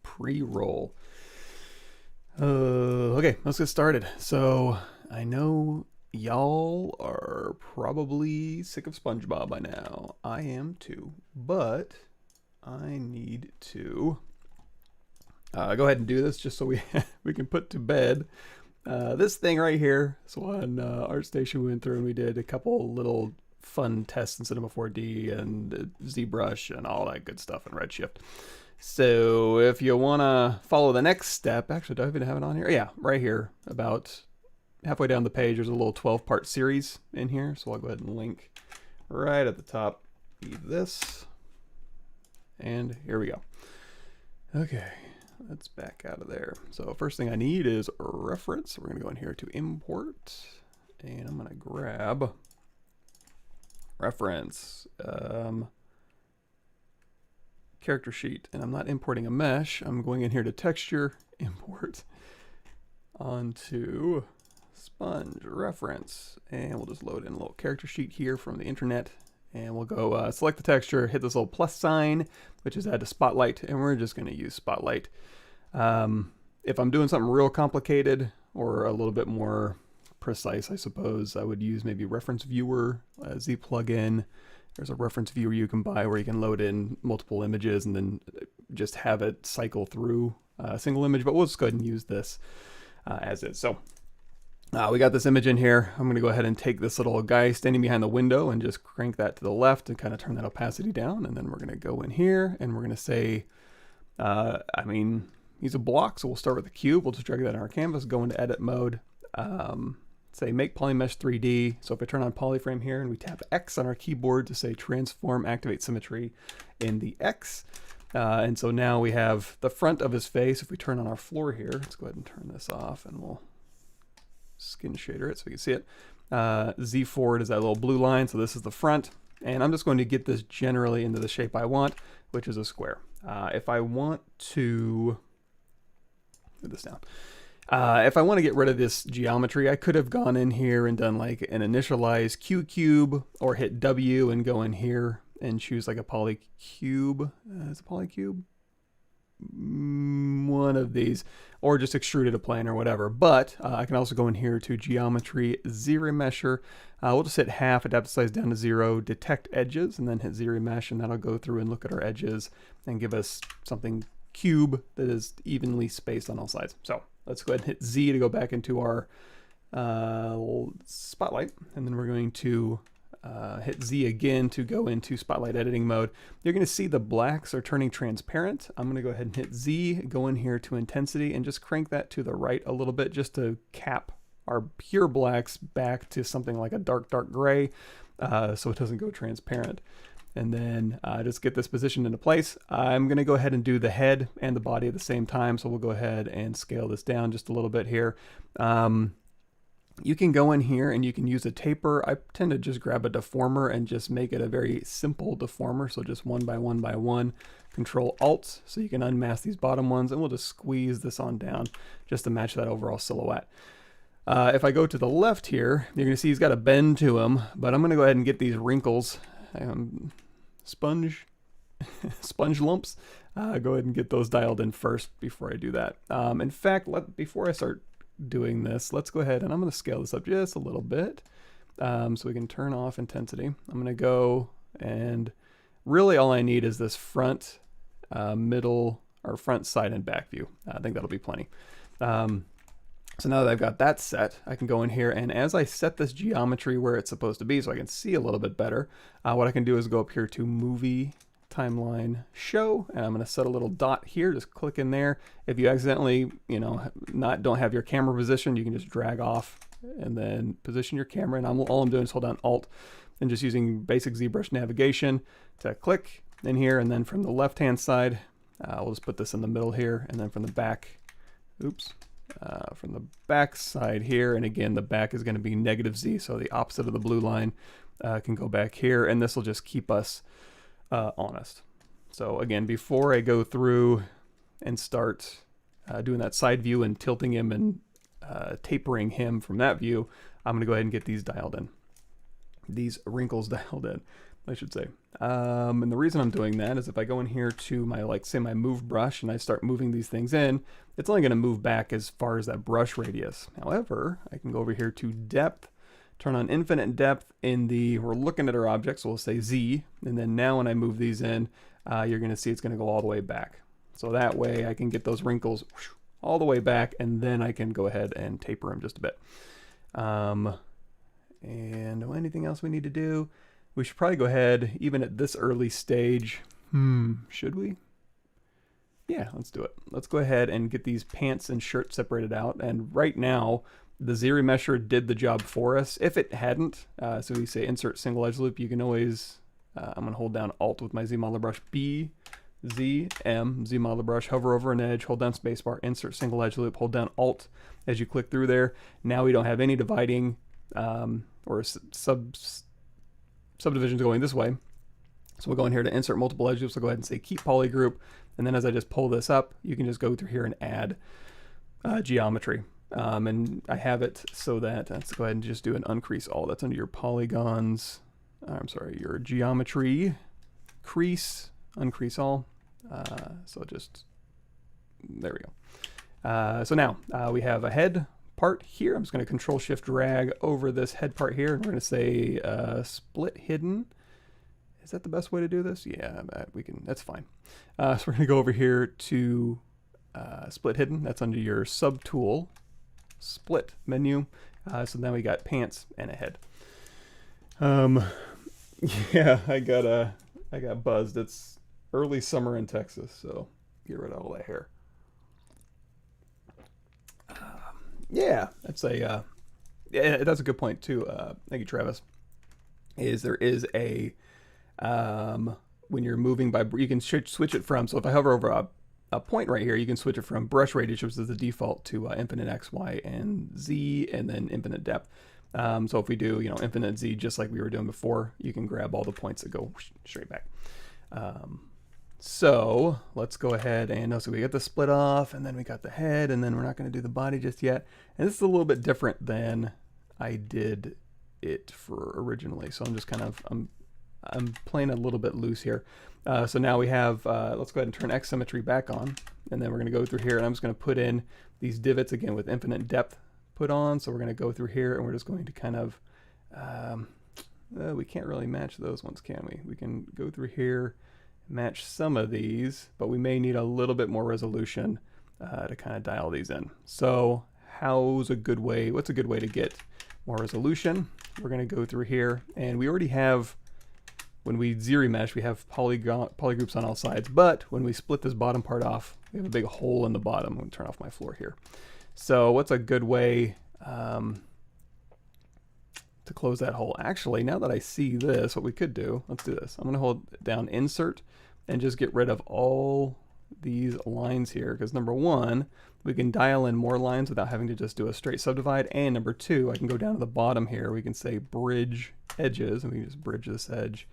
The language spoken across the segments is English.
Pre-roll. Okay, let's get started. So I know y'all are probably sick of SpongeBob by now. I am too, but I need to go ahead and do this just so we we can put to bed this thing right here. So on ArtStation we went through and we did a couple little fun tests in Cinema 4D and ZBrush and all that good stuff in Redshift. So if you want to follow the next step, actually, do I even have it on here? Yeah, right here, about halfway down the page, there's a little 12-part series in here. So I'll go ahead and link right at the top. Leave this. And here we go. Okay, let's back out of there. So first thing I need is a reference. We're going to go in here to import. And I'm going to grab reference. Character sheet, and I'm not importing a mesh. I'm going in here to texture, import onto sponge reference, and we'll just load in a little character sheet here from the internet, and we'll go select the texture, hit this little plus sign, which is add to spotlight, and we're just going to use spotlight. If I'm doing something real complicated or a little bit more precise, I suppose I would use maybe reference viewer, Z plugin. There's a reference viewer you can buy where you can load in multiple images and then just have it cycle through a single image, but we'll just go ahead and use this as is. So we got this image in here. I'm going to go ahead and take this little guy standing behind the window and just crank that to the left and kind of turn that opacity down. And then we're going to go in here and we're going to say, he's a block, so we'll start with a cube. We'll just drag that on our canvas, go into edit mode. Say make polymesh 3D. So if I turn on polyframe here and we tap X on our keyboard to say transform activate symmetry in the X. And so now we have the front of his face. If we turn on our floor here, let's go ahead and turn this off and we'll skin shader it so we can see it. Z forward is that little blue line. So this is the front. And I'm just going to get this generally into the shape I want, which is a square. If I want to move this down. If I want to get rid of this geometry, I could have gone in here and done like an initialize Q cube, or hit W and go in here and choose like a polycube. Is it polycube? One of these, or just extruded a plane or whatever. But I can also go in here to geometry, ZRemesher. We'll just hit half, adapt the size down to 0, detect edges, and then hit ZRemesh, and that'll go through and look at our edges and give us something cube that is evenly spaced on all sides. So let's go ahead and hit Z to go back into our spotlight, and then we're going to hit Z again to go into spotlight editing mode. You're going to see the blacks are turning transparent. I'm going to go ahead and hit Z, go in here to intensity, and just crank that to the right a little bit just to cap our pure blacks back to something like a dark gray, so it doesn't go transparent. And then just get this positioned into place. I'm going to go ahead and do the head and the body at the same time. So we'll go ahead and scale this down just a little bit here. You can go in here and you can use a taper. I tend to just grab a deformer and just make it a very simple deformer. So just one by one, Control Alt, so you can unmask these bottom ones, and we'll just squeeze this on down just to match that overall silhouette. If I go to the left here, you're going to see he's got a bend to him, but I'm going to go ahead and get these wrinkles. Sponge lumps. Go ahead and get those dialed in first before I do that. In fact, before I start doing this, let's go ahead and I'm going to scale this up just a little bit so we can turn off intensity. I'm going to go, and really all I need is this front, middle, or front, side, and back view. I think that'll be plenty. So now that I've got that set, I can go in here, and as I set this geometry where it's supposed to be so I can see a little bit better, what I can do is go up here to Movie, Timeline, Show, and I'm going to set a little dot here. Just click in there. If you accidentally, don't have your camera positioned, you can just drag off and then position your camera, and all I'm doing is hold down Alt and just using basic ZBrush navigation to click in here, and then from the left-hand side, we'll just put this in the middle here, and then from the back, from the back side here, and again the back is going to be -Z, so the opposite of the blue line can go back here, and this will just keep us honest. So again, before I go through and start doing that side view and tilting him and tapering him from that view, I'm going to go ahead and get these dialed in. These wrinkles dialed in, I should say. And the reason I'm doing that is if I go in here to my, like, say my move brush and I start moving these things in, it's only going to move back as far as that brush radius. However, I can go over here to depth, turn on infinite depth in the, we're looking at our objects, so we'll say Z, and then now when I move these in, you're going to see it's going to go all the way back. So that way I can get those wrinkles all the way back, and then I can go ahead and taper them just a bit. And anything else we need to do? We should probably go ahead, even at this early stage. Should we? Yeah, let's do it. Let's go ahead and get these pants and shirts separated out. And right now, the ZRemesher did the job for us. If it hadn't, so we say insert single edge loop, you can always, I'm going to hold down Alt with my ZModeler brush, B, Z, M, ZModeler brush, hover over an edge, hold down spacebar, insert single edge loop, hold down Alt as you click through there. Now we don't have any dividing or subdivisions going this way. So we'll go in here to insert multiple edge loops. We'll go ahead and say keep polygroup. And then as I just pull this up, you can just go through here and add geometry. And I have it so that, let's go ahead and just do an uncrease all. That's under your polygons. I'm sorry, your geometry, crease, uncrease all. So just, there we go. So now we have a head part here. I'm just going to Control Shift drag over this head part here. And we're going to say split hidden. Is that the best way to do this? Yeah, we can, that's fine. So we're going to go over here to split hidden. That's under your subtool split menu. So now we got pants and a head. Yeah, I got buzzed. It's early summer in Texas, so get rid of all that hair. Yeah, that's a yeah, that's a good point too. Thank you, Travis. Is there is a when you're moving by, you can switch it from, so if I hover over a point right here, you can switch it from brush radius, which is the default, to infinite X, Y, and Z, and then infinite depth. So if we do, you know, infinite Z, just like we were doing before, you can grab all the points that go straight back. So let's go ahead and, so we got the split off, and then we got the head, and then we're not going to do the body just yet. And this is a little bit different than I did it for originally. So I'm just kind of, I'm playing a little bit loose here. So now we have, let's go ahead and turn X symmetry back on, and then we're going to go through here, and I'm just going to put in these divots again with infinite depth put on. So we're going to go through here, and we're just going to kind of, we can't really match those ones, can we? We can go through here, match some of these, but we may need a little bit more resolution to kind of dial these in. So what's a good way to get more resolution? We're going to go through here, and we already have, when we ZRemesh, we have polygroups on all sides, but when we split this bottom part off, we have a big hole in the bottom. I'm going to turn off my floor here. So what's a good way to close that hole? Actually, now that I see this, what we could do, let's do this. I'm going to hold down Insert and just get rid of all these lines here, because number one, we can dial in more lines without having to just do a straight subdivide, and number two, I can go down to the bottom here. We can say bridge edges, and we can just bridge this edge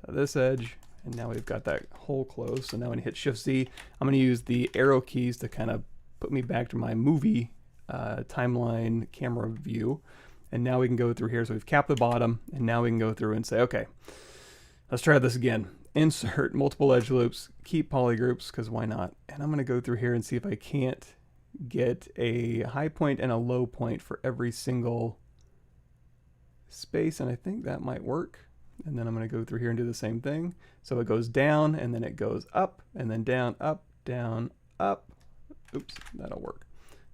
to this edge, and now we've got that hole closed. So now when you hit Shift Z, I'm going to use the arrow keys to kind of put me back to my movie timeline camera view. And now we can go through here. So we've capped the bottom, and now we can go through and say, okay, let's try this again. Insert multiple edge loops, keep polygroups, because why not? And I'm going to go through here and see if I can't get a high point and a low point for every single space, and I think that might work. And then I'm going to go through here and do the same thing. So it goes down, and then it goes up, and then down, up, down, up. Oops, that'll work.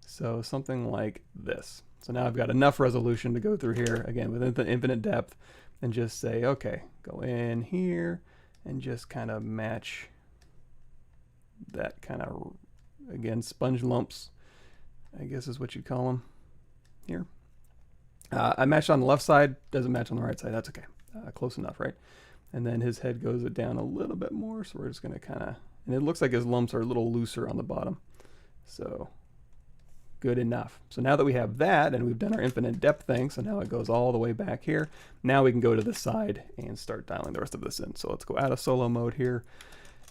So something like this. So now I've got enough resolution to go through here, again, with infinite depth, and just say, okay, go in here, and just kind of match that kind of, again, sponge lumps, I guess is what you'd call them here. I matched on the left side, doesn't match on the right side, that's okay. Close enough, right? And then his head goes down a little bit more, so we're just going to kind of, and it looks like his lumps are a little looser on the bottom. So good enough. So now that we have that, and we've done our infinite depth thing, so now it goes all the way back here. Now we can go to the side and start dialing the rest of this in. So let's go out of solo mode here.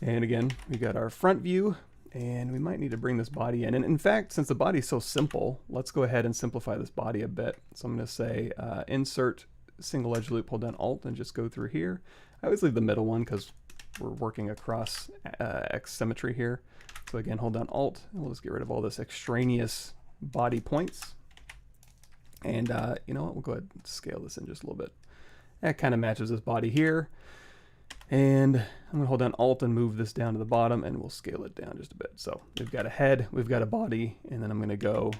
And again, we got our front view, and we might need to bring this body in. And in fact, since the body is so simple, let's go ahead and simplify this body a bit. So I'm going to say insert single edge loop, hold down Alt, and just go through here. I always leave the middle one because we're working across X symmetry here. So again, hold down Alt, and we'll just get rid of all this extraneous body points. And you know what, we'll go ahead and scale this in just a little bit. That kind of matches this body here. And I'm going to hold down Alt and move this down to the bottom, and we'll scale it down just a bit. So we've got a head, we've got a body, and then I'm going to go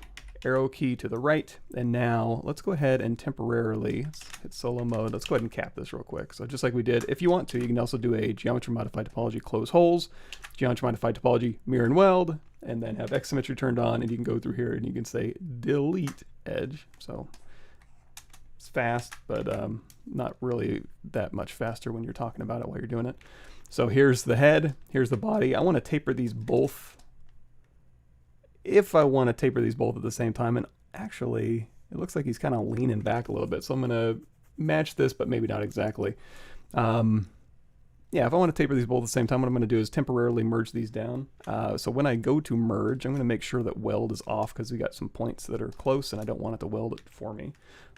arrow key to the right. And now let's go ahead and temporarily, let's hit solo mode. Let's go ahead and cap this real quick. So just like we did, if you want to, you can also do a geometry modified topology close holes, geometry modified topology mirror and weld, and then have X symmetry turned on, and you can go through here and you can say delete edge. So it's fast, but not really that much faster when you're talking about it while you're doing it. So here's the head, here's the body. I want to taper these both. If I want to taper these both at the same time, and actually it looks like he's kind of leaning back a little bit, so I'm going to match this, but maybe not exactly. Yeah, if I want to taper these both at the same time, what I'm going to do is temporarily merge these down. So when I go to merge, I'm going to make sure that weld is off because we got some points that are close and I don't want it to weld it for me.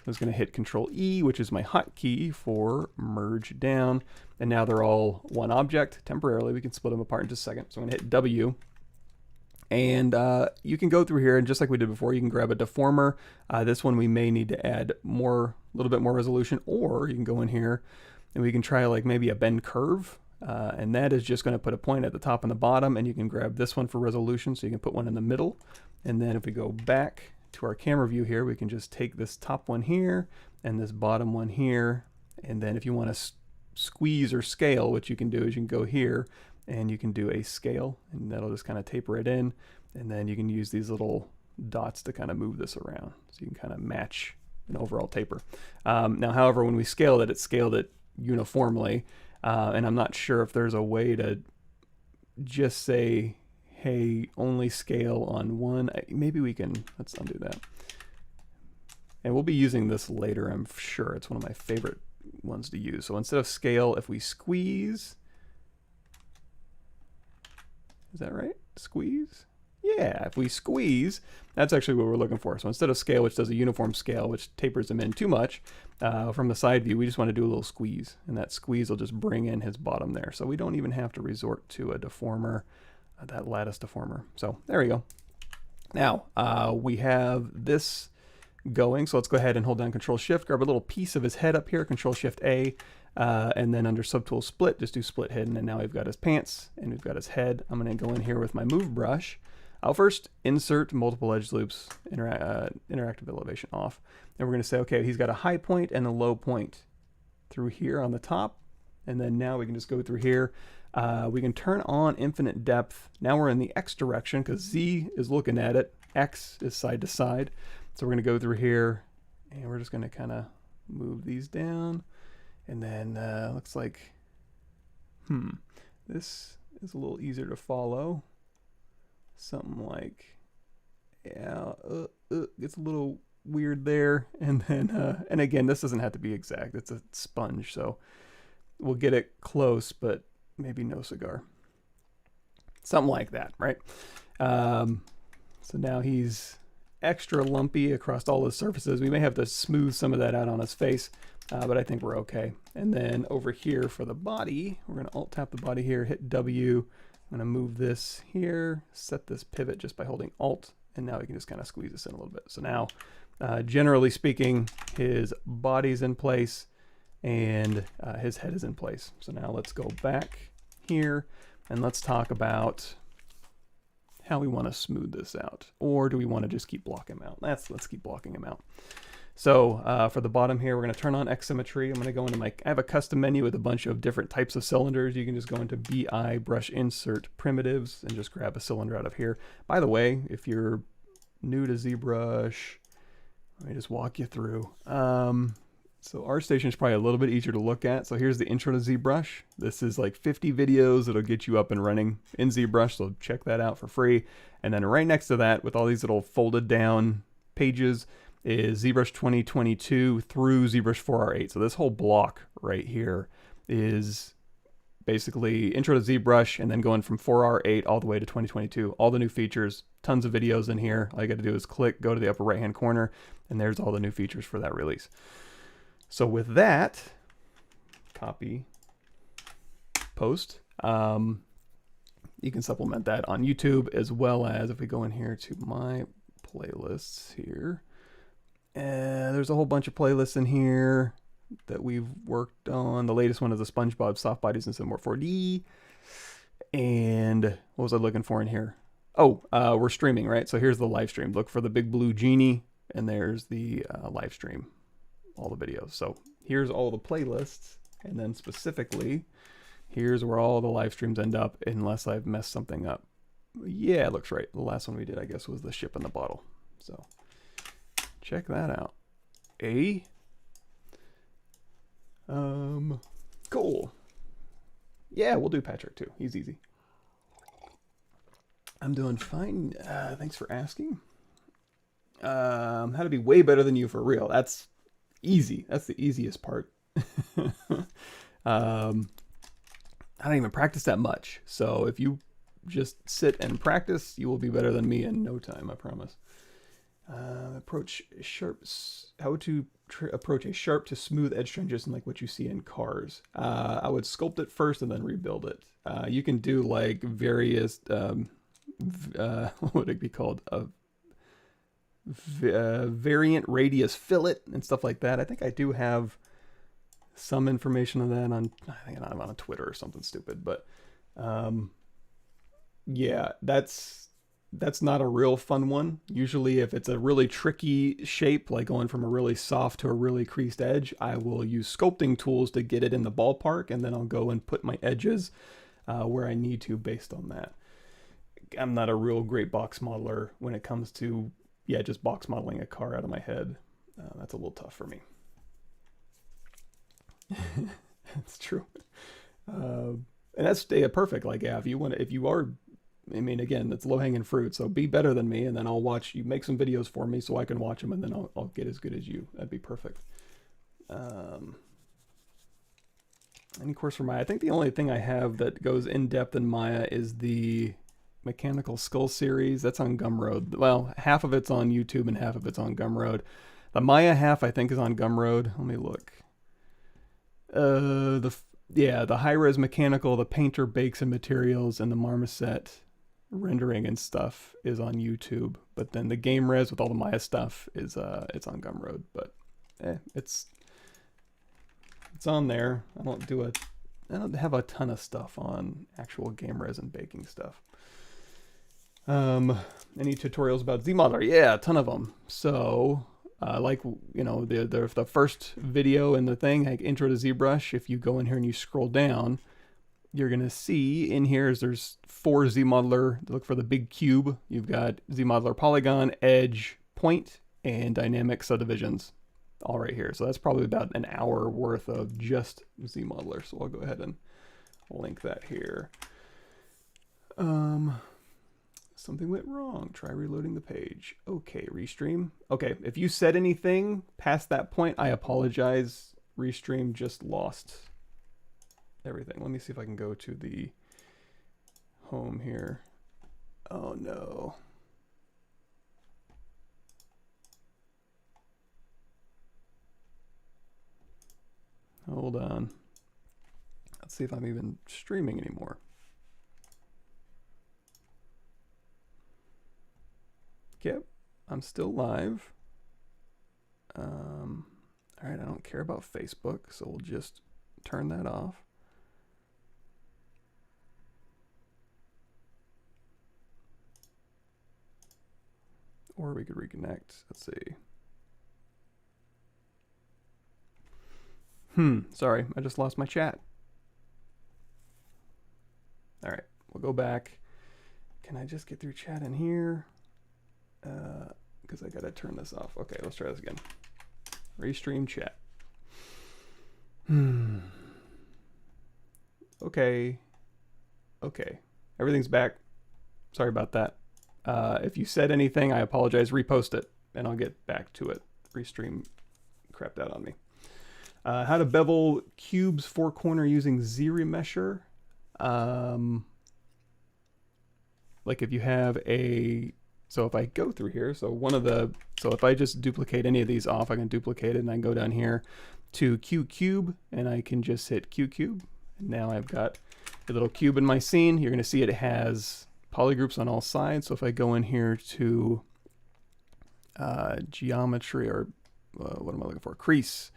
I'm just going to hit Control E, which is my hotkey for merge down. And now they're all one object temporarily. We can split them apart in just a second. So I'm going to hit W. And you can go through here, and just like we did before, you can grab a deformer. This one we may need to add a little bit more resolution, or you can go in here and we can try like maybe a bend curve. And that is just going to put a point at the top and the bottom, and you can grab this one for resolution, so you can put one in the middle. And then if we go back to our camera view here, we can just take this top one here and this bottom one here. And then if you want to squeeze or scale, what you can do is you can go here and you can do a scale, and that'll just kind of taper it in. And then you can use these little dots to kind of move this around, so you can kind of match an overall taper. Now, however, when we scaled it scaled it uniformly. And I'm not sure if there's a way to just say, hey, only scale on one. Maybe we can, let's undo that. And we'll be using this later, I'm sure. It's one of my favorite ones to use. So instead of scale, if we squeeze, is that right? Squeeze? Yeah, if we squeeze, that's actually what we're looking for. So instead of scale, which does a uniform scale, which tapers them in too much, from the side view, we just want to do a little squeeze. And that squeeze will just bring in his bottom there. So we don't even have to resort to a deformer, that lattice deformer. So there we go. Now, we have this going. So let's go ahead and hold down Control Shift, grab a little piece of his head up here, Control Shift A, and then under Subtool Split, just do split hidden. And now we've got his pants and we've got his head. I'm going to go in here with my move brush. I'll first insert multiple edge loops, interactive elevation off. And we're going to say, okay, he's got a high point and a low point through here on the top. And then now we can just go through here. We can turn on infinite depth. Now we're in the X direction because Z is looking at it. X is side to side. So we're going to go through here and we're just going to kind of move these down. And then looks like, this is a little easier to follow. Something like, yeah, it's a little weird there. And then, and again, this doesn't have to be exact. It's a sponge, so we'll get it close, but maybe no cigar. Something like that, right? So now he's extra lumpy across all his surfaces. We may have to smooth some of that out on his face, but I think we're okay. And then over here for the body, we're going to Alt tap the body here, hit W. I'm going to move this here, set this pivot just by holding Alt, and now we can just kind of squeeze this in a little bit. So now, generally speaking, his body's in place and his head is in place. So now let's go back here and let's talk about how we want to smooth this out. Or do we want to just keep blocking him out? Let's keep blocking him out. So for the bottom here, we're going to turn on X symmetry. I'm going to go into I have a custom menu with a bunch of different types of cylinders. You can just go into BI, brush insert primitives, and just grab a cylinder out of here. By the way, if you're new to ZBrush, let me just walk you through. So ArtStation is probably a little bit easier to look at. So here's the intro to ZBrush. This is like 50 videos that'll get you up and running in ZBrush. So check that out for free. And then right next to that, with all these little folded down pages, is ZBrush 2022 through ZBrush 4R8. So this whole block right here is basically intro to ZBrush and then going from 4R8 all the way to 2022. All the new features, tons of videos in here. All you got to do is click, go to the upper right hand corner, and there's all the new features for that release. So with that, copy, post. You can supplement that on YouTube, as well as if we go in here to my playlists here. There's a whole bunch of playlists in here that we've worked on. The latest one is the Spongebob Soft Bodies in Sim 4D. And what was I looking for in here? Oh, we're streaming, right? So here's the live stream. Look for the big blue genie, and there's the live stream, all the videos. So here's all the playlists, and then specifically, here's where all the live streams end up, unless I've messed something up. Yeah, it looks right. The last one we did, I guess, was the ship in the bottle. So check that out. Cool. Yeah, we'll do Patrick too. He's easy. I'm doing fine. Thanks for asking. How to be way better than you for real. That's easy. That's the easiest part. I don't even practice that much. So if you just sit and practice, you will be better than me in no time, I promise. Approach sharps. How to approach a sharp to smooth edge transition like what you see in cars. I would sculpt it first and then rebuild it. You can do like various, what would it be called? Variant radius fillet and stuff like that. I think I do have some information on that on, I think I'm on Twitter or something stupid, but yeah, that's not a real fun one. Usually if it's a really tricky shape, like going from a really soft to a really creased edge, I will use sculpting tools to get it in the ballpark, and then I'll go and put my edges where I need to based on that. I'm not a real great box modeler when it comes to, yeah, just box modeling a car out of my head. That's a little tough for me. That's true. And that's perfect. Like, yeah, if you are, I mean, again, it's low-hanging fruit, so be better than me, and then I'll watch you make some videos for me so I can watch them, and then I'll get as good as you. That'd be perfect. Any course for Maya? I think the only thing I have that goes in-depth in Maya is the Mechanical Skull series. That's on Gumroad. Well, half of it's on YouTube and half of it's on Gumroad. The Maya half, I think, is on Gumroad. Let me look. The high-res mechanical, the painter bakes and materials, and the marmoset rendering and stuff is on YouTube. But then the game res with all the Maya stuff is it's on Gumroad. But it's on there. I don't have a ton of stuff on actual game res and baking stuff. Any tutorials about ZModeler? Yeah, a ton of them. So like, you know, the first video in the thing, like intro to ZBrush, if you go in here and you scroll down, you're going to see in here there's 4 ZModeler. Look for the big cube. You've got ZModeler polygon, edge, point, and dynamic subdivisions all right here. So that's probably about an hour worth of just ZModeler. So I'll go ahead and link that here. Something went wrong. Try reloading the page. Okay, Restream. Okay, if you said anything past that point, I apologize. Restream just lost everything. Let me see if I can go to the home here. Oh no. Hold on. Let's see if I'm even streaming anymore. Yep, I'm still live. All right, I don't care about Facebook, so we'll just turn that off. Or we could reconnect. Let's see. Sorry, I just lost my chat. All right, we'll go back. Can I just get through chat in here? Because I gotta turn this off. Okay, let's try this again. Restream chat. Okay. Okay. Everything's back. Sorry about that. If you said anything, I apologize. Repost it, and I'll get back to it. Restream crapped out on me. How to bevel cubes 4-corner using ZRemesher. Like if you have a... So if I go through here, so if I just duplicate any of these off, I can duplicate it, and I can go down here to Q cube, and I can just hit Q cube. And now I've got a little cube in my scene. You're going to see it has polygroups on all sides. So if I go in here to geometry, or what am I looking for? Crease.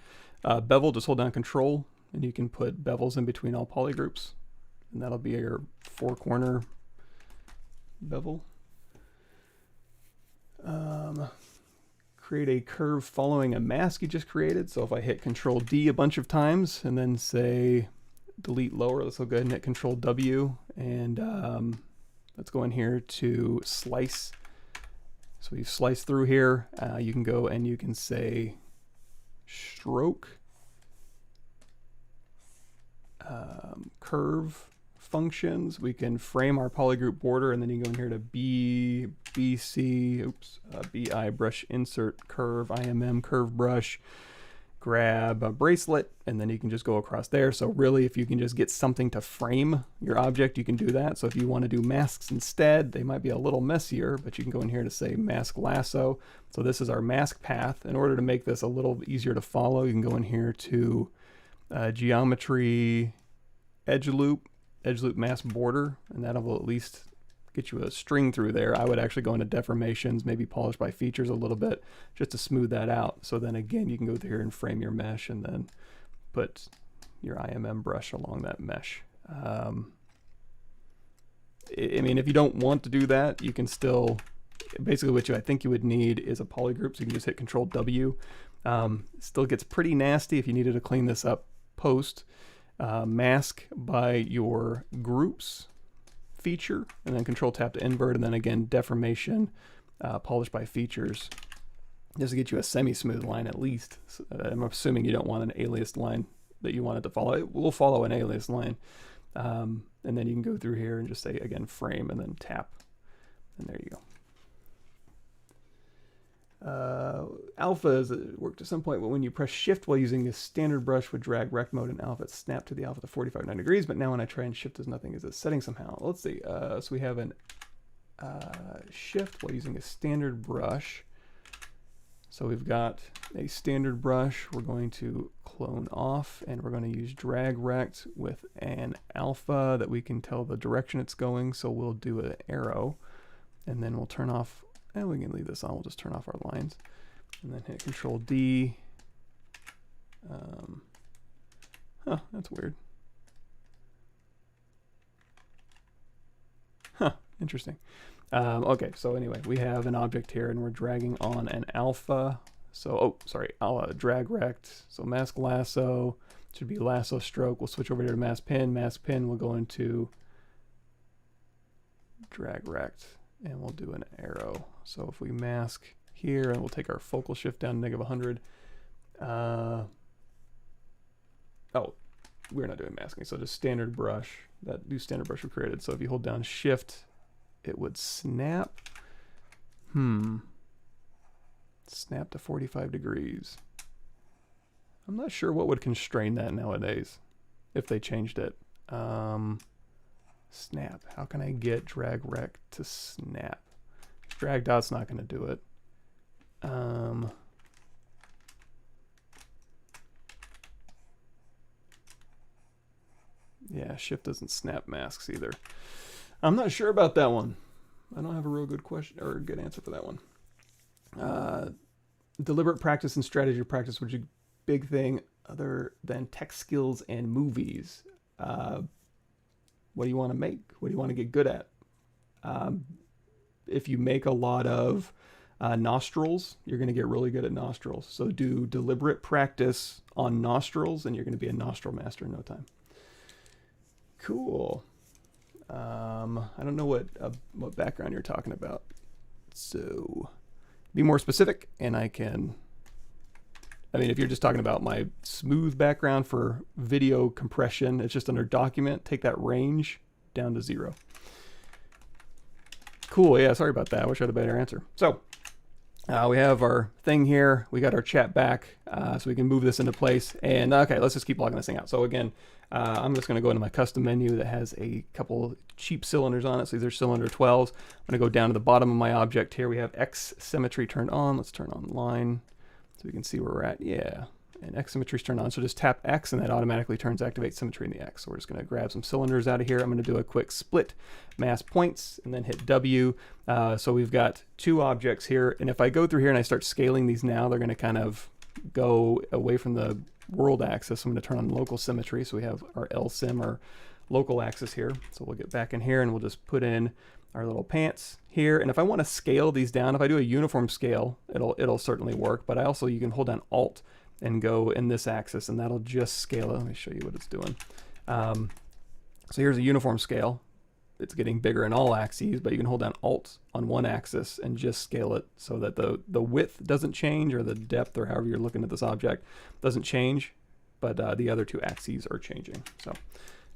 Bevel, just hold down Control, and you can put bevels in between all polygroups, and that'll be your 4-corner bevel. Create a curve following a mask you just created. So if I hit Control D a bunch of times and then say delete lower, let's go ahead and hit Control W, and let's go in here to slice. So we've sliced through here. You can go and you can say stroke, curve functions. We can frame our polygroup border, and then you can go in here to BI brush insert curve, IMM curve brush, grab a bracelet, and then you can just go across there. So really, if you can just get something to frame your object, you can do that. So if you want to do masks instead, they might be a little messier, but you can go in here to say mask lasso. So this is our mask path. In order to make this a little easier to follow, you can go in here to geometry, edge loop mask border, and that will at least get you a string through there. I would actually go into deformations, maybe polish by features a little bit just to smooth that out. So then again, you can go through here and frame your mesh and then put your IMM brush along that mesh. I mean, if you don't want to do that, you can still, basically what I think you would need is a polygroup, so you can just hit Control W. Still gets pretty nasty if you needed to clean this up post. Mask by your groups feature, and then Control Tap to invert, and then again deformation, polish by features, just to get you a semi-smooth line at least. So, I'm assuming you don't want an aliased line that you want it to follow. It will follow an aliased line, and then you can go through here and just say again frame, and then tap, and there you go. Alpha is worked at some point, but when you press shift while using a standard brush with drag rect mode in alpha, it snapped to the alpha to 45 degrees, but now when I try and shift, there's nothing. Is it setting somehow? Let's see. So we have an shift while using a standard brush. So we've got a standard brush. We're going to clone off, and we're going to use drag rect with an alpha that we can tell the direction it's going. So we'll do an arrow, and then we'll turn off. And we can leave this on. We'll just turn off our lines, and then hit Control D. That's weird. Interesting. Okay, so anyway, we have an object here, and we're dragging on an alpha. So, I'll drag rect. So mask lasso should be lasso stroke. We'll switch over here to mask pin. Mask pin, we'll go into drag rect, and we'll do an arrow. So if we mask here, and we'll take our focal shift down to -100. Oh, we're not doing masking, so just standard brush. That new standard brush we created. So if you hold down shift, it would snap. Snap to 45 degrees. I'm not sure what would constrain that nowadays, if they changed it. Snap. How can I get drag rect to snap? Drag dot's not going to do it. Yeah, shift doesn't snap masks either. I'm not sure about that one. I don't have a real good question or a good answer for that one. Deliberate practice and strategy practice, which is a big thing other than tech skills and movies. What do you want to make? What do you want to get good at? If you make a lot of nostrils, you're going to get really good at nostrils. So do deliberate practice on nostrils, and you're going to be a nostril master in no time. Cool. I don't know what background you're talking about. So be more specific, and I mean, if you're just talking about my smooth background for video compression, it's just under document, take that range down to 0. Cool, yeah, sorry about that. I wish I had a better answer. So we have our thing here. We got our chat back, so we can move this into place. And okay, let's just keep logging this thing out. So again, I'm just gonna go into my custom menu that has a couple cheap cylinders on it. So these are cylinder 12s. I'm gonna go down to the bottom of my object here. We have X symmetry turned on. Let's turn on line so we can see where we're at. Yeah, and X symmetry is turned on. So just tap X and that automatically activates symmetry in the X. So we're just going to grab some cylinders out of here. I'm going to do a quick split mask points and then hit W. So we've got two objects here. And if I go through here and I start scaling these now, they're going to kind of go away from the world axis. I'm going to turn on local symmetry. So we have our LSym, our local axis here. So we'll get back in here and we'll just put in our little pants here. And if I want to scale these down, if I do a uniform scale, it'll certainly work. But you can hold down Alt and go in this axis, and that'll just scale it. Let me show you what it's doing. So here's a uniform scale. It's getting bigger in all axes, but you can hold down Alt on one axis and just scale it so that the width doesn't change, or the depth, or however you're looking at this object, doesn't change, but the other two axes are changing. So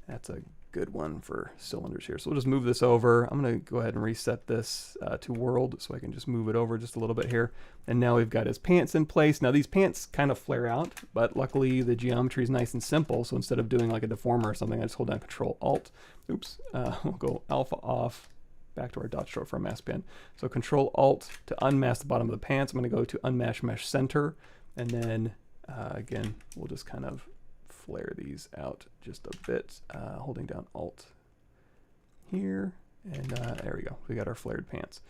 that's a good one for cylinders here. So we'll just move this over. I'm going to go ahead and reset this to world so I can just move it over just a little bit here. And now we've got his pants in place. Now these pants kind of flare out, but luckily the geometry is nice and simple. So instead of doing like a deformer or something, I just hold down Control Alt. Oops. We'll go alpha off, back to our dot stroke for a mask pen. So Control Alt to unmask the bottom of the pants. I'm going to go to Unmask Mesh Center, and then again we'll just kind of flare these out just a bit, holding down Alt here, and there we go. We got our flared pants.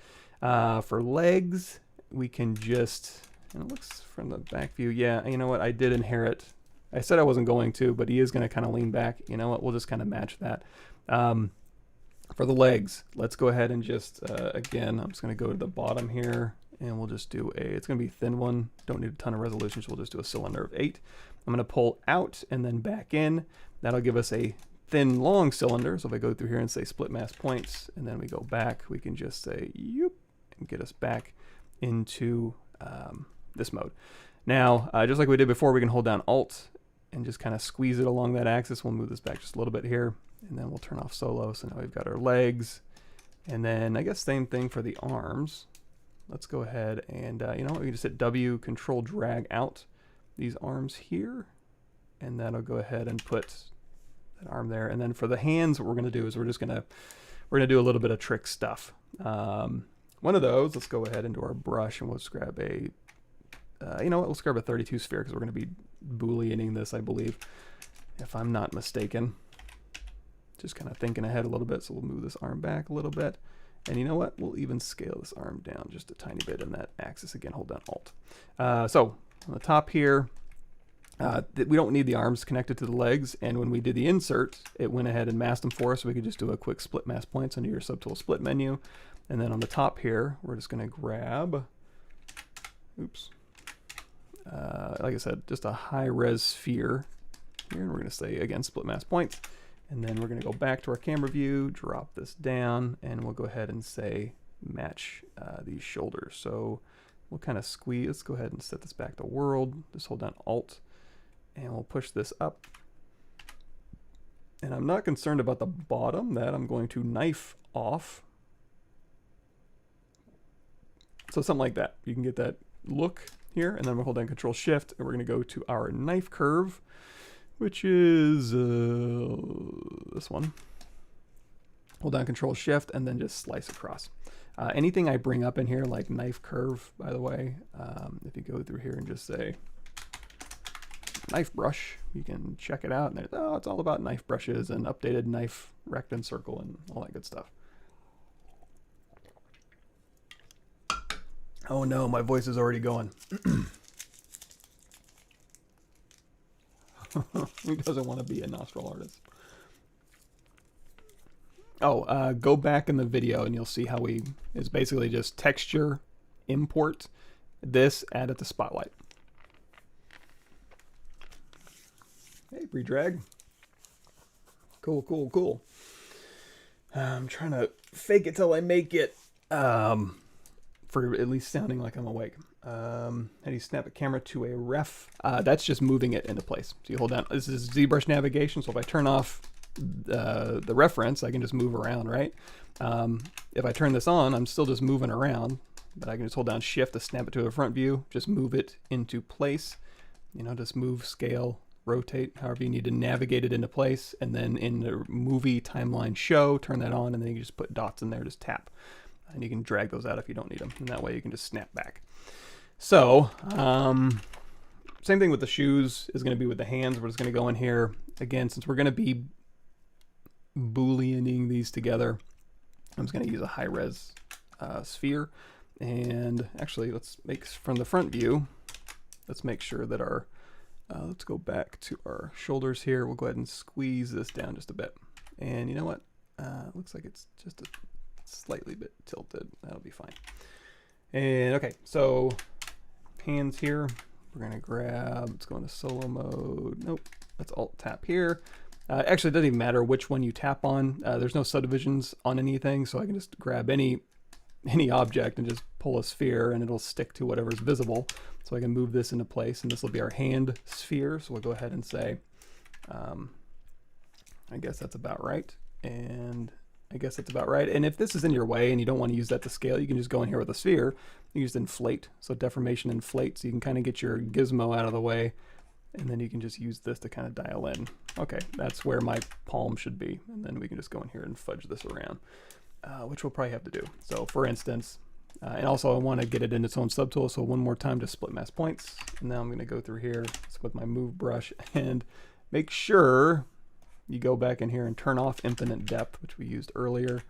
For legs, we can just, and it looks from the back view, yeah, you know what, I did inherit, I said I wasn't going to, but he is going to kind of lean back. You know what, we'll just kind of match that. For the legs, let's go ahead and just, again, I'm just going to go to the bottom here, and we'll just do it's going to be a thin one. Don't need a ton of resolution, so we'll just do a cylinder of 8. I'm going to pull out and then back in. That'll give us a thin, long cylinder. So if I go through here and say split mask points, and then we go back, we can just say, yoop, and get us back into this mode. Now, just like we did before, we can hold down Alt and just kind of squeeze it along that axis. We'll move this back just a little bit here, and then we'll turn off solo. So now we've got our legs. And then I guess same thing for the arms. Let's go ahead and, you know what, we can just hit W, Control drag out these arms here, and that'll go ahead and put that arm there. And then for the hands, what we're going to do is we're going to do a little bit of trick stuff. One of those, let's go ahead into our brush, and we'll just grab a, you know what, let's grab a 32 sphere, because we're going to be Booleaning this, I believe, if I'm not mistaken. Just kind of thinking ahead a little bit, so we'll move this arm back a little bit. And you know what, we'll even scale this arm down just a tiny bit in that axis. Again, hold down Alt. So on the top here, we don't need the arms connected to the legs, and when we did the insert, it went ahead and masked them for us. So we could just do a quick split mask points under your subtool split menu. And then on the top here, we're just going to grab, oops, like I said, just a high-res sphere here, and we're going to say, again, split mask points. And then we're going to go back to our camera view, drop this down, and we'll go ahead and say match these shoulders. So we'll kind of squeeze. Let's go ahead and set this back to world. Just hold down Alt, and we'll push this up. And I'm not concerned about the bottom. That I'm going to knife off. So something like that. You can get that look here, and then we'll hold down Control Shift, and we're going to go to our knife curve, which is this one. Hold down Control Shift and then just slice across. Anything I bring up in here, like knife curve, by the way, if you go through here and just say knife brush, you can check it out. And it's all about knife brushes and updated knife rect and circle and all that good stuff. Oh no, my voice is already going. Who doesn't want to be a nostril artist? Oh, go back in the video and you'll see how it's basically just texture, import this, add it to Spotlight. Hey, pre-drag. Cool, cool, cool. I'm trying to fake it till I make it, for at least sounding like I'm awake. How do you snap a camera to a ref? That's just moving it into place. So you hold down, this is ZBrush navigation, so if I turn off the reference, I can just move around, right? If I turn this on, I'm still just moving around, but I can just hold down Shift to snap it to the front view, just move it into place, you know, just move, scale, rotate, however you need to navigate it into place, and then in the movie timeline show, turn that on, and then you can just put dots in there, just tap. And you can drag those out if you don't need them, and that way you can just snap back. So, Same thing with the shoes is going to be with the hands. We're just going to go in here again, since we're going to be Booleaning these together. I'm just going to use a high res sphere, and actually let's make from the front view. Let's make sure that our let's go back to our shoulders here. We'll go ahead and squeeze this down just a bit, and you know what? Looks like it's just a slightly bit tilted. That'll be fine. And okay, so hands here. We're gonna grab, let's go into solo mode. Nope, let's alt tap here. Actually, it doesn't even matter which one you tap on. There's no subdivisions on anything, so I can just grab any object and just pull a sphere and it'll stick to whatever's visible. So I can move this into place, and this will be our hand sphere. So we'll go ahead and say, I guess that's about right. And I guess that's about right. And if this is in your way and you don't want to use that to scale, you can just go in here with a sphere. You just inflate. So deformation inflate. So you can kind of get your gizmo out of the way, and then you can just use this to kind of dial in. Okay, that's where my palm should be. And then we can just go in here and fudge this around, which we'll probably have to do. So for instance, and also I want to get it in its own subtool. So one more time, just split mask points. And now I'm going to go through here with my move brush and make sure you go back in here and turn off infinite depth, which we used earlier.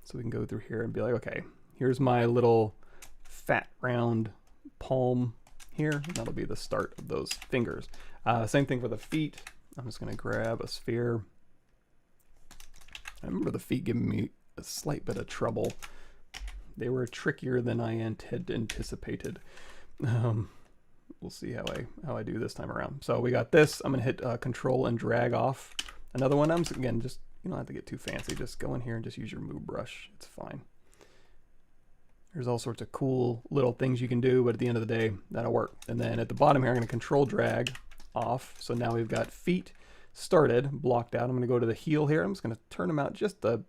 So we can go through here and be like, okay, here's my little fat round palm here. And that'll be the start of those fingers. Same thing for the feet. I'm just going to grab a sphere. I remember the feet giving me a slight bit of trouble. They were trickier than I had anticipated. We'll see how I do this time around. So we got this. I'm going to hit Control and drag off another one. I'm just, again, just, you don't have to get too fancy. Just go in here and just use your move brush. It's fine. There's all sorts of cool little things you can do, but at the end of the day, that'll work. And then at the bottom here, I'm going to Control drag off. So now we've got feet started, blocked out. I'm going to go to the heel here. I'm just going to turn them out just a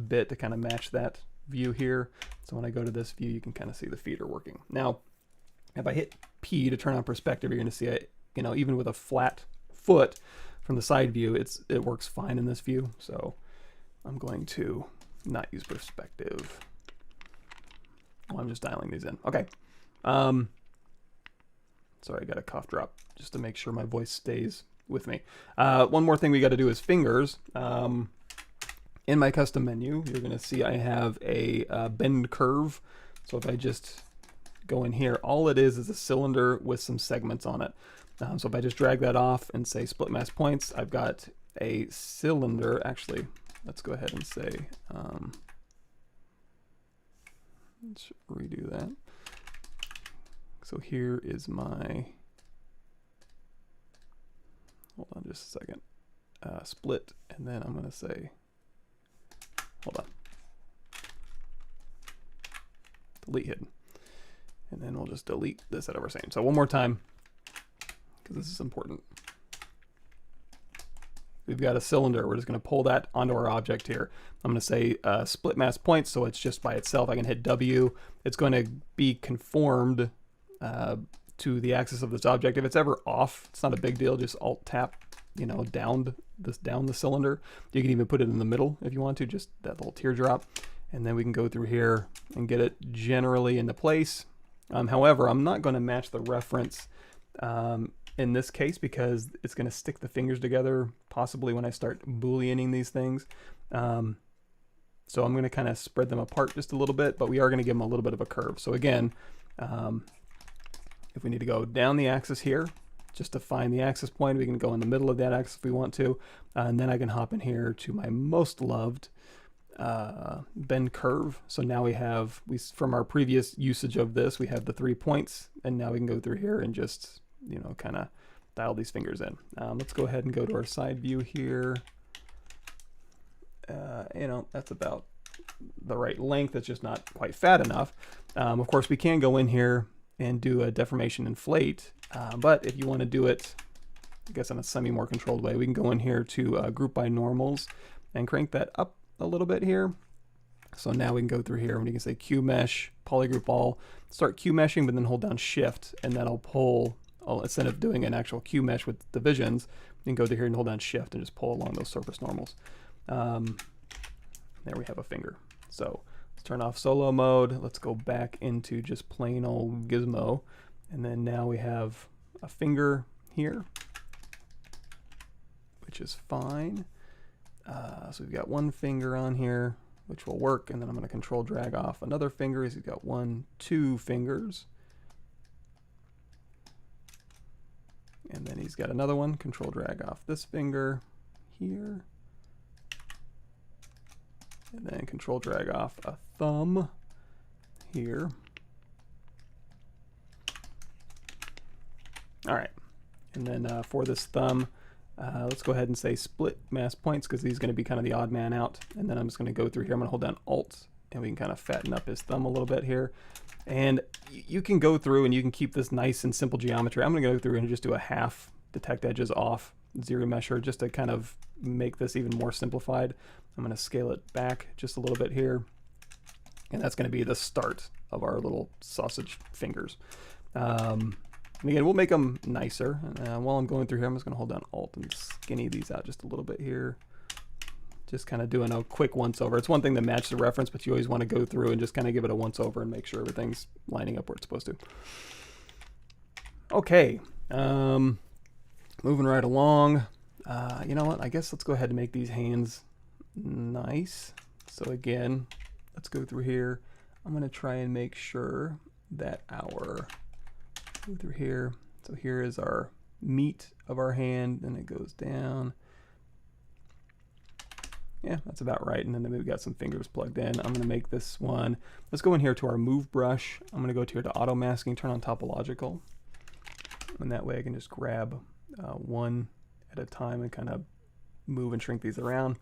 bit to kind of match that view here. So when I go to this view, you can kind of see the feet are working. Now, if I hit P to turn on perspective, you're going to see it, you know, even with a flat foot from the side view, it works fine in this view. So I'm going to not use perspective. Well, I'm just dialing these in. Okay. Sorry, I got a cough drop just to make sure my voice stays with me. One more thing we got to do is fingers. In my custom menu, you're going to see I have a bend curve. So if I just go in here, all it is a cylinder with some segments on it. So if I just drag that off and say split mask points, I've got a cylinder. Actually, let's go ahead and say, let's redo that. So here is my, hold on just a second, split, and then I'm going to say, hold on, delete hidden. And then we'll just delete this out of our same. So one more time, because this is important. We've got a cylinder. We're just going to pull that onto our object here. I'm going to say split mask points, so it's just by itself. I can hit W. It's going to be conformed to the axis of this object. If it's ever off, it's not a big deal. Just Alt tap, you know, down the cylinder. You can even put it in the middle if you want to, just that little teardrop. And then we can go through here and get it generally into place. However, I'm not going to match the reference in this case because it's going to stick the fingers together possibly when I start Booleaning these things. So I'm going to kind of spread them apart just a little bit, but we are going to give them a little bit of a curve. So again, if we need to go down the axis here, just to find the axis point, we can go in the middle of that axis if we want to. And then I can hop in here to my most loved bend curve. So now we have, from our previous usage of this, we have the 3 points, and now we can go through here and just, you know, kind of dial these fingers in. Let's go ahead and go to our side view here. You know, that's about the right length. It's just not quite fat enough. Of course, we can go in here and do a deformation inflate, but if you want to do it, I guess in a semi more controlled way, we can go in here to group by normals and crank that up a little bit here. So now we can go through here and you can say UMesh, polygroup all, start meshing, but then hold down shift, and that'll pull, instead of doing an actual mesh with divisions, you can go through here and hold down shift and just pull along those surface normals. There we have a finger. So let's turn off solo mode. Let's go back into just plain old gizmo. And then now we have a finger here, which is fine. So we've got one finger on here, which will work, and then I'm going to control drag off another finger. He's got 1, 2 fingers. And then he's got another one, control drag off this finger here. And then control drag off a thumb here. All right, and then for this thumb, let's go ahead and say split mask points, because he's going to be kind of the odd man out. And then I'm just going to go through here. I'm going to hold down Alt, and we can kind of fatten up his thumb a little bit here. And you can go through and you can keep this nice and simple geometry. I'm going to go through and just do a half detect edges off ZRemesher just to kind of make this even more simplified. I'm going to scale it back just a little bit here. And that's going to be the start of our little sausage fingers. And again, we'll make them nicer. While I'm going through here, I'm just going to hold down Alt and skinny these out just a little bit here. Just kind of doing a quick once-over. It's one thing to match the reference, but you always want to go through and just kind of give it a once-over and make sure everything's lining up where it's supposed to. Okay, moving right along. You know what? I guess let's go ahead and make these hands nice. So again, let's go through here. I'm going to try and make sure that go through here. So here is our meat of our hand, and it goes down. Yeah, that's about right. And then we've got some fingers plugged in. I'm going to make this one. Let's go in here to our move brush. I'm going to go here to auto masking, turn on topological. And that way I can just grab one at a time and kind of move and shrink these around.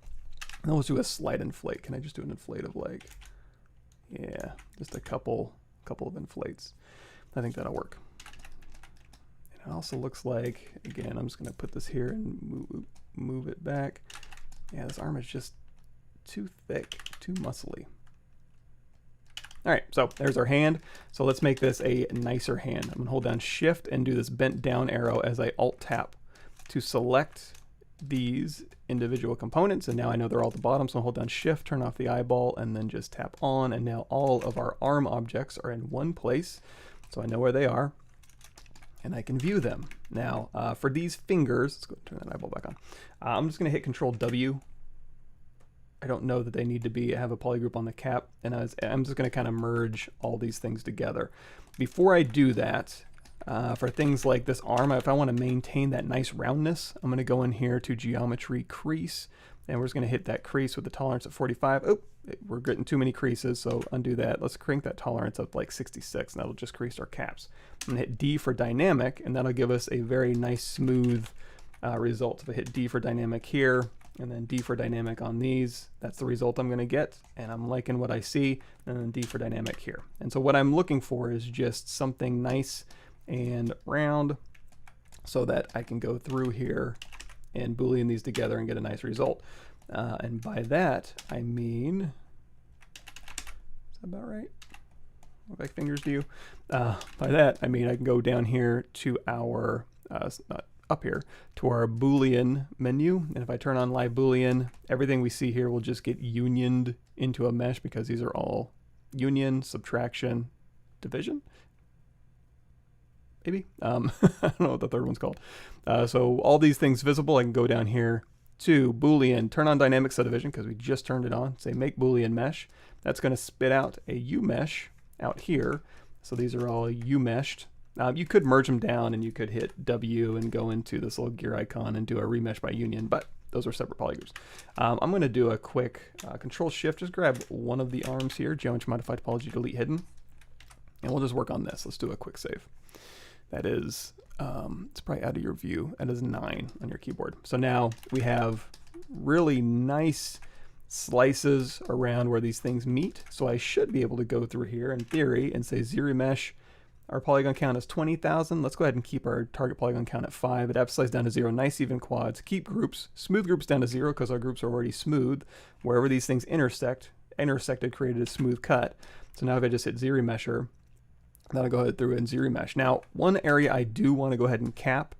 And then let's do a slight inflate. Can I just do an inflate of like, yeah, just a couple of inflates. I think that'll work. And it also looks like, again, I'm just going to put this here and move it back. Yeah, this arm is just too thick, too muscly. All right, so there's our hand. So let's make this a nicer hand. I'm gonna hold down Shift and do this bent down arrow as I Alt tap to select these individual components. And now I know they're all at the bottom, so I'll hold down Shift, turn off the eyeball, and then just tap on. And now all of our arm objects are in one place. So I know where they are, and I can view them. Now, for these fingers, let's go turn that eyeball back on. I'm just gonna hit Control W. I don't know that they need to have a polygroup on the cap, and I'm just gonna kind of merge all these things together. Before I do that, for things like this arm, if I wanna maintain that nice roundness, I'm gonna go in here to Geometry Crease, and we're just gonna hit that crease with the tolerance at 45. Oh, we're getting too many creases, so undo that. Let's crank that tolerance up like 66, and that'll just crease our caps. I'm gonna hit D for dynamic, and that'll give us a very nice smooth result. If I hit D for dynamic here, and then D for dynamic on these, that's the result I'm going to get, and I'm liking what I see, and then D for dynamic here. And so what I'm looking for is just something nice and round so that I can go through here and Boolean these together and get a nice result. And by that, I mean, is that about right? Look like fingers to you? By that, I mean I can go down here to our, up here to our Boolean menu, and if I turn on live Boolean, everything we see here will just get unioned into a mesh because these are all union, subtraction, division, maybe. I don't know what the third one's called. So all these things visible, I can go down here to Boolean, turn on dynamic subdivision because we just turned it on, say make Boolean mesh. That's going to spit out a UMesh out here. So these are all UMeshed. You could merge them down, and you could hit W and go into this little gear icon and do a remesh by union, but those are separate polygroups. I'm going to do a quick Control Shift, just grab one of the arms here, Geometry Modify Topology, Delete Hidden, and we'll just work on this. Let's do a quick save. That is, it's probably out of your view. That is 9 on your keyboard. So now we have really nice slices around where these things meet. So I should be able to go through here in theory and say ZRemesh. Our polygon count is 20,000. Let's go ahead and keep our target polygon count at 5. It slice down to 0. Nice even quads. Keep groups. Smooth groups down to 0 because our groups are already smooth. Wherever these things intersected, created a smooth cut. So now if I just hit ZRemesher, that'll go ahead through and ZRemesh. Now, one area I do want to go ahead and cap,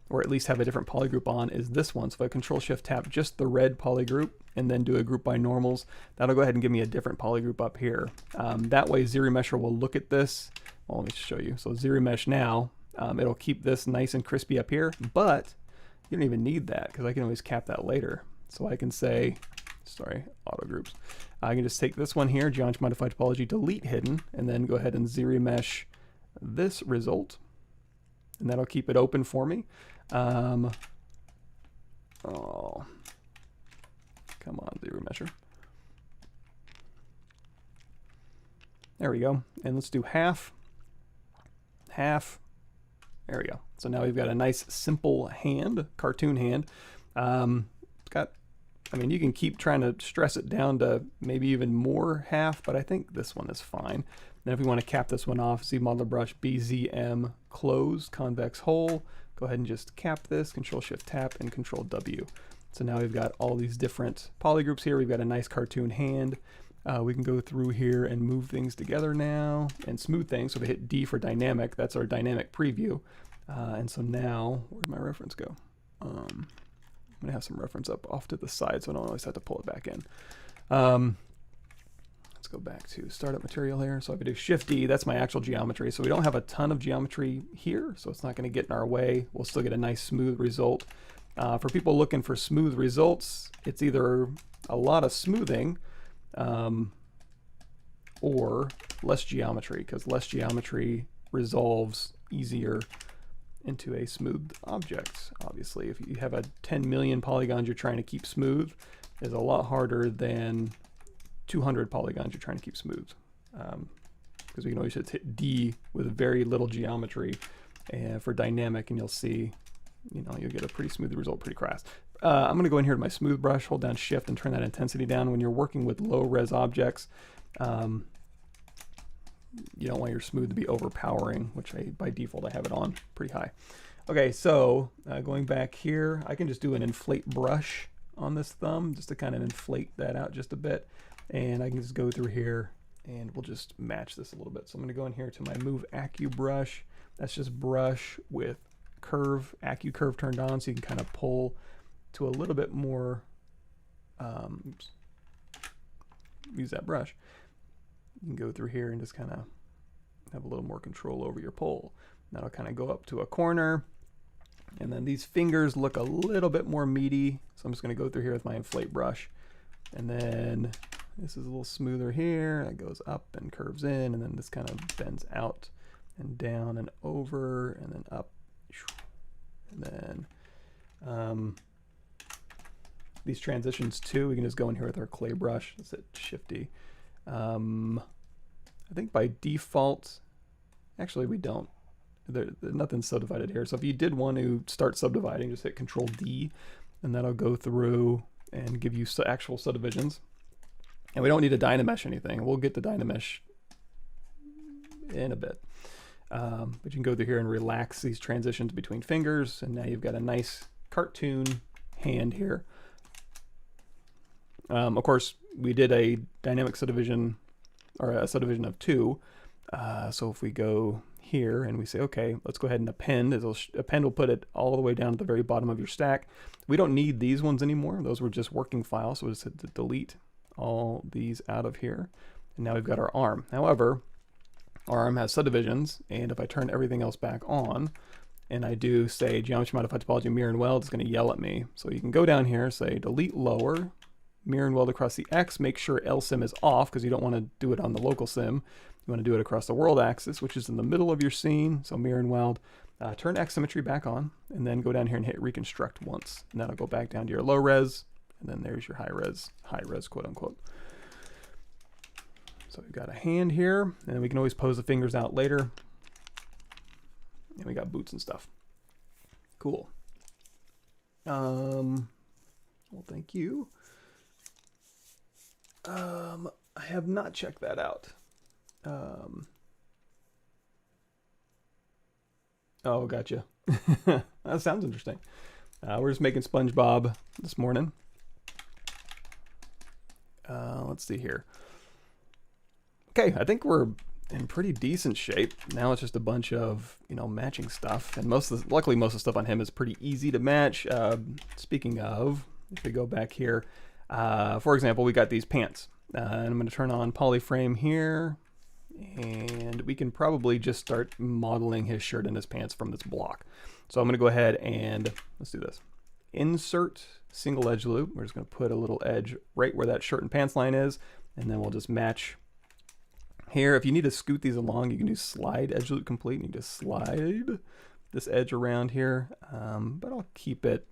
or at least have a different polygroup on, is this one. So if I Control Shift tap just the red polygroup and then do a group by normals, that'll go ahead and give me a different polygroup up here. That way ZRemesher will look at this. Well, let me show you. So ZRemesh now, It'll keep this nice and crispy up here, but you don't even need that because I can always cap that later. So I can say, sorry, auto groups. I can just take this one here, geometry modify topology, delete hidden, and then go ahead and ZRemesh this result, and that'll keep it open for me. Oh, come on, ZRemesher. There we go. And let's do half, half. There we go. So now we've got a nice simple hand, cartoon hand. It's got, I mean, you can keep trying to stress it down to maybe even more half, but I think this one is fine. Then if we want to cap this one off, ZModeler brush, BZM, close, convex hole. Go ahead and just cap this, Control Shift Tap, and Control W. So now we've got all these different polygroups here. We've got a nice cartoon hand. We can go through here and move things together now and smooth things. So if we hit D for dynamic, that's our dynamic preview. And so now, where'd my reference go? I'm gonna have some reference up off to the side so I don't always have to pull it back in. Let's go back to startup material here. So if I do Shift D, that's my actual geometry. So we don't have a ton of geometry here, so it's not gonna get in our way. We'll still get a nice smooth result. For people looking for smooth results, it's either a lot of smoothing or less geometry, because less geometry resolves easier into a smooth object. Obviously, if you have a 10 million polygons you're trying to keep smooth, is a lot harder than 200 polygons you're trying to keep smooth. Because we can always just hit D with very little geometry and for dynamic, and you'll see, you know, you'll get a pretty smooth result pretty fast. I'm going to go in here to my smooth brush, hold down Shift and turn that intensity down. When you're working with low res objects, you don't want your smooth to be overpowering, which by default I have it on pretty high. Okay, so going back here, I can just do an inflate brush on this thumb just to kind of inflate that out just a bit. And I can just go through here and we'll just match this a little bit. So I'm going to go in here to my Move Acu brush. That's just brush with curve, Acu curve turned on, so you can kind of pull to a little bit more, use that brush. You can go through here and just kind of have a little more control over your pull. That'll kind of go up to a corner. And then these fingers look a little bit more meaty. So I'm just going to go through here with my inflate brush. And then this is a little smoother here. It goes up and curves in. And then this kind of bends out and down and over and then up. And then these transitions too, we can just go in here with our clay brush. Let's hit Shift D. I think by default, actually we don't. Nothing's subdivided here. So if you did want to start subdividing, just hit Control D, and that'll go through and give you actual subdivisions. And we don't need to Dynamesh anything. We'll get the Dynamesh in a bit. But you can go through here and relax these transitions between fingers, and now you've got a nice cartoon hand here. Of course, we did a dynamic subdivision, or a subdivision of 2. So if we go here and we say, okay, let's go ahead and append. Append will put it all the way down to the very bottom of your stack. We don't need these ones anymore. Those were just working files. So we'll just hit to delete all these out of here. And now we've got our arm. However, our arm has subdivisions, and if I turn everything else back on, and I do say geometry modify topology mirror and weld, it's going to yell at me. So you can go down here, say delete lower, mirror and weld across the X, make sure LSIM is off because you don't want to do it on the local sim. You want to do it across the world axis, which is in the middle of your scene. So mirror and weld, turn X symmetry back on, and then go down here and hit reconstruct once. And that'll go back down to your low res, and then there's your high res quote unquote. So we've got a hand here, and we can always pose the fingers out later. And we got boots and stuff. Cool. Well, thank you. I have not checked that out. Oh, gotcha. That sounds interesting. We're just making SpongeBob this morning. Let's see here. Okay, I think we're in pretty decent shape. Now it's just a bunch of, matching stuff. And luckily most of the stuff on him is pretty easy to match. Speaking of, if we go back here, for example, we got these pants. And I'm going to turn on polyframe here. And we can probably just start modeling his shirt and his pants from this block. So I'm going to go ahead and let's do this. Insert single edge loop. We're just going to put a little edge right where that shirt and pants line is, and then we'll just match here. If you need to scoot these along, you can do slide edge loop complete, and you just slide this edge around here, but I'll keep it,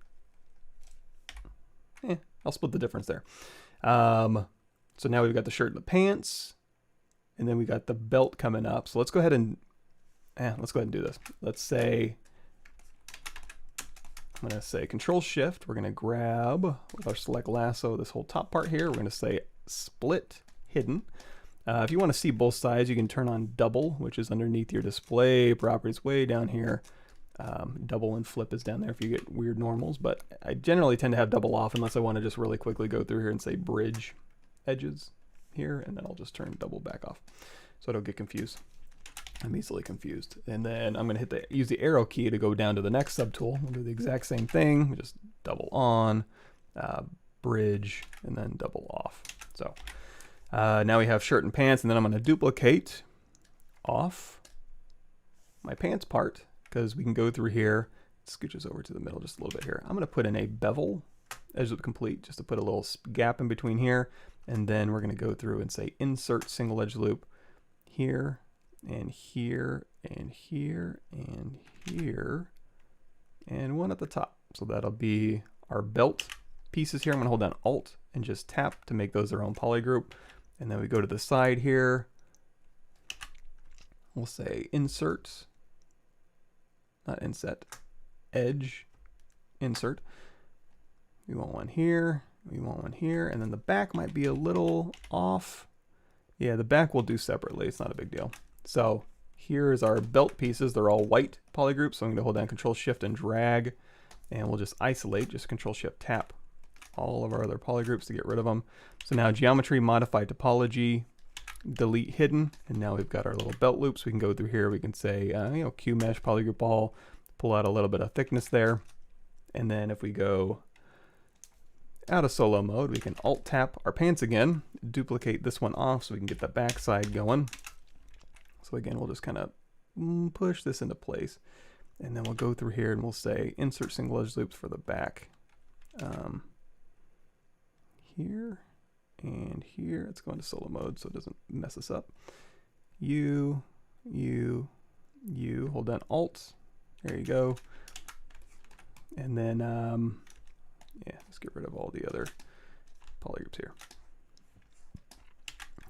I'll split the difference there. So now we've got the shirt and the pants, and then we got the belt coming up. So let's go ahead and do this. Let's say, I'm going to say Control Shift. We're going to grab with our select lasso this whole top part here. We're going to say split hidden. If you want to see both sides, you can turn on double, which is underneath your display properties way down here. Double and flip is down there if you get weird normals, but I generally tend to have double off unless I want to just really quickly go through here and say bridge edges here, and then I'll just turn double back off so I don't get confused. I'm easily confused. And then I'm going to use the arrow key to go down to the next subtool. We'll do the exact same thing. We just double on, bridge, and then double off. So now we have shirt and pants, and then I'm going to duplicate off my pants part because we can go through here. It scooches over to the middle just a little bit here. I'm going to put in a bevel edge loop complete just to put a little gap in between here. And then we're going to go through and say insert single edge loop here, and here, and here, and here, and one at the top. So that'll be our belt pieces here. I'm going to hold down Alt and just tap to make those their own polygroup. And then we go to the side here. We'll say insert, not inset, edge, insert. We want one here, we want one here, and then the back might be a little off. Yeah, the back we'll do separately, it's not a big deal. So here's our belt pieces. They're all white polygroups. So I'm going to hold down Control Shift and drag, and we'll just isolate, just Control Shift tap all of our other polygroups to get rid of them. So now geometry, modify topology, delete hidden, and now we've got our little belt loops. We can go through here. We can say, UMesh, polygroup all, pull out a little bit of thickness there. And then if we go out of solo mode, we can Alt tap our pants again, duplicate this one off so we can get the back side going. So again, we'll just kind of push this into place, and then we'll go through here and we'll say insert single edge loops for the back. Here and here. Let's go into solo mode so it doesn't mess us up. U, hold down Alt. There you go. And then, yeah, let's get rid of all the other polygroups here.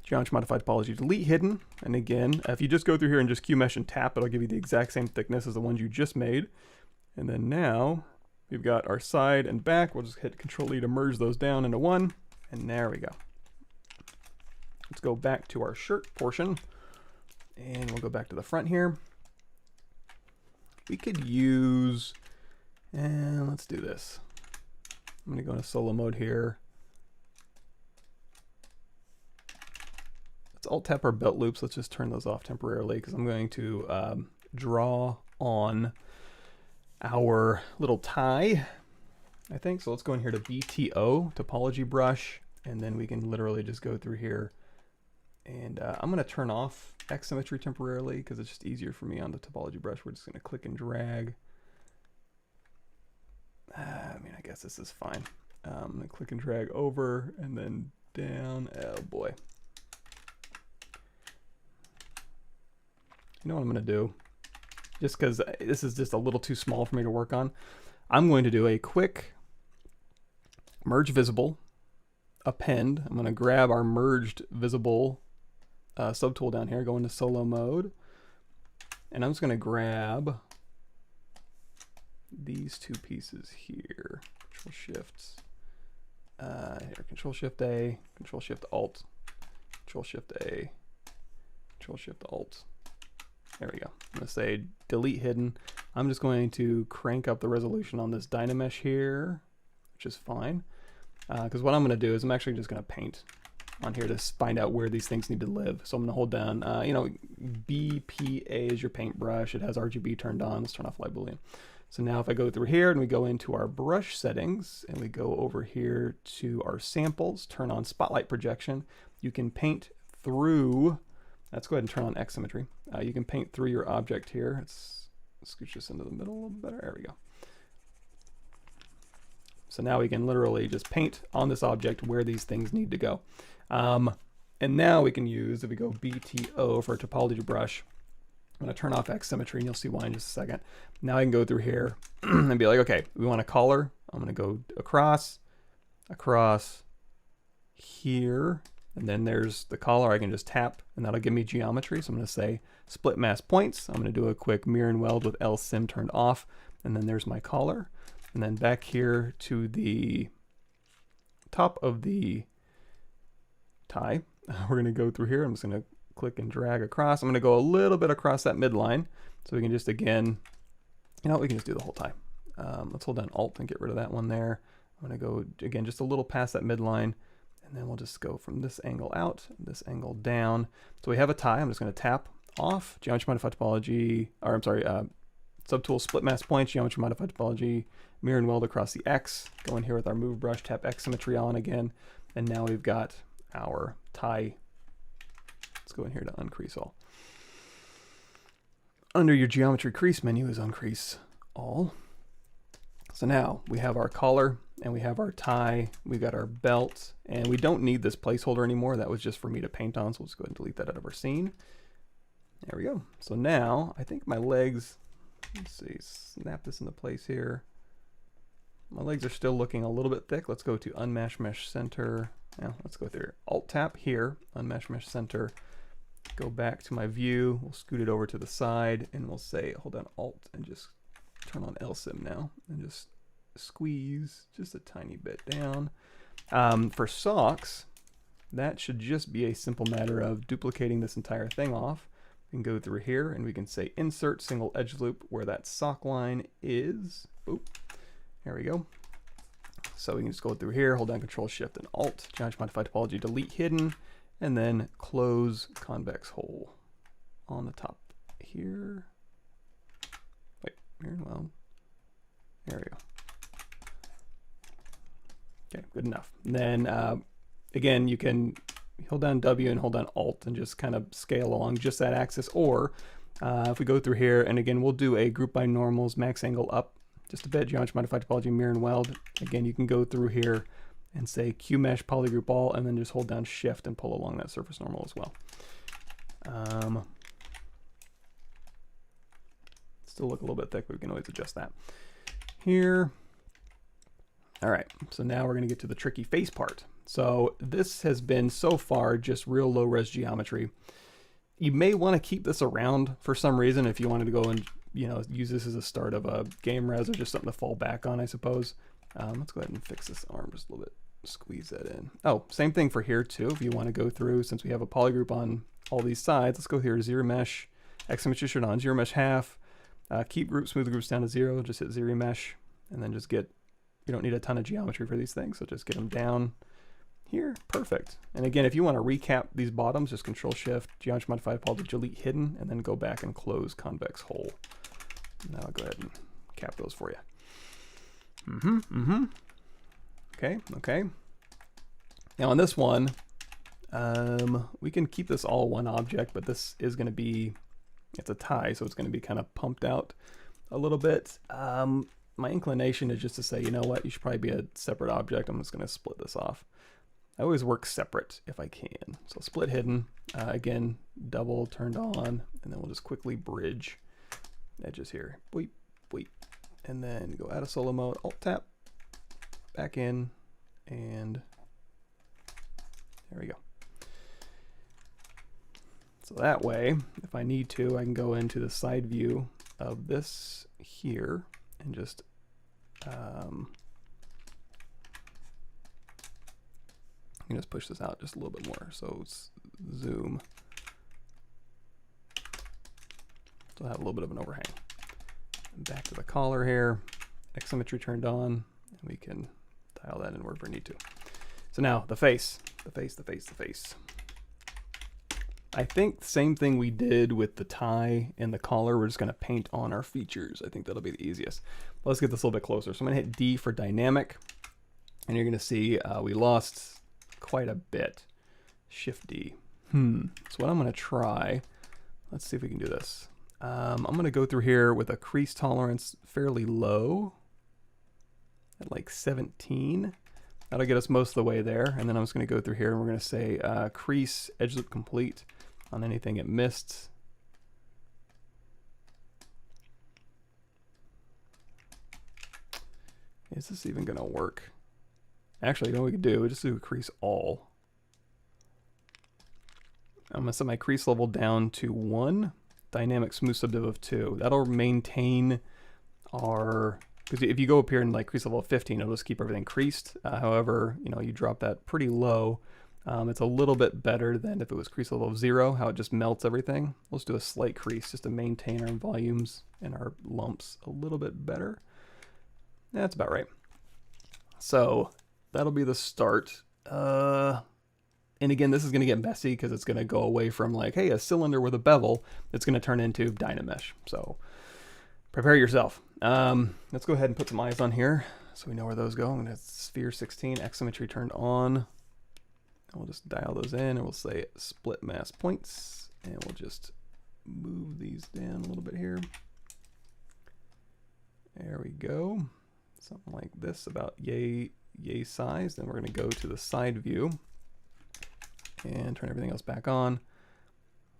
Geometry modified topology, delete hidden. And again, if you just go through here and just UMesh and tap, it'll give you the exact same thickness as the ones you just made. And then now we've got our side and back. We'll just hit Control E to merge those down into one. And there we go. Let's go back to our shirt portion, and we'll go back to the front here. We could use, and let's do this. I'm going to go into solo mode here. Let's Alt tap our belt loops. Let's just turn those off temporarily because I'm going to draw on our little tie, I think. So let's go in here to BTO, Topology brush, and then we can literally just go through here. And I'm going to turn off X symmetry temporarily because it's just easier for me on the Topology brush. We're just going to click and drag. I mean, I guess this is fine. I'm going to click and drag over and then down. Oh boy. You know what I'm going to do? Just because this is just a little too small for me to work on, I'm going to do a quick merge visible, append. I'm going to grab our merged visible subtool down here, go into solo mode, and I'm just going to grab these two pieces here. Control Shift, here, Control Shift A, Control Shift Alt, Control Shift A, Control Shift Alt. There we go. I'm going to say delete hidden. I'm just going to crank up the resolution on this Dynamesh here, which is fine. Because what I'm going to do is I'm actually just going to paint on here to find out where these things need to live. So I'm going to hold down, BPA is your paintbrush. It has RGB turned on. Let's turn off light Boolean. So now if I go through here and we go into our brush settings and we go over here to our samples, turn on spotlight projection, you can paint through Let's go ahead and turn on X symmetry. You can paint through your object here. Let's scooch this into the middle a little better. There we go. So now we can literally just paint on this object where these things need to go. And now we can use, if we go BTO for a topology brush, I'm going to turn off X symmetry, and you'll see why in just a second. Now I can go through here and be like, okay, we want a collar. I'm going to go across here, and then there's the collar. I can just tap, and that'll give me geometry. So I'm going to say split mask points. I'm going to do a quick mirror and weld with LSim turned off, and then there's my collar. And then back here to the top of the tie, we're going to go through here. I'm just going to click and drag across. I'm going to go a little bit across that midline, so we can just, again, you know, we can just do the whole tie. Let's hold down Alt and get rid of that one there. I'm going to go, again, just a little past that midline, and then we'll just go from this angle out, this angle down. So we have a tie. I'm just going to tap off, Geometry Modified Topology, or I'm sorry, Subtool, Split Mask Points, Geometry Modified Topology, Mirror and Weld across the X. Go in here with our Move Brush, tap X Symmetry on again, and now we've got our tie. Let's go in here to Uncrease All. Under your Geometry Crease menu is Uncrease All. So now we have our collar, and we have our tie, we've got our belt, and we don't need this placeholder anymore. That was just for me to paint on, so let's go ahead and delete that out of our scene. There we go. So now I think my legs, let's see, snap this into place here. My legs are still looking a little bit thick. Let's go to Unmesh Mesh Center. Now let's go through Alt Tap here, Unmesh Mesh Center. Go back to my view. We'll scoot it over to the side, and we'll say, hold down Alt and just turn on LSim now, and just squeeze just a tiny bit down. For socks, that should just be a simple matter of duplicating this entire thing off. We can go through here, and we can say Insert Single Edge Loop where that sock line is. Oop. There we go. So we can just go through here, hold down Control Shift and Alt, Geometry Modified Topology, delete hidden, and then close convex hole on the top here. Wait, here, well, there we go. Okay, good enough. And then again, you can hold down W and hold down Alt and just kind of scale along just that axis. Or if we go through here, and again, we'll do a group by normals, max angle up just a bit, Geometry Modified Topology, Mirror and Weld. Again, you can go through here and say QMesh Polygroup All, and then just hold down Shift and pull along that surface normal as well. Still look a little bit thick, but we can always adjust that here. All right, so now we're going to get to the tricky face part. So this has been so far just real low res geometry. You may want to keep this around for some reason if you wanted to go and, you know, use this as a start of a game res or just something to fall back on, I suppose. Let's go ahead and fix this arm just a little bit, squeeze that in. Oh, same thing for here too. If you want to go through, since we have a polygroup on all these sides, let's go here, ZRemesh, X symmetry shirt on, ZRemesh half, keep group, smooth groups down to 0, just hit ZRemesh, and then just get, you don't need a ton of geometry for these things, so just get them down here, perfect. And again, if you want to recap these bottoms, just Control Shift, Geometry Modified Topology, delete hidden, and then go back and close convex hole. Now I'll go ahead and cap those for you. Okay. Now on this one, we can keep this all one object, but this is going to be, it's a tie, so it's going to be kind of pumped out a little bit. My inclination is just to say, you know what, you should probably be a separate object. I'm just going to split this off. I always work separate if I can. So split hidden, again, double turned on, and then we'll just quickly bridge edges here. Boop, boop. And then go out of solo mode, Alt tap, back in, and there we go. So that way, if I need to, I can go into the side view of this here and just you can just push this out just a little bit more. So it's zoom. So I have a little bit of an overhang. And back to the collar here, X symmetry turned on, and we can dial that in wherever we need to. So now the face. I think the same thing we did with the tie and the collar, we're just going to paint on our features. I think that'll be the easiest. But let's get this a little bit closer. So I'm going to hit D for dynamic, and you're going to see we lost quite a bit. Shift D. So what I'm going to try, let's see if we can do this. I'm going to go through here with a crease tolerance fairly low at like 17. That'll get us most of the way there. And then I'm just going to go through here and we're going to say crease edge loop complete on anything it missed. Is this even going to work? Actually, you know what we could do? Just do crease all. I'm going to set my crease level down to 1. Dynamic smooth subdiv of 2. That'll maintain our, because if you go up here and like crease level 15, it'll just keep everything creased. However, you know, you drop that pretty low. It's a little bit better than if it was crease level of 0, how it just melts everything. Let's do a slight crease just to maintain our volumes and our lumps a little bit better. That's about right. So that'll be the start. And again, this is going to get messy because it's going to go away from like, hey, a cylinder with a bevel. It's going to turn into Dynamesh. So prepare yourself. Let's go ahead and put some eyes on here so we know where those go. I'm going to sphere 16, X symmetry turned on. And we'll just dial those in and we'll say split mass points. And we'll just move these down a little bit here. There we go. Something like this, about yay size. Then we're going to go to the side view and turn everything else back on.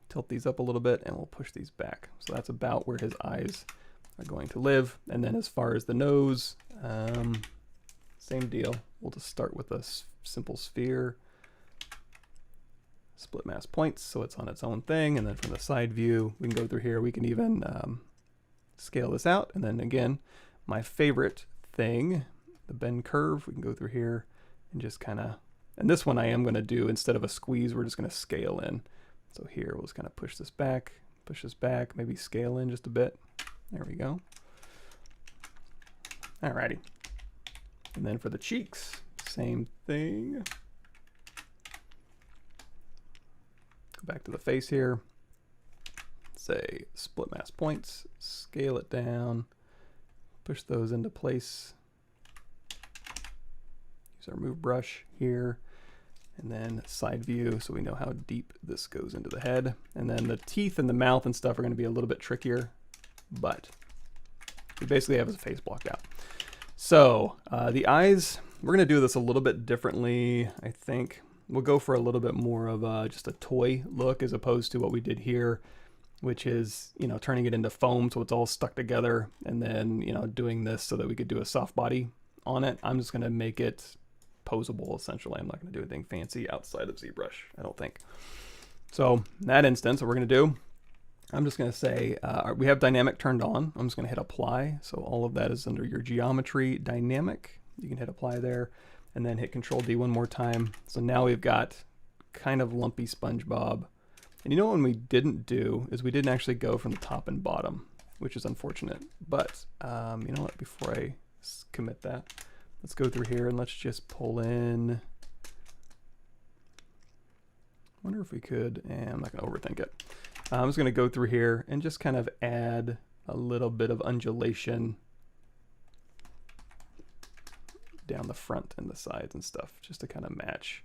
Tilt these up a little bit and we'll push these back. So that's about where his eyes are going to live. And then as far as the nose, same deal. We'll just start with a simple sphere. Split mass points, so it's on its own thing. And then from the side view, we can go through here. We can even scale this out. And then again, my favorite thing, the bend curve, we can go through here and just kind of, and this one I am going to do, instead of a squeeze, we're just going to scale in. So here, we'll just kind of push this back, maybe scale in just a bit. There we go. Alrighty. And then for the cheeks, same thing. Go back to the face here. Say split mass points, scale it down, push those into place. Use our move brush here. And then side view, so we know how deep this goes into the head. And then the teeth and the mouth and stuff are going to be a little bit trickier, but we basically have his face blocked out. So the eyes, we're going to do this a little bit differently, I think. We'll go for a little bit more of just a toy look as opposed to what we did here, which is, you know, turning it into foam so it's all stuck together, and then, you know, doing this so that we could do a soft body on it. I'm just going to make it posable, essentially. I'm not going to do anything fancy outside of ZBrush, I don't think. So in that instance, what we're going to do, I'm just going to say, we have dynamic turned on. I'm just going to hit apply. So all of that is under your geometry dynamic. You can hit apply there and then hit Control D one more time. So now we've got kind of lumpy Spongebob. And you know what we didn't do is we didn't actually go from the top and bottom, which is unfortunate. But you know what, before I commit that, let's go through here and let's just pull in. I wonder if we could, and I'm not going to overthink it. I'm just going to go through here and just kind of add a little bit of undulation down the front and the sides and stuff, just to kind of match.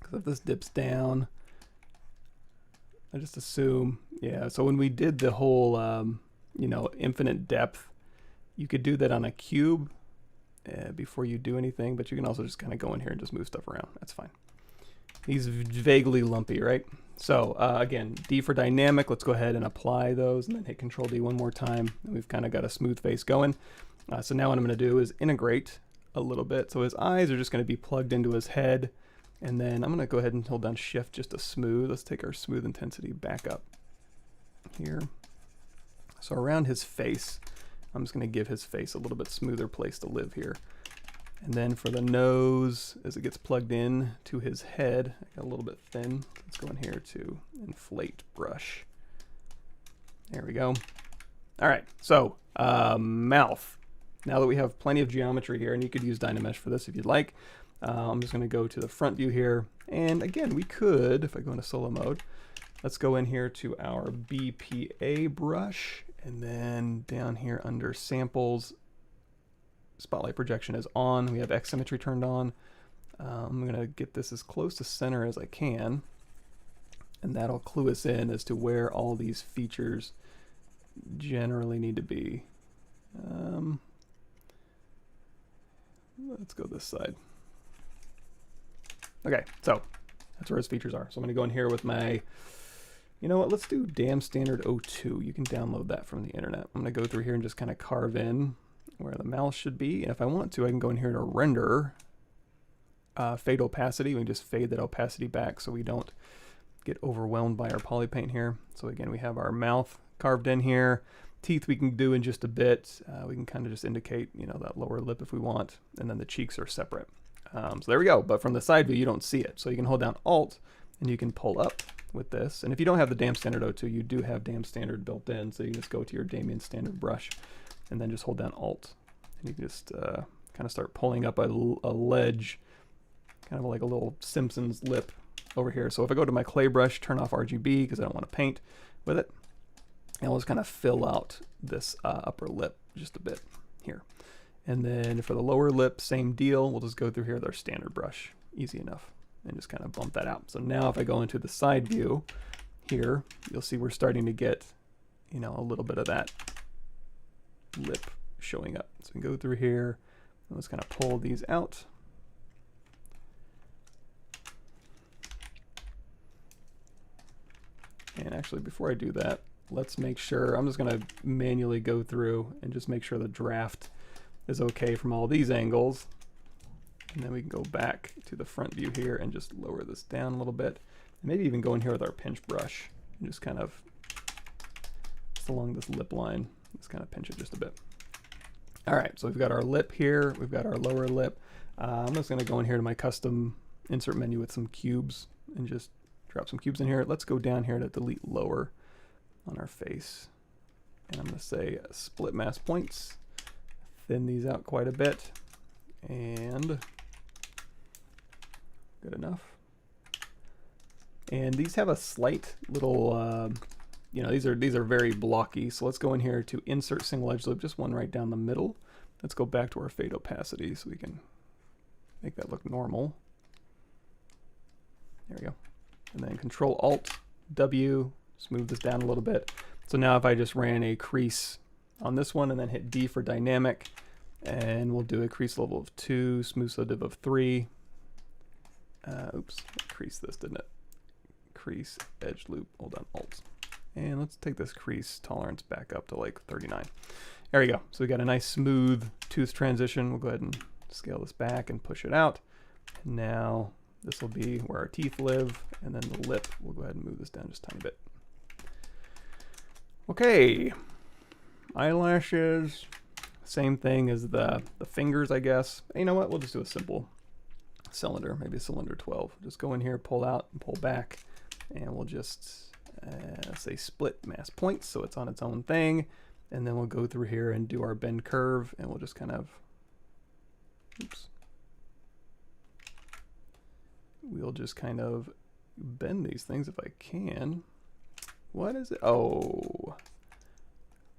Because if this dips down, I just assume, yeah, so when we did the whole, you know, infinite depth, you could do that on a cube before you do anything, but you can also just kind of go in here and just move stuff around. That's fine. He's vaguely lumpy, right? So again, D for dynamic, let's go ahead and apply those and then hit Control D one more time. And we've kind of got a smooth face going. So now what I'm going to do is integrate a little bit. So his eyes are just going to be plugged into his head. And then I'm going to go ahead and hold down Shift just to smooth. Let's take our smooth intensity back up here. So around his face, I'm just going to give his face a little bit smoother place to live here. And then for the nose, as it gets plugged in to his head, I got a little bit thin. Let's go in here to inflate brush. There we go. All right, so mouth. Now that we have plenty of geometry here, and you could use Dynamesh for this if you'd like, I'm just going to go to the front view here. And again, we could, if I go into solo mode, Let's go in here to our BPA brush, and then down here under samples, spotlight projection is on. We have X symmetry turned on. I'm going to get this as close to center as I can, and that'll clue us in as to where all these features generally need to be. Let's go this side. Okay, so that's where his features are. So I'm going to go in here with my, you know what, let's do damn standard 02. You can download that from the internet. I'm going to go through here and just kind of carve in where the mouse should be. And if I want to, I can go in here to render fade opacity. We can just fade that opacity back so we don't get overwhelmed by our Polypaint here. So again, we have our mouth carved in here. Teeth we can do in just a bit. We can kind of just indicate, you know, that lower lip if we want, and then the cheeks are separate. So there we go. But from the side view, you don't see it. So you can hold down Alt, and you can pull up with this. And if you don't have the damn standard 02, you do have damn standard built in. So you can just go to your Damien standard brush, and then just hold down Alt, and you can just kind of start pulling up a ledge, kind of like a little Simpsons lip over here. So if I go to my clay brush, turn off RGB because I don't want to paint with it, and we'll just kind of fill out this upper lip just a bit here. And then for the lower lip, same deal. We'll just go through here with our standard brush. Easy enough. And just kind of bump that out. So now if I go into the side view here, you'll see we're starting to get, you know, a little bit of that lip showing up. So we can go through here, and let's kind of pull these out. And actually, before I do that, let's make sure, I'm just going to manually go through and just make sure the draft is okay from all these angles. And then we can go back to the front view here and just lower this down a little bit. And maybe even go in here with our pinch brush and just kind of, just along this lip line, just kind of pinch it just a bit. All right, so we've got our lip here, we've got our lower lip. I'm just going to go in here to my custom insert menu with some cubes and just drop some cubes in here. Let's go down here to delete lower on our face. And I'm going to say split mask points, thin these out quite a bit, and good enough. And these have a slight little, you know, these are very blocky. So let's go in here to insert single edge loop, just one right down the middle. Let's go back to our fade opacity so we can make that look normal. There we go. And then Control Alt W, smooth this down a little bit. So now if I just ran a crease on this one and then hit D for dynamic, and we'll do a crease level of 2, smooth so div of 3. Oops, crease this, didn't it? Crease, edge loop, hold on, Alt. And let's take this crease tolerance back up to like 39. There we go. So we got a nice smooth tooth transition. We'll go ahead and scale this back and push it out. And now this will be where our teeth live, and then the lip, we'll go ahead and move this down just a tiny bit. Okay, eyelashes, same thing as the fingers, I guess. You know what, we'll just do a simple cylinder, maybe a cylinder 12. Just go in here, pull out and pull back, and we'll just say split mask points so it's on its own thing. And then we'll go through here and do our bend curve, and we'll just kind of, oops. We'll just kind of bend these things if I can. What is it? Oh,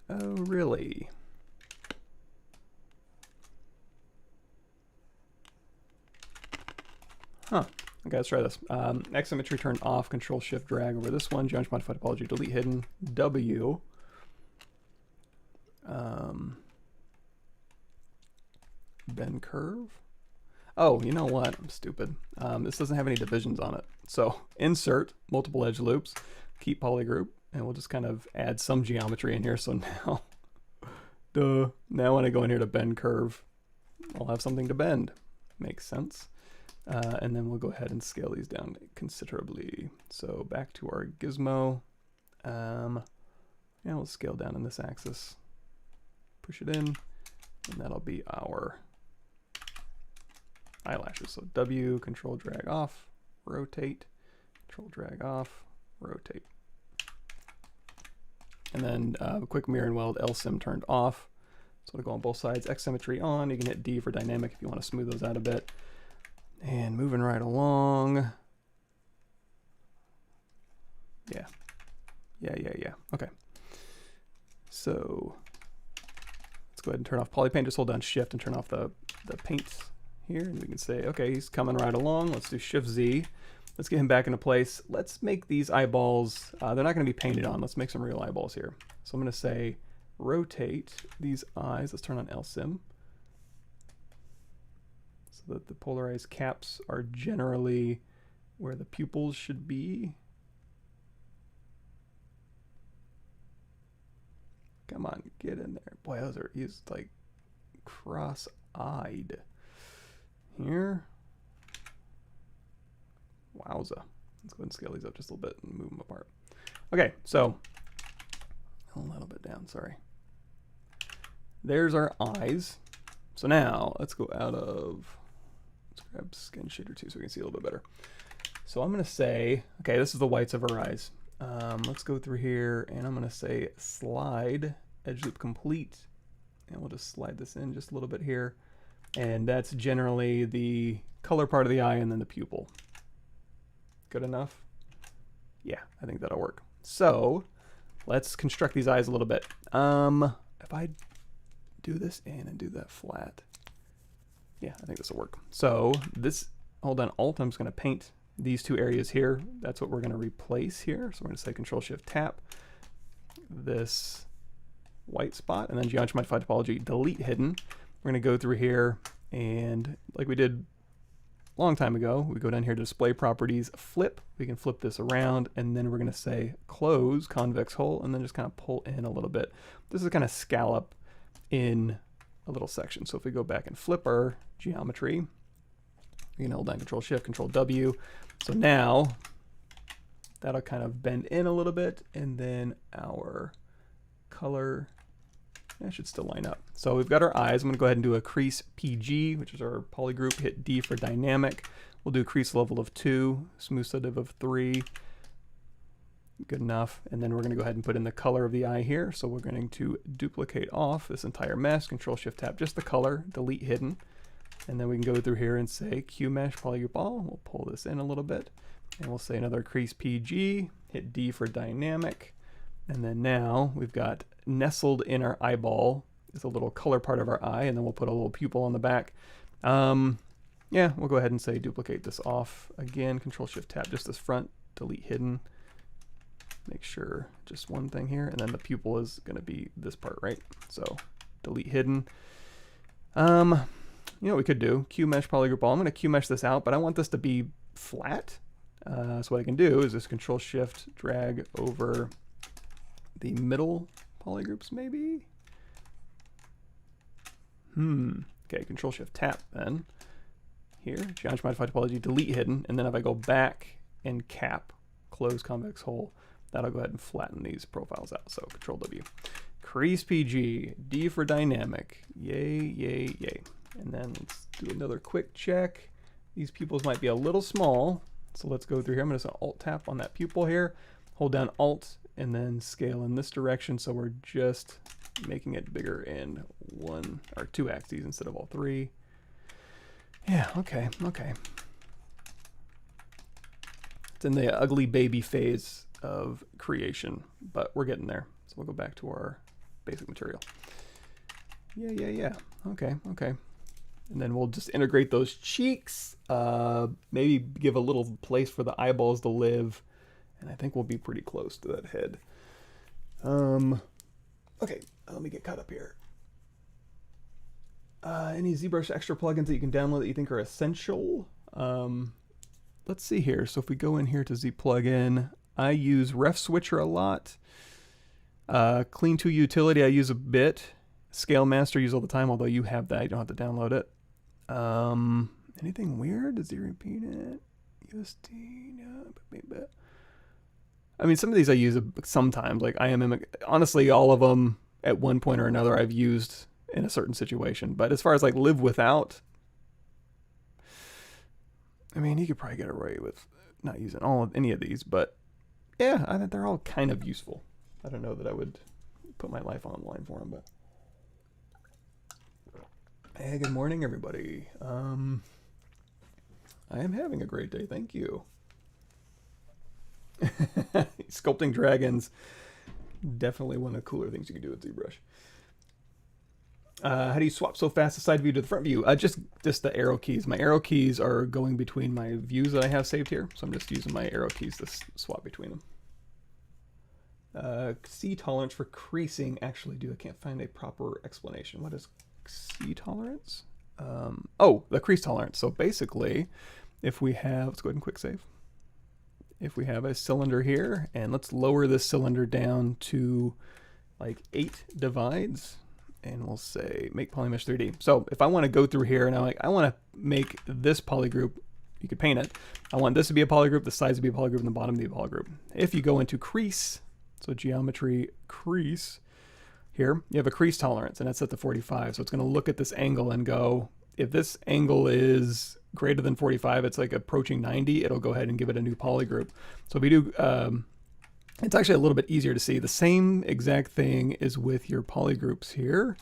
really? Huh. Okay, let's try this. X symmetry turned off, Control Shift drag over this one, geometry modify topology, delete hidden, W. Bend curve. Oh, you know what? I'm stupid. This doesn't have any divisions on it. So insert multiple edge loops, keep polygroup, and we'll just kind of add some geometry in here. So now, now when I go in here to bend curve, I'll have something to bend. Makes sense. And then we'll go ahead and scale these down considerably. So back to our gizmo. Yeah, we'll scale down in this axis. Push it in, and that'll be our eyelashes. So W, Control drag off, rotate, Control drag off, rotate. And then quick mirror and weld, LSIM turned off. So it'll go on both sides. X symmetry on. You can hit D for dynamic if you want to smooth those out a bit. And moving right along. Yeah. Yeah. Okay. So let's go ahead and turn off Polypaint. Just hold down Shift and turn off the paint here. And we can say, okay, he's coming right along. Let's do Shift Z. Let's get him back into place. Let's make these eyeballs, they're not going to be painted on. Let's make some real eyeballs here. So I'm going to say rotate these eyes. Let's turn on LSIM so that the polarized caps are generally where the pupils should be. Come on, get in there. Boy, he's like cross-eyed. Here. Wowza. Let's go ahead and scale these up just a little bit and move them apart. Okay, so a little bit down, sorry. There's our eyes. So now let's go out of, let's grab Skin Shader 2 so we can see a little bit better. So I'm going to say, okay, this is the whites of our eyes. Let's go through here and I'm going to say slide edge loop complete. And we'll just slide this in just a little bit here. And that's generally the color part of the eye and then the pupil. Good enough? Yeah, I think that'll work. So let's construct these eyes a little bit. If I do this in and do that flat, yeah, I think this will work. So this, hold on, Alt, I'm just going to paint these two areas here. That's what we're going to replace here. So we're going to say Control Shift Tap this white spot and then Geometry Modify Topology delete hidden. We're going to go through here and like we did a long time ago, we go down here to display properties, flip, we can flip this around and then we're going to say close convex hole and then just kind of pull in a little bit. This is kind of scallop in a little section. So if we go back and flip our geometry, we can hold down Control Shift, Control W. So now that'll kind of bend in a little bit and then our color, that should still line up. So we've got our eyes. I'm going to go ahead and do a crease PG, which is our polygroup. Hit D for dynamic. We'll do crease level of 2, smooth subdiv of 3. Good enough. And then we're going to go ahead and put in the color of the eye here. So we're going to duplicate off this entire mesh. Control Shift Tab just the color, delete hidden. And then we can go through here and say UMesh polygroup all. We'll pull this in a little bit. And we'll say another crease PG. Hit D for dynamic. And then now we've got nestled in our eyeball is a little color part of our eye, and then we'll put a little pupil on the back. Yeah, we'll go ahead and say duplicate this off again. Control Shift Tab just this front, delete hidden. Make sure just one thing here, and then the pupil is going to be this part, right? So delete hidden. You know what we could do? QMesh polygroup all. I'm going to QMesh this out, but I want this to be flat. So what I can do is just Control Shift drag over the middle polygroups maybe. Okay, Control Shift Tap then. Here, Geometry Modify Topology, delete hidden, and then if I go back and cap, close convex hole, that'll go ahead and flatten these profiles out. So Control W. Crease PG, D for dynamic. Yay, yay, yay. And then let's do another quick check. These pupils might be a little small, so let's go through here. I'm going to Alt tap on that pupil here, hold down Alt, and then scale in this direction. So we're just making it bigger in 1 or 2 axes instead of all 3. Yeah, okay, okay. It's in the ugly baby phase of creation, but we're getting there. So we'll go back to our basic material. Yeah. Okay. And then we'll just integrate those cheeks, maybe give a little place for the eyeballs to live. And I think we'll be pretty close to that head. Okay, let me get caught up here. Any ZBrush extra plugins that you can download that you think are essential? Let's see here. So if we go in here to Z plugin, I use Ref Switcher a lot. Clean 2 Utility I use a bit. Scale Master I use all the time, although you have that, you don't have to download it. Anything weird? Does he repeat it? I mean, some of these I use sometimes, like IMM. Honestly, all of them at one point or another I've used in a certain situation. But as far as like live without, I mean, you could probably get away with not using any of these. But yeah, I think they're all kind of useful. I don't know that I would put my life on the line for them, but hey, good morning, everybody. I am having a great day, thank you. Sculpting dragons, definitely one of the cooler things you can do with ZBrush. How do you swap so fast the side view to the front view? Just the arrow keys. My arrow keys are going between my views that I have saved here, so I'm just using my arrow keys to swap between them. C tolerance for creasing. Actually, I can't find a proper explanation. What is C tolerance? Oh, the crease tolerance. So basically, if we have, let's go ahead and quick save. If we have a cylinder here, and let's lower this cylinder down to like 8 divides, and we'll say make Polymesh 3D. So if I want to go through here and I want to make this polygroup, you could paint it. I want this to be a polygroup, the sides to be a polygroup, and the bottom to be a polygroup. If you go into crease, so geometry crease, here you have a crease tolerance, and that's set to 45. So it's going to look at this angle and go, if this angle is greater than 45, it's like approaching 90, it'll go ahead and give it a new polygroup. So if we do, it's actually a little bit easier to see. The same exact thing is with your polygroups here.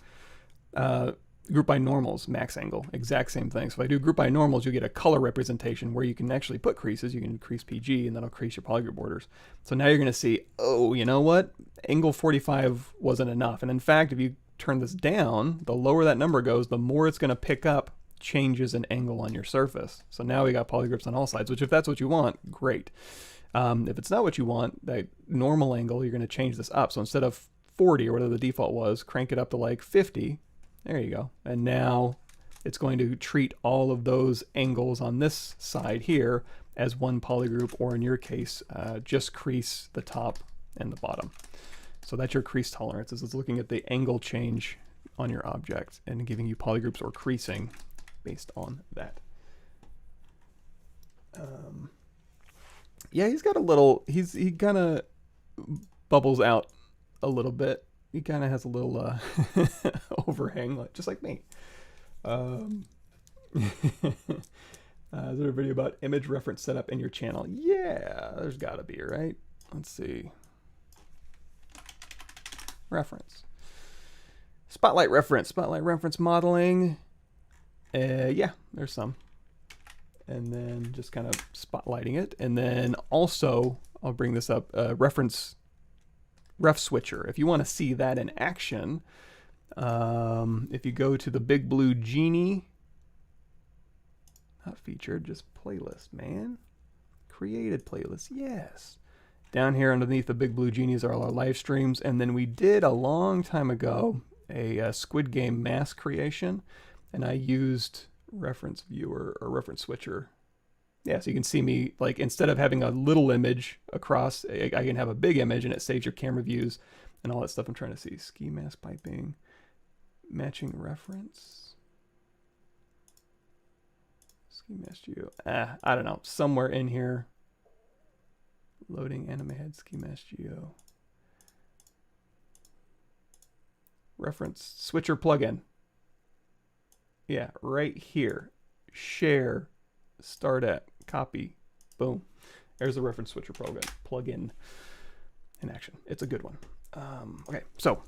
Group by normals, max angle, exact same thing. So if I do group by normals, you get a color representation where you can actually put creases. You can crease PG, and that'll crease your polygroup borders. So now you're going to see, oh, you know what? Angle 45 wasn't enough. And in fact, if you turn this down, the lower that number goes, the more it's going to pick up changes in angle on your surface. So now we got polygroups on all sides, which if that's what you want, great. If it's not what you want, that normal angle, you're going to change this up. So instead of 40 or whatever the default was, crank it up to like 50. There you go. And now it's going to treat all of those angles on this side here as one polygroup, or in your case, just crease the top and the bottom. So that's your crease tolerance. It's looking at the angle change on your object and giving you polygroups or creasing based on that. Yeah, he's got a little, he kind of bubbles out a little bit. He kind of has a little overhang, just like me. Is there a video about image reference setup in your channel? Yeah, there's got to be, right? Let's see. Reference. Spotlight reference modeling. Yeah, there's some. And then just kind of spotlighting it. And then also, I'll bring this up, ref switcher. If you want to see that in action, if you go to the big blue genie, not featured, just playlist, man. Created playlist, yes. Down here underneath the big blue genies are all our live streams. And then we did a long time ago a Squid Game mask creation, and I used reference viewer or reference switcher. Yeah, so you can see me, like, instead of having a little image across, I can have a big image, and it saves your camera views and all that stuff I'm trying to see. Ski mask piping, matching reference. Ski mask geo. I don't know, somewhere in here. Loading anime head ski mask geo. Reference switcher plugin. Yeah, right here. Share, start at, copy, boom. There's the reference switcher plugin in action. It's a good one. Okay, so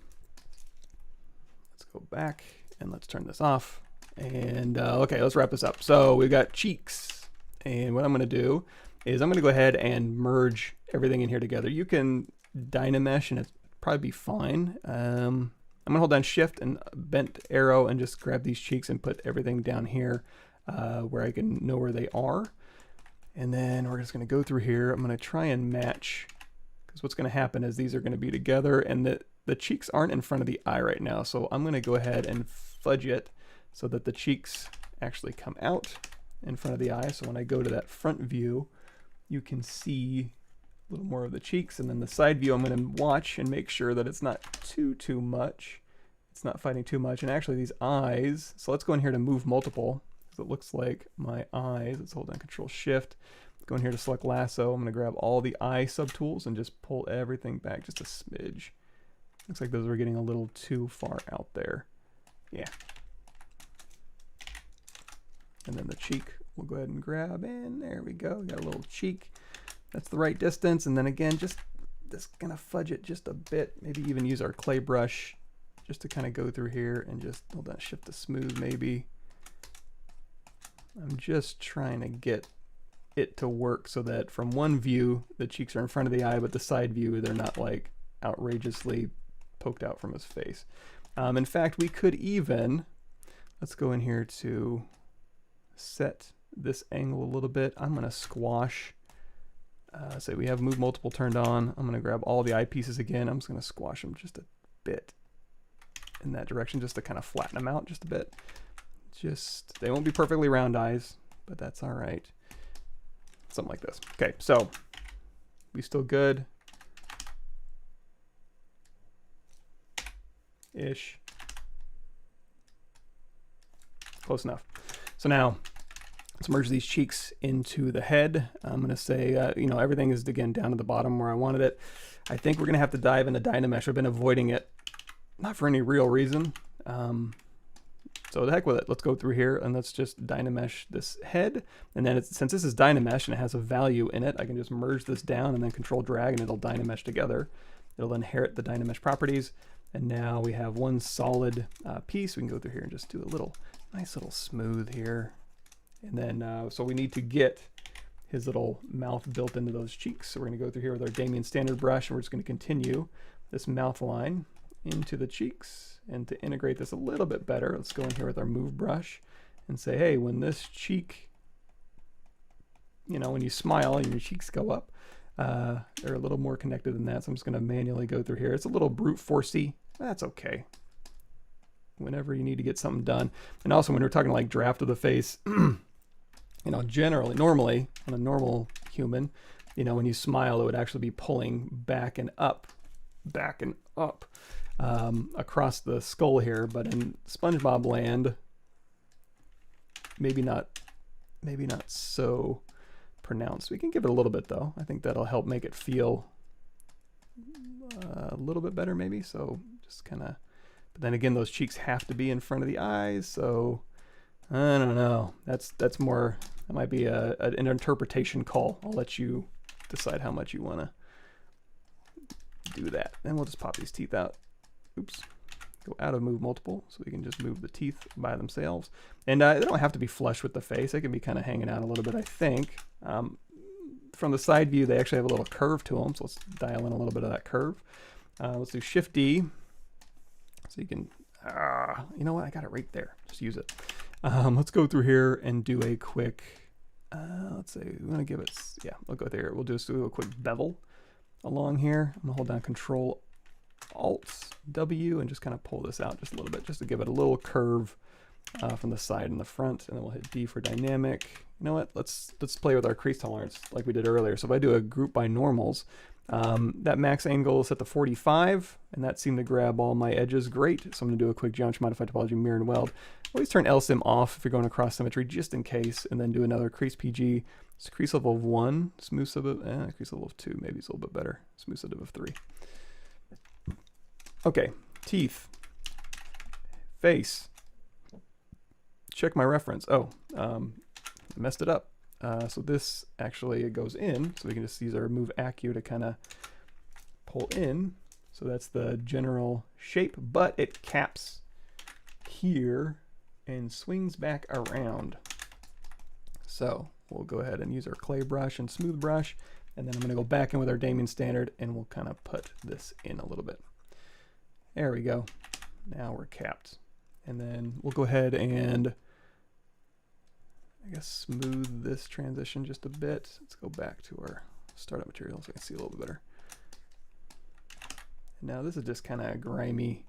let's go back and let's turn this off. And okay, let's wrap this up. So we've got cheeks, and what I'm going to do is I'm going to go ahead and merge everything in here together. You can Dynamesh and it's probably be fine. I'm going to hold down Shift and bent arrow and just grab these cheeks and put everything down here where I can know where they are. And then we're just going to go through here. I'm going to try and match, because what's going to happen is these are going to be together, and the cheeks aren't in front of the eye right now. So I'm going to go ahead and fudge it so that the cheeks actually come out in front of the eye. So when I go to that front view, you can see a little more of the cheeks, and then the side view I'm going to watch and make sure that it's not too much. It's not fighting too much. And actually these eyes, so let's go in here to move multiple, because it looks like my eyes, let's hold down Control Shift, go in here to select lasso. I'm going to grab all the eye subtools and just pull everything back just a smidge. Looks like those are getting a little too far out there. Yeah. And then the cheek we'll go ahead and grab in. There we go. Got a little cheek. That's the right distance. And then again, just gonna fudge it just a bit. Maybe even use our clay brush just to kind of go through here and just hold down Shift to smooth maybe. I'm just trying to get it to work so that from one view the cheeks are in front of the eye, but the side view they're not like outrageously poked out from his face. In fact, we could even, let's go in here to set this angle a little bit. I'm going to squash, say we have move multiple turned on. I'm going to grab all the eyepieces again. I'm just going to squash them just a bit in that direction just to kind of flatten them out just a bit. Just, they won't be perfectly round eyes, but that's all right. Something like this. Okay, so we still good. Ish. Close enough. So now let's merge these cheeks into the head. I'm going to say, you know, everything is again down to the bottom where I wanted it. I think we're going to have to dive into Dynamesh. I've been avoiding it, not for any real reason. So the heck with it. Let's go through here and let's just Dynamesh this head. And then since this is Dynamesh and it has a value in it, I can just merge this down and then control drag and it'll Dynamesh together. It'll inherit the Dynamesh properties. And now we have one solid piece. We can go through here and just do a little nice little smooth here. And then, so we need to get his little mouth built into those cheeks. So we're going to go through here with our Damien standard brush, and we're just going to continue this mouth line into the cheeks. And to integrate this a little bit better, let's go in here with our move brush and say, hey, when this cheek, you know, when you smile and your cheeks go up, they're a little more connected than that. So I'm just going to manually go through here. It's a little brute forcey. That's okay. Whenever you need to get something done. And also when we're talking like draft of the face, you know, generally, normally on a normal human, you know, when you smile, it would actually be pulling back and up across the skull here. But in SpongeBob land, maybe not so pronounced. We can give it a little bit though. I think that'll help make it feel a little bit better maybe. So just kind of, but then again, those cheeks have to be in front of the eyes. So I don't know. That's more, that might be an interpretation call. I'll let you decide how much you want to do that. And we'll just pop these teeth out. Oops. Go out of move multiple so we can just move the teeth by themselves. And they don't have to be flush with the face. They can be kind of hanging out a little bit, I think. From the side view, they actually have a little curve to them. So let's dial in a little bit of that curve. Let's do Shift D. So you can, you know what? I got it right there. Just use it. Let's go through here and do a quick, let's say we want to give it, yeah, we'll go there. We'll just do a quick bevel along here. I'm gonna hold down Control Alt W and just kind of pull this out just a little bit, just to give it a little curve from the side and the front. And then we'll hit D for dynamic. You know what? Let's play with our crease tolerance like we did earlier. So if I do a group by normals, that max angle is set to 45, and that seemed to grab all my edges great. So I'm going to do a quick geometry modify topology mirror and weld. Always turn LSIM off if you're going across symmetry, just in case, and then do another crease PG. It's crease level of 1, smooth sub of, crease level of 2, maybe it's a little bit better. Smooth sub of 3. Okay, teeth, face. Check my reference. Oh, I messed it up. So this actually, it goes in, so we can just use our move Acu to kind of pull in. So that's the general shape, but it caps here and swings back around. So we'll go ahead and use our clay brush and smooth brush, and then I'm going to go back in with our Damien standard, and we'll kind of put this in a little bit. There we go. Now we're capped. And then we'll go ahead and I guess smooth this transition just a bit. Let's go back to our startup material so I can see a little bit better. And now this is just kind of grimy.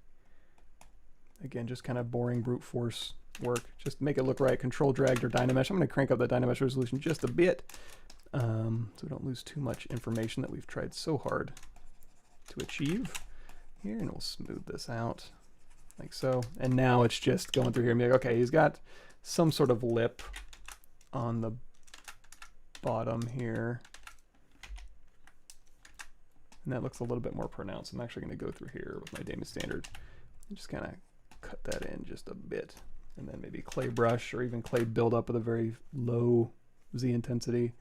Again, just kind of boring brute force work. Just make it look right. Control dragged or Dynamesh. I'm going to crank up the Dynamesh resolution just a bit so we don't lose too much information that we've tried so hard to achieve here. And we'll smooth this out like so. And now it's just going through here and be like, okay, he's got some sort of lip on the bottom here. And that looks a little bit more pronounced. I'm actually going to go through here with my Damien standard and just kind of cut that in just a bit. And then maybe clay brush or even clay build up with a very low Z intensity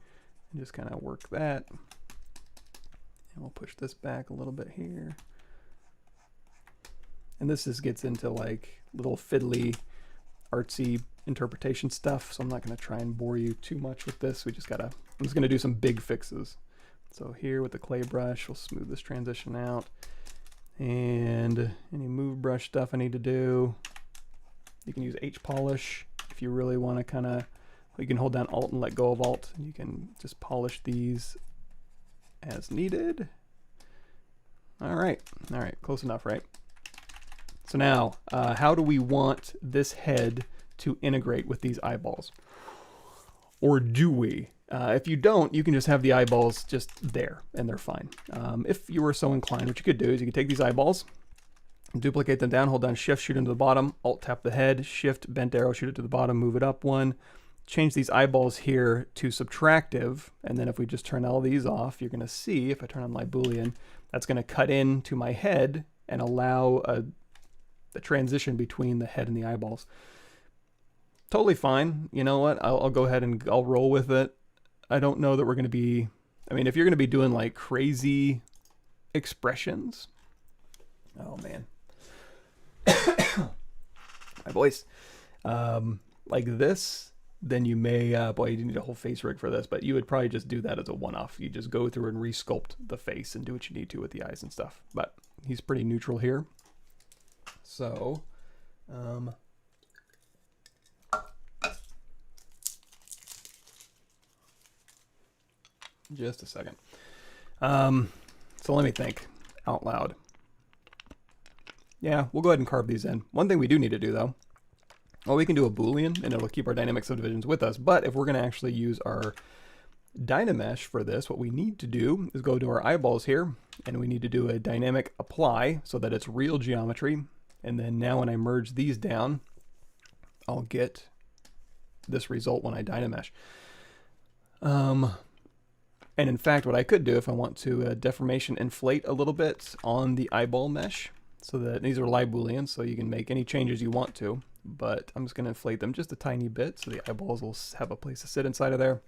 and just kind of work that. And we'll push this back a little bit here. And this just gets into like little fiddly artsy interpretation stuff, so I'm not going to try and bore you too much with this. I'm just going to do some big fixes. So here with the clay brush, we'll smooth this transition out. And any move brush stuff I need to do, you can use H polish if you really want to kind of, you can hold down Alt and let go of Alt, and you can just polish these as needed. All right, close enough, right? So now, how do we want this head to integrate with these eyeballs? Or do we? If you don't, you can just have the eyeballs just there, and they're fine. If you were so inclined, what you could do is you could take these eyeballs, duplicate them down, hold down Shift, shoot into the bottom, Alt tap the head, Shift, bent arrow, shoot it to the bottom, move it up one, change these eyeballs here to subtractive, and then if we just turn all these off, you're going to see, if I turn on my Boolean, that's going to cut into my head and allow the transition between the head and the eyeballs. Totally fine. You know what? I'll go ahead and I'll roll with it. I don't know that we're going to be, I mean, if you're going to be doing like crazy expressions, oh man, my voice, like this, then you may, boy, you need a whole face rig for this, but you would probably just do that as a one-off. You just go through and resculpt the face and do what you need to with the eyes and stuff. But he's pretty neutral here. So, just a second. So let me think out loud. Yeah, we'll go ahead and carve these in. One thing we do need to do though, well, we can do a Boolean and it'll keep our dynamic subdivisions with us, but if we're going to actually use our Dynamesh for this, what we need to do is go to our eyeballs here, and we need to do a dynamic apply so that it's real geometry. And then now when I merge these down, I'll get this result when I Dynamesh. And in fact, what I could do if I want to deformation inflate a little bit on the eyeball mesh, so that these are live Booleans, so you can make any changes you want to, but I'm just going to inflate them just a tiny bit so the eyeballs will have a place to sit inside of there.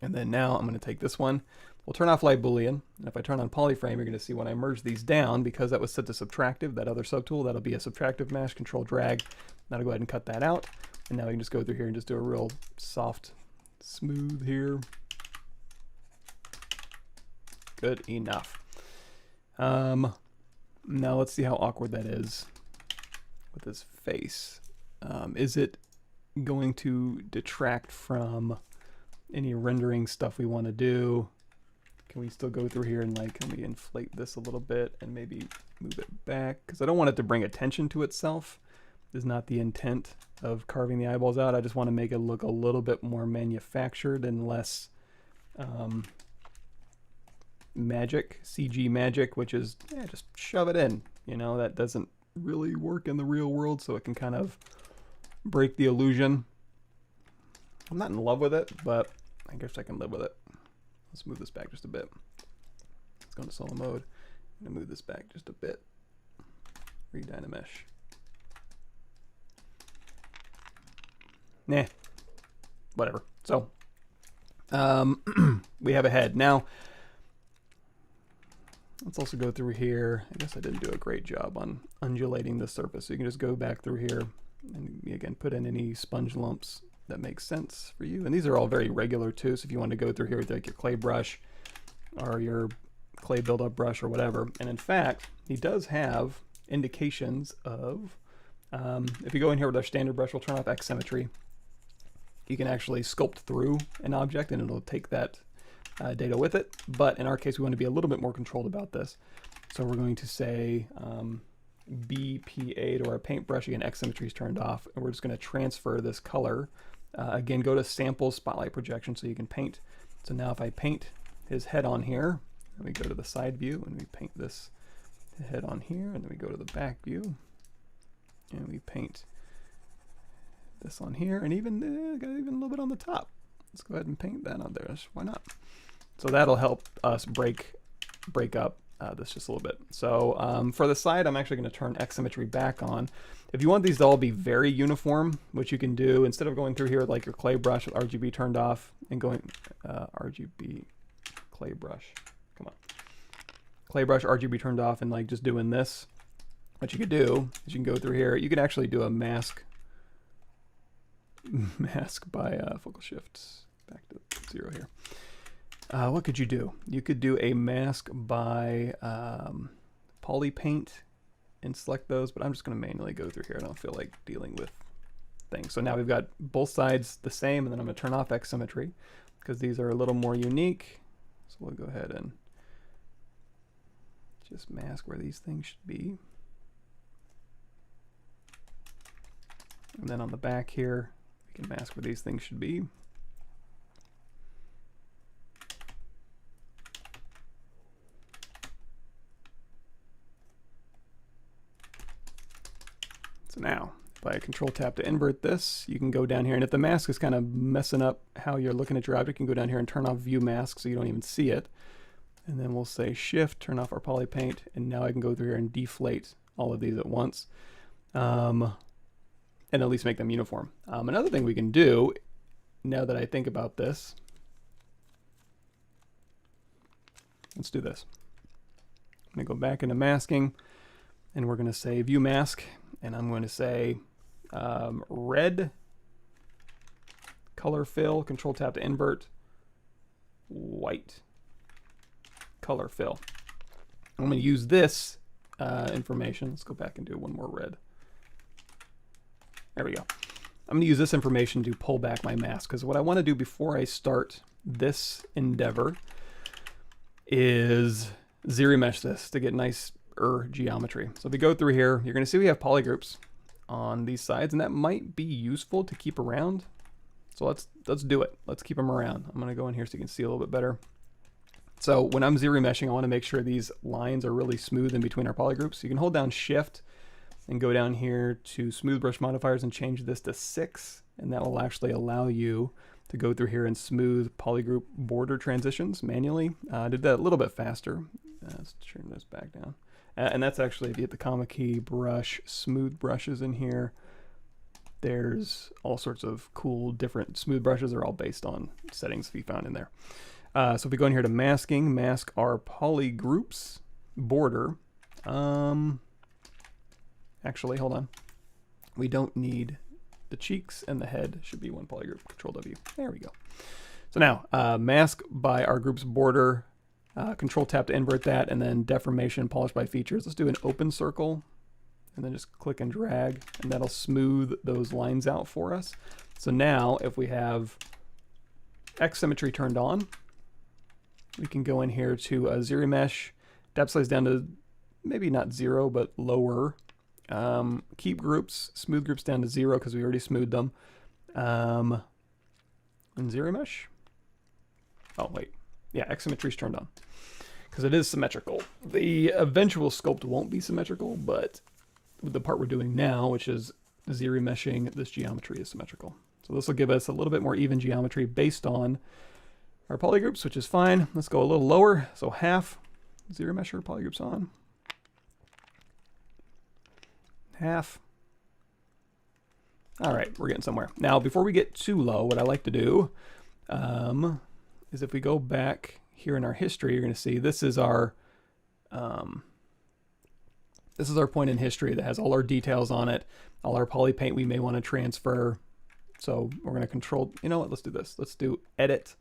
And then now I'm going to take this one, we'll turn off live Boolean, and if I turn on polyframe, you're going to see when I merge these down, because that was set to subtractive, that other subtool, that'll be a subtractive mesh, control drag. Now I'll go ahead and cut that out, and now we can just go through here and just do a real soft, smooth here. Good enough. Now let's see how awkward that is with his face. Is it going to detract from any rendering stuff we want to do? Can we still go through here and like, can we inflate this a little bit and maybe move it back? Because I don't want it to bring attention to itself. Is not the intent of carving the eyeballs out. I just want to make it look a little bit more manufactured and less magic, CG magic, which is, yeah, just shove it in. You know, that doesn't really work in the real world, so it can kind of break the illusion. I'm not in love with it, but I guess I can live with it. Let's move this back just a bit. Let's go into solo mode. I'm gonna move this back just a bit. Redynamesh. Nah, whatever. So, we have a head. Now, let's also go through here. I guess I didn't do a great job on undulating the surface. So you can just go back through here and again, put in any sponge lumps that makes sense for you. And these are all very regular too. So if you want to go through here with like your clay brush or your clay buildup brush or whatever. And in fact, he does have indications of, if you go in here with our standard brush, we'll turn off X symmetry. You can actually sculpt through an object and it'll take that data with it. But in our case, we want to be a little bit more controlled about this. So we're going to say BPA to our paintbrush. Again, X symmetry is turned off. And we're just going to transfer this color. Again, go to sample spotlight projection so you can paint. So now if I paint his head on here, and we go to the side view and we paint this head on here, and then we go to the back view and we paint this on here, and even got even a little bit on the top. Let's go ahead and paint that on there. Why not? So that'll help us break up this just a little bit. So for the side, I'm actually going to turn X symmetry back on. If you want these to all be very uniform, which you can do instead of going through here with like your clay brush with RGB turned off and going RGB clay brush. Come on, clay brush RGB turned off and like just doing this. What you could do is you can go through here. You could actually do a mask mask by focal shift back to 0 here. What could you do? You could do a mask by Polypaint and select those, but I'm just going to manually go through here. I don't feel like dealing with things. So now we've got both sides the same, and then I'm going to turn off X symmetry because these are a little more unique. So we'll go ahead and just mask where these things should be. And then on the back here, we can mask where these things should be. So now, if I control tap to invert this, you can go down here, and if the mask is kind of messing up how you're looking at your object, you can go down here and turn off view mask so you don't even see it. And then we'll say shift, turn off our Polypaint, and now I can go through here and deflate all of these at once. And at least make them uniform. Another thing we can do, now that I think about this, let's do this. I'm going to go back into masking, and we're going to say view mask, and I'm going to say red, color fill, control tap to invert, white, color fill. I'm going to use this information. Let's go back and do one more red. There we go. I'm going to use this information to pull back my mask, because what I want to do before I start this endeavor is ZRemesh this to get nice geometry. So if we go through here, you're going to see we have polygroups on these sides, and that might be useful to keep around. So let's do it. Let's keep them around. I'm going to go in here so you can see a little bit better. So when I'm ZRemeshing, I want to make sure these lines are really smooth in between our polygroups. So you can hold down Shift and go down here to Smooth Brush Modifiers and change this to 6, and that will actually allow you to go through here and smooth polygroup border transitions manually. I did that a little bit faster. Let's turn this back down. And that's actually, if you hit the comma key, brush, smooth brushes in here, there's all sorts of cool different smooth brushes. They're all based on settings we found in there. So if we go in here to masking, mask our polygroups border. Actually, hold on. We don't need the cheeks, and the head should be one polygroup. Control W. There we go. So now, mask by our group's border. Control tap to invert that, and then deformation, polish by features. Let's do an open circle, and then just click and drag, and that'll smooth those lines out for us. So now, if we have X symmetry turned on, we can go in here to ZRemesh, depth size down to maybe not 0, but lower. Keep groups, smooth groups down to 0 because we already smoothed them. And ZRemesh. Oh, wait. Yeah, X symmetry is turned on because it is symmetrical. The eventual sculpt won't be symmetrical, but the part we're doing now, which is ZRemeshing this geometry, is symmetrical. So this will give us a little bit more even geometry based on our polygroups, which is fine. Let's go a little lower. So half ZRemesher polygroups on. Half. All right, we're getting somewhere. Now, before we get too low, what I like to do is if we go back here in our history, you're going to see this is our point in history that has all our details on it, all our Polypaint we may want to transfer. So we're going to control, you know what, let's do this. Let's do edit,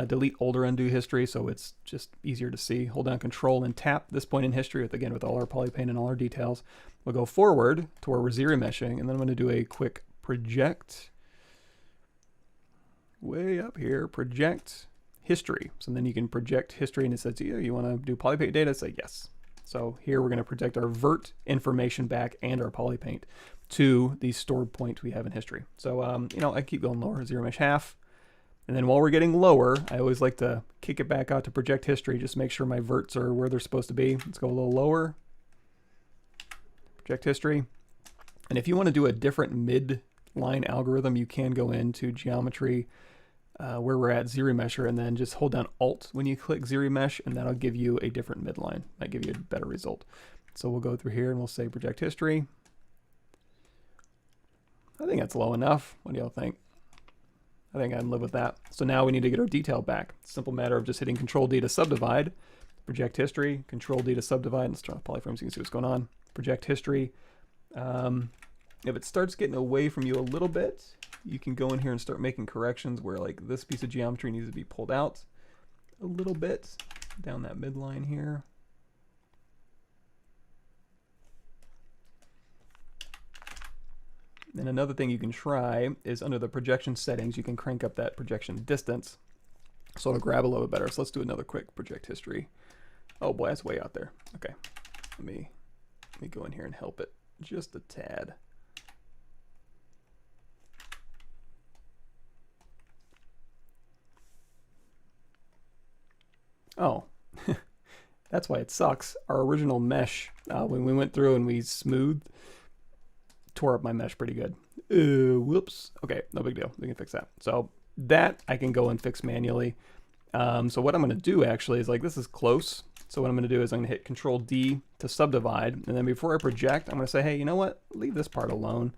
delete older, undo history, so it's just easier to see. Hold down Control and tap this point in history with, again, with all our Polypaint and all our details. We'll go forward to where we're ZRemeshing, and then I'm going to do a quick project way up here, project history. So then you can project history, and it says, yeah, you want to do Polypaint data? Say yes. So here we're going to project our vert information back and our Polypaint to the stored point we have in history. So, you know, I keep going lower, ZRemesh half. And then while we're getting lower, I always like to kick it back out to project history, just make sure my verts are where they're supposed to be. Let's go a little lower. Project history. And if you want to do a different mid-line algorithm, you can go into geometry where we're at ZRemesher, and then just hold down Alt when you click ZRemesh, and that'll give you a different midline. That'll give you a better result. So we'll go through here and we'll say project history. I think that's low enough. What do y'all think? I think I can live with that. So now we need to get our detail back. Simple matter of just hitting Control D to subdivide, project history, Control D to subdivide. Let's turn off polyframe so you can see what's going on. Project history. If it starts getting away from you a little bit, you can go in here and start making corrections where like this piece of geometry needs to be pulled out a little bit down that midline here. And another thing you can try is under the projection settings, you can crank up that projection distance so it'll grab a little bit better. So let's do another quick project history. Oh boy, that's way out there. Okay, let me go in here and help it just a tad. Oh, that's why it sucks. Our original mesh, when we went through and we smoothed, tore up my mesh pretty good. Whoops. Okay, no big deal. We can fix that. So that I can go and fix manually. So what I'm going to do actually is like this is close. So what I'm going to do is I'm going to hit Control D to subdivide. And then before I project, I'm going to say, hey, you know what? Leave this part alone.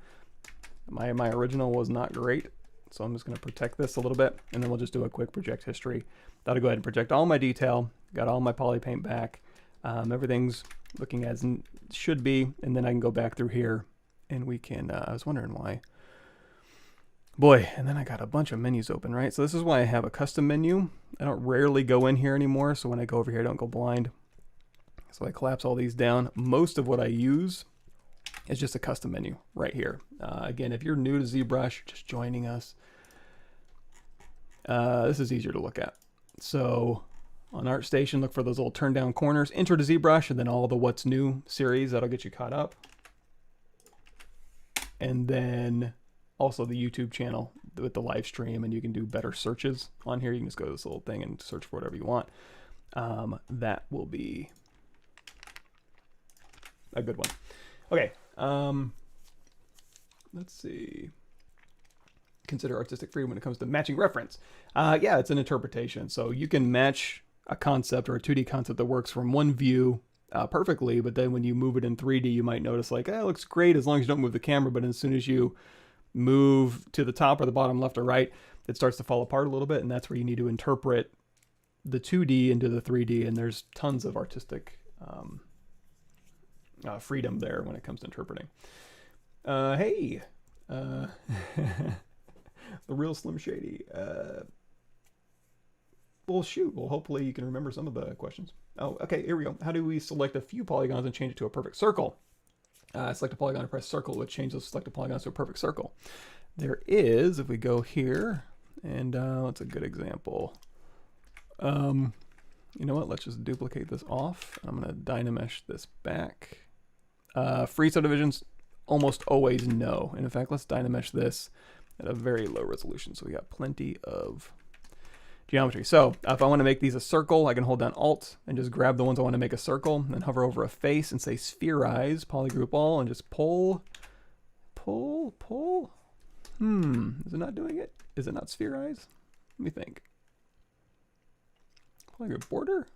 My original was not great. So I'm just going to protect this a little bit. And then we'll just do a quick project history. That'll go ahead and project all my detail. Got all my Polypaint back. Everything's looking as it should be. And then I can go back through here and we can, I was wondering why. Boy, and then I got a bunch of menus open, right? So this is why I have a custom menu. I don't rarely go in here anymore. So when I go over here, I don't go blind. So I collapse all these down. Most of what I use is just a custom menu right here. Again, if you're new to ZBrush, just joining us, this is easier to look at. So on ArtStation, look for those little turn down corners, enter to ZBrush, and then all the What's New series. That'll get you caught up. And then also the YouTube channel with the live stream, and you can do better searches on here. You can just go to this little thing and search for whatever you want. That will be a good one. Okay, let's see. Consider artistic freedom when it comes to matching reference. Yeah, it's an interpretation. So you can match a concept or a 2D concept that works from one view perfectly, but then when you move it in 3D, you might notice like, it looks great as long as you don't move the camera, but as soon as you move to the top or the bottom, left or right, it starts to fall apart a little bit, and that's where you need to interpret the 2D into the 3D, and there's tons of artistic freedom there when it comes to interpreting. Hey, the real Slim Shady. Well, shoot. Well, hopefully you can remember some of the questions. Oh, okay, here we go. How do we select a few polygons and change it to a perfect circle? Select a polygon and press circle, which changes those selected polygons to a perfect circle. There is, if we go here, and what's a good example? You know what? Let's just duplicate this off. I'm going to Dynamesh this back. Free subdivisions, almost always no. And in fact, let's Dynamesh this at a very low resolution. So we got plenty of geometry. So if I want to make these a circle, I can hold down Alt and just grab the ones I want to make a circle, and hover over a face and say Spherize, Polygroup all, and just pull. Is it not doing it? Is it not Spherize? Let me think. Polygroup border?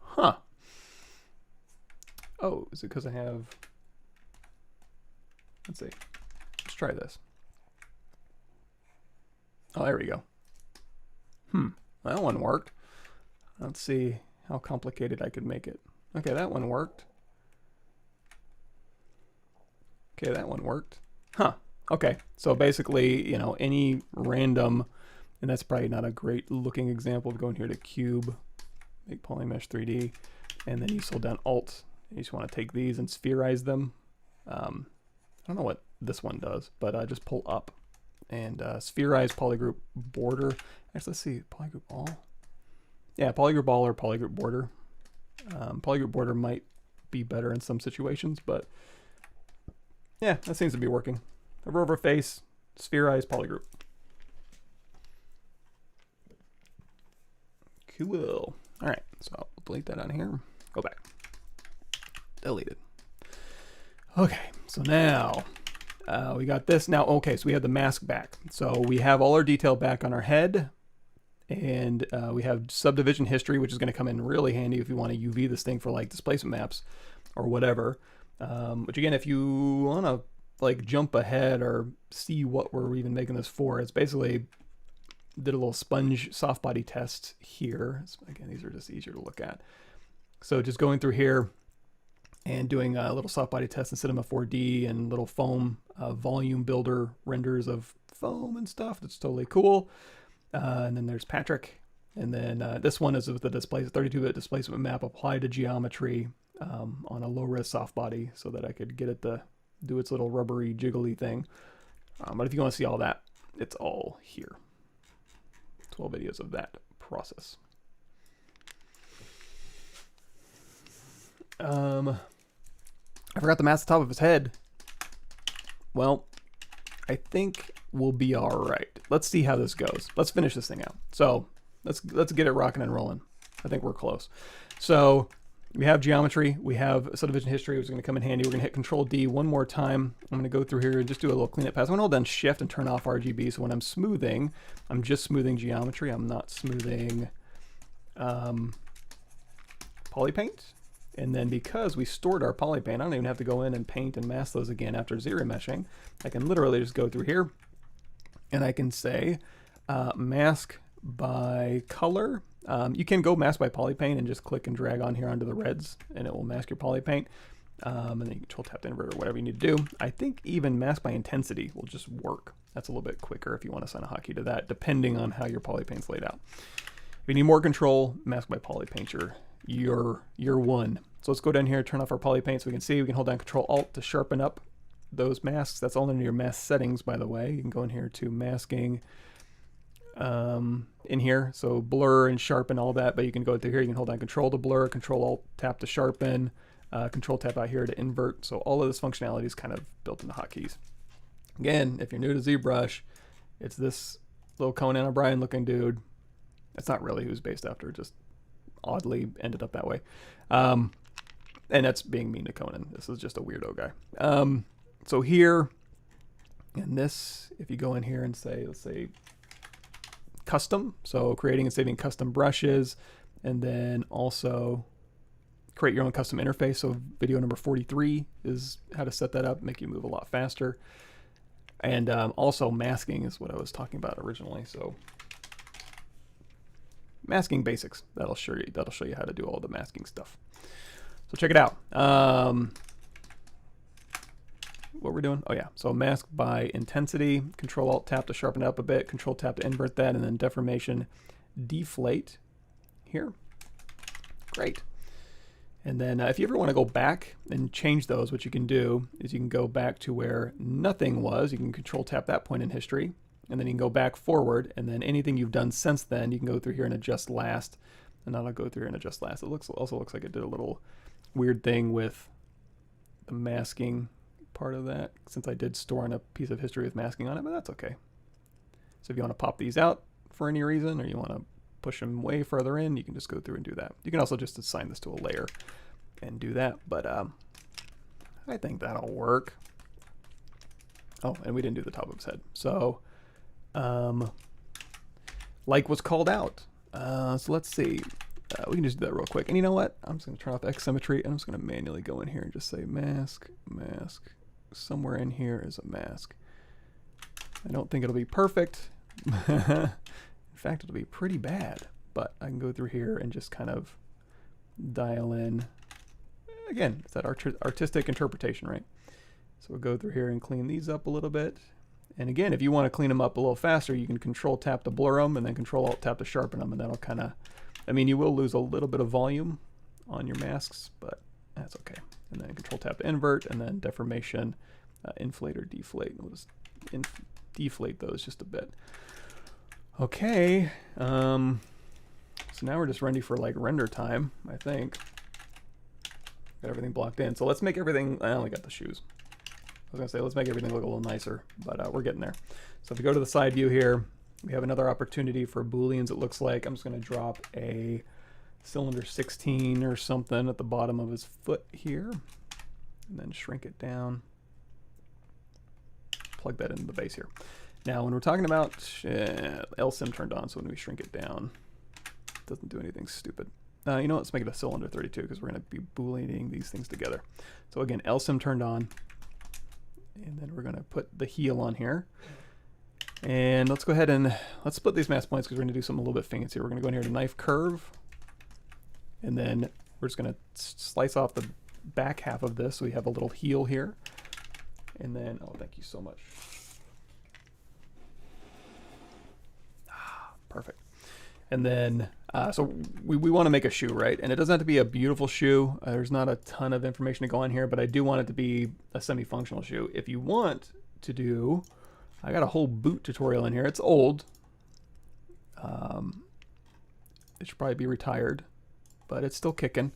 Huh. Oh, is it because I have... Let's see. Let's try this. Oh, there we go. That one worked. Let's see how complicated I could make it. Okay, that one worked. Okay, that one worked. Huh. Okay, so basically, you know, any random, and that's probably not a great looking example of going here to Cube, make Polymesh 3D, and then you hold down Alt, and you just want to take these and spherize them. I don't know what this one does, but just pull up and Spherize Polygroup border. Actually, let's see, Polygroup all? Yeah, Polygroup all or Polygroup border. Polygroup border might be better in some situations, but yeah, that seems to be working. Hover over face, Spherize Polygroup. Cool. All right, so I'll delete that on here. Go back. Deleted. Okay, so now we got this. Now, okay, so we have the mask back. So we have all our detail back on our head, and we have subdivision history, which is going to come in really handy if you want to UV this thing for like displacement maps or whatever. Which again, if you want to like jump ahead or see what we're even making this for, it's basically did a little sponge soft body test here. So again, these are just easier to look at. So just going through here, and doing a little soft body test in Cinema 4D and little foam volume builder renders of foam and stuff. That's totally cool. And then there's Patrick. And then this one is with the 32-bit displacement map applied to geometry on a low-res soft body so that I could get it to do its little rubbery, jiggly thing. But if you want to see all that, it's all here. 12 videos of that process. I forgot to mask the top of his head. Well, I think we'll be all right. Let's see how this goes. Let's finish this thing out. So let's get it rocking and rolling. I think we're close. So we have geometry. We have subdivision history, which is going to come in handy. We're going to hit Control D one more time. I'm going to go through here and just do a little cleanup pass. I'm going to hold down Shift and turn off RGB. So when I'm smoothing, I'm just smoothing geometry. I'm not smoothing Polypaint. And then because we stored our Polypaint, I don't even have to go in and paint and mask those again after ZRemeshing. I can literally just go through here and I can say mask by color. You can go mask by Polypaint and just click and drag on here onto the reds and it will mask your Polypaint. And then you can Control Tap to invert or whatever you need to do. I think even mask by intensity will just work. That's a little bit quicker if you want to assign a hotkey to that, depending on how your Polypaint's laid out. If you need more control, mask by Polypaint, you're one. So let's go down here, turn off our Polypaint so we can see. We can hold down Control Alt to sharpen up those masks. That's all under your mask settings, by the way. You can go in here to masking in here. So blur and sharpen, all that. But you can go through here. You can hold down Control to blur, Control Alt tap to sharpen, Control tap out here to invert. So all of this functionality is kind of built into hotkeys. Again, if you're new to ZBrush, it's this little Conan O'Brien looking dude. That's not really who he's based after, just oddly ended up that way. And that's being mean to Conan. This is just a weirdo guy. So here, in this, if you go in here and say, let's say, custom, so creating and saving custom brushes, and then also create your own custom interface. So video number 43 is how to set that up, make you move a lot faster. And also masking is what I was talking about originally. So masking basics, that'll show you how to do all the masking stuff. So check it out. What we're doing, oh yeah, so mask by intensity, Control Alt tap to sharpen it up a bit, Control tap to invert that, and then deformation deflate here. Great. And then if you ever want to go back and change those, what you can do is you can go back to where nothing was. You can Control tap that point in history, and then you can go back forward, and then anything you've done since then, you can go through here and adjust last, and then I'll go through here and adjust last. It also looks like it did a little weird thing with the masking part of that, since I did store in a piece of history with masking on it, but that's okay. So if you want to pop these out for any reason, or you want to push them way further in, you can just go through and do that. You can also just assign this to a layer and do that, but I think that'll work. Oh, and we didn't do the top of his head. So like what's called out. So let's see. We can just do that real quick. And you know what? I'm just going to turn off X symmetry, and I'm just going to manually go in here and just say mask, mask. Somewhere in here is a mask. I don't think it'll be perfect. In fact, it'll be pretty bad. But I can go through here and just kind of dial in. Again, it's that artistic interpretation, right? So we'll go through here and clean these up a little bit. And again, if you want to clean them up a little faster, you can Control tap to blur them and then Control Alt tap to sharpen them, and that'll kind of, I mean, you will lose a little bit of volume on your masks, but that's okay. And then Control tap to invert, and then deformation, inflate or deflate. We'll just deflate those just a bit. Okay. So now we're just ready for like render time, I think. Got everything blocked in. So let's make everything, I only got the shoes. I was gonna say, let's make everything look a little nicer, but we're getting there. So if we go to the side view here, we have another opportunity for Booleans, it looks like. I'm just gonna drop a cylinder 16 or something at the bottom of his foot here, and then shrink it down. Plug that into the base here. Now, when we're talking about LSIM turned on, so when we shrink it down, it doesn't do anything stupid. You know what, let's make it a cylinder 32 because we're gonna be Booleaning these things together. So again, LSIM turned on, and then we're gonna put the heel on here. And let's go ahead and let's split these mask points because we're gonna do something a little bit fancy. We're gonna go in here to knife curve, and then we're just gonna slice off the back half of this. So we have a little heel here. And then, oh, thank you so much. Ah, perfect. And then, so we want to make a shoe, right? And it doesn't have to be a beautiful shoe. There's not a ton of information to go on here, but I do want it to be a semi-functional shoe. If you want to do, I got a whole boot tutorial in here. It's old. It should probably be retired, but it's still kicking.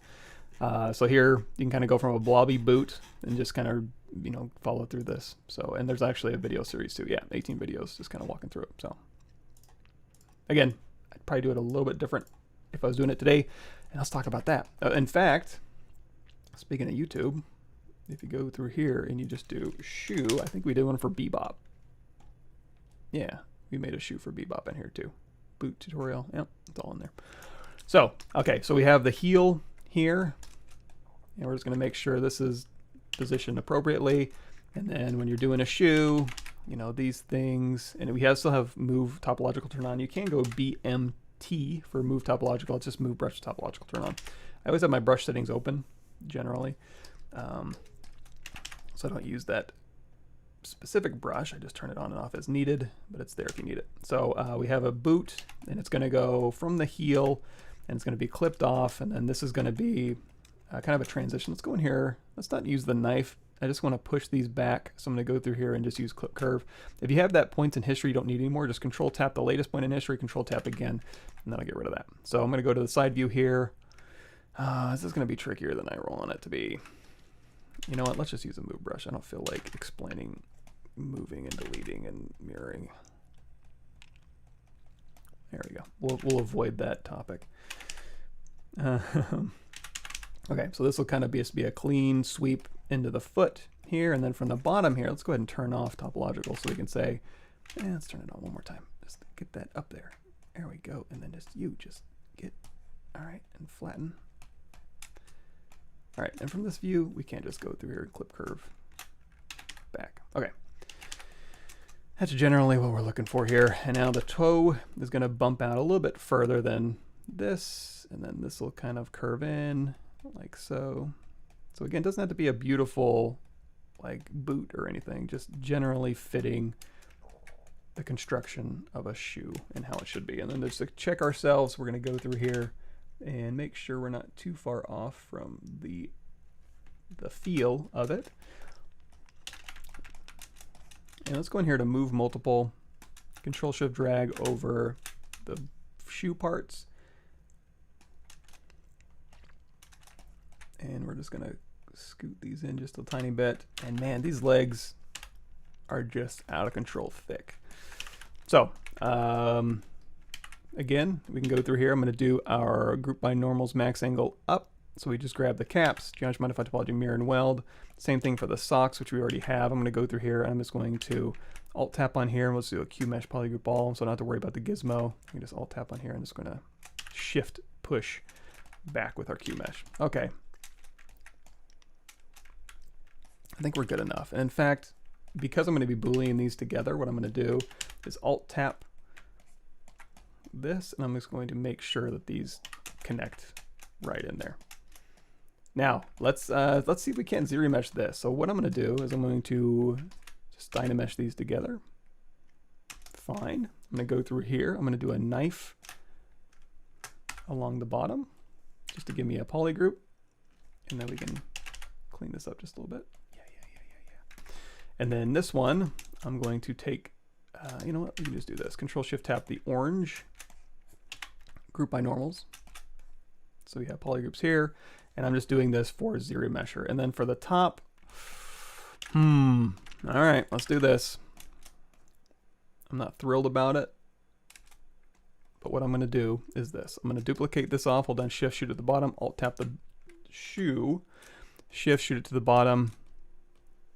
So here you can kind of go from a blobby boot and just kind of, you know, follow through this. So, and there's actually a video series too. Yeah, 18 videos, just kind of walking through it. So again, I'd probably do it a little bit different if I was doing it today, and let's talk about that. In fact, speaking of YouTube, if you go through here and you just do shoe, I think we did one for Bebop. Yeah, we made a shoe for Bebop in here too. Boot tutorial, yep, it's all in there. So, okay, so we have the heel here, and we're just gonna make sure this is positioned appropriately. And then when you're doing a shoe, you know, these things, and we still have move topological turn on. You can go BMT for move topological. It's just move brush topological turn on. I always have my brush settings open generally. So I don't use that specific brush. I just turn it on and off as needed, but it's there if you need it. So we have a boot, and it's gonna go from the heel, and it's gonna be clipped off, and then this is gonna be kind of a transition. Let's go in here. Let's not use the knife. I just want to push these back. So I'm going to go through here and just use clip curve. If you have that points in history you don't need anymore, just control tap the latest point in history, control tap again, and then I'll get rid of that. So I'm going to go to the side view here. This is going to be trickier than I want it to be. You know what? Let's just use a move brush. I don't feel like explaining moving and deleting and mirroring. There we go. We'll avoid that topic. Okay, so this will kind of be a clean sweep into the foot here, and then from the bottom here, let's go ahead and turn off topological so we can say, let's turn it on one more time. Just get that up there. There we go, and then just get, all right, and flatten. All right, and from this view, we can't just go through here and clip curve back. Okay, that's generally what we're looking for here. And now the toe is gonna bump out a little bit further than this, and then this will kind of curve in like so. So again, it doesn't have to be a beautiful like boot or anything, just generally fitting the construction of a shoe and how it should be. And then just to check ourselves, we're going to go through here and make sure we're not too far off from the feel of it. And let's go in here to move multiple, control shift drag over the shoe parts. And we're just gonna scoot these in just a tiny bit. And man, these legs are just out of control thick. So again, we can go through here. I'm gonna do our group by normals max angle up. So we just grab the caps, geometry modify topology mirror and weld. Same thing for the socks, which we already have. I'm gonna go through here and I'm just going to alt tap on here, and let's do a UMesh polygroup all, so I don't have to worry about the gizmo. I can just alt tap on here and just gonna shift push back with our UMesh. Okay. I think we're good enough. And in fact, because I'm going to be Boolean these together, what I'm going to do is alt tap this, and I'm just going to make sure that these connect right in there. Now let's see if we can ZRemesh this. So what I'm going to do is I'm going to just Dynamesh these together. Fine. I'm going to go through here. I'm going to do a knife along the bottom just to give me a polygroup, and then we can clean this up just a little bit. And then this one, I'm going to take, you know what, we can just do this. Control Shift tap the orange, group by normals. So we have polygroups here, and I'm just doing this for ZRemesher. And then for the top, all right, let's do this. I'm not thrilled about it, but what I'm gonna do is this. I'm gonna duplicate this off, hold down Shift, shoot at the bottom, Alt tap the shoe, Shift, shoot it to the bottom,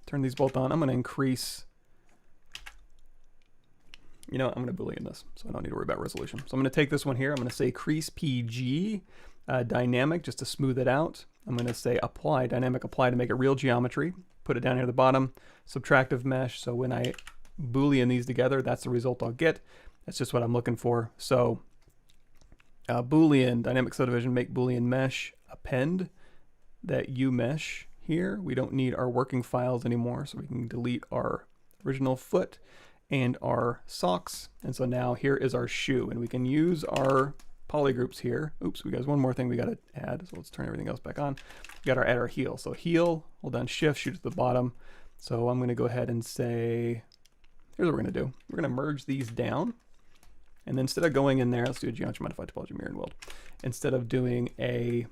turn these both on. I'm going to increase, you know, I'm going to Boolean this, so I don't need to worry about resolution. So I'm going to take this one here. I'm going to say Crease PG, dynamic, just to smooth it out. I'm going to say apply, dynamic apply to make it real geometry. Put it down here at the bottom. Subtractive mesh, so when I Boolean these together, that's the result I'll get. That's just what I'm looking for. So Boolean, dynamic subdivision, make Boolean mesh, append. that UMesh here. We don't need our working files anymore, so we can delete our original foot and our socks. And so now here is our shoe, and we can use our polygroups here. Oops, we got one more thing we got to add, so let's turn everything else back on. We got our add our heel. So heel, hold down shift, shoot to the bottom. So I'm going to go ahead and say, here's what we're going to do. We're going to merge these down. And then instead of going in there, let's do a geometry modified topology mirror and weld. Instead of doing a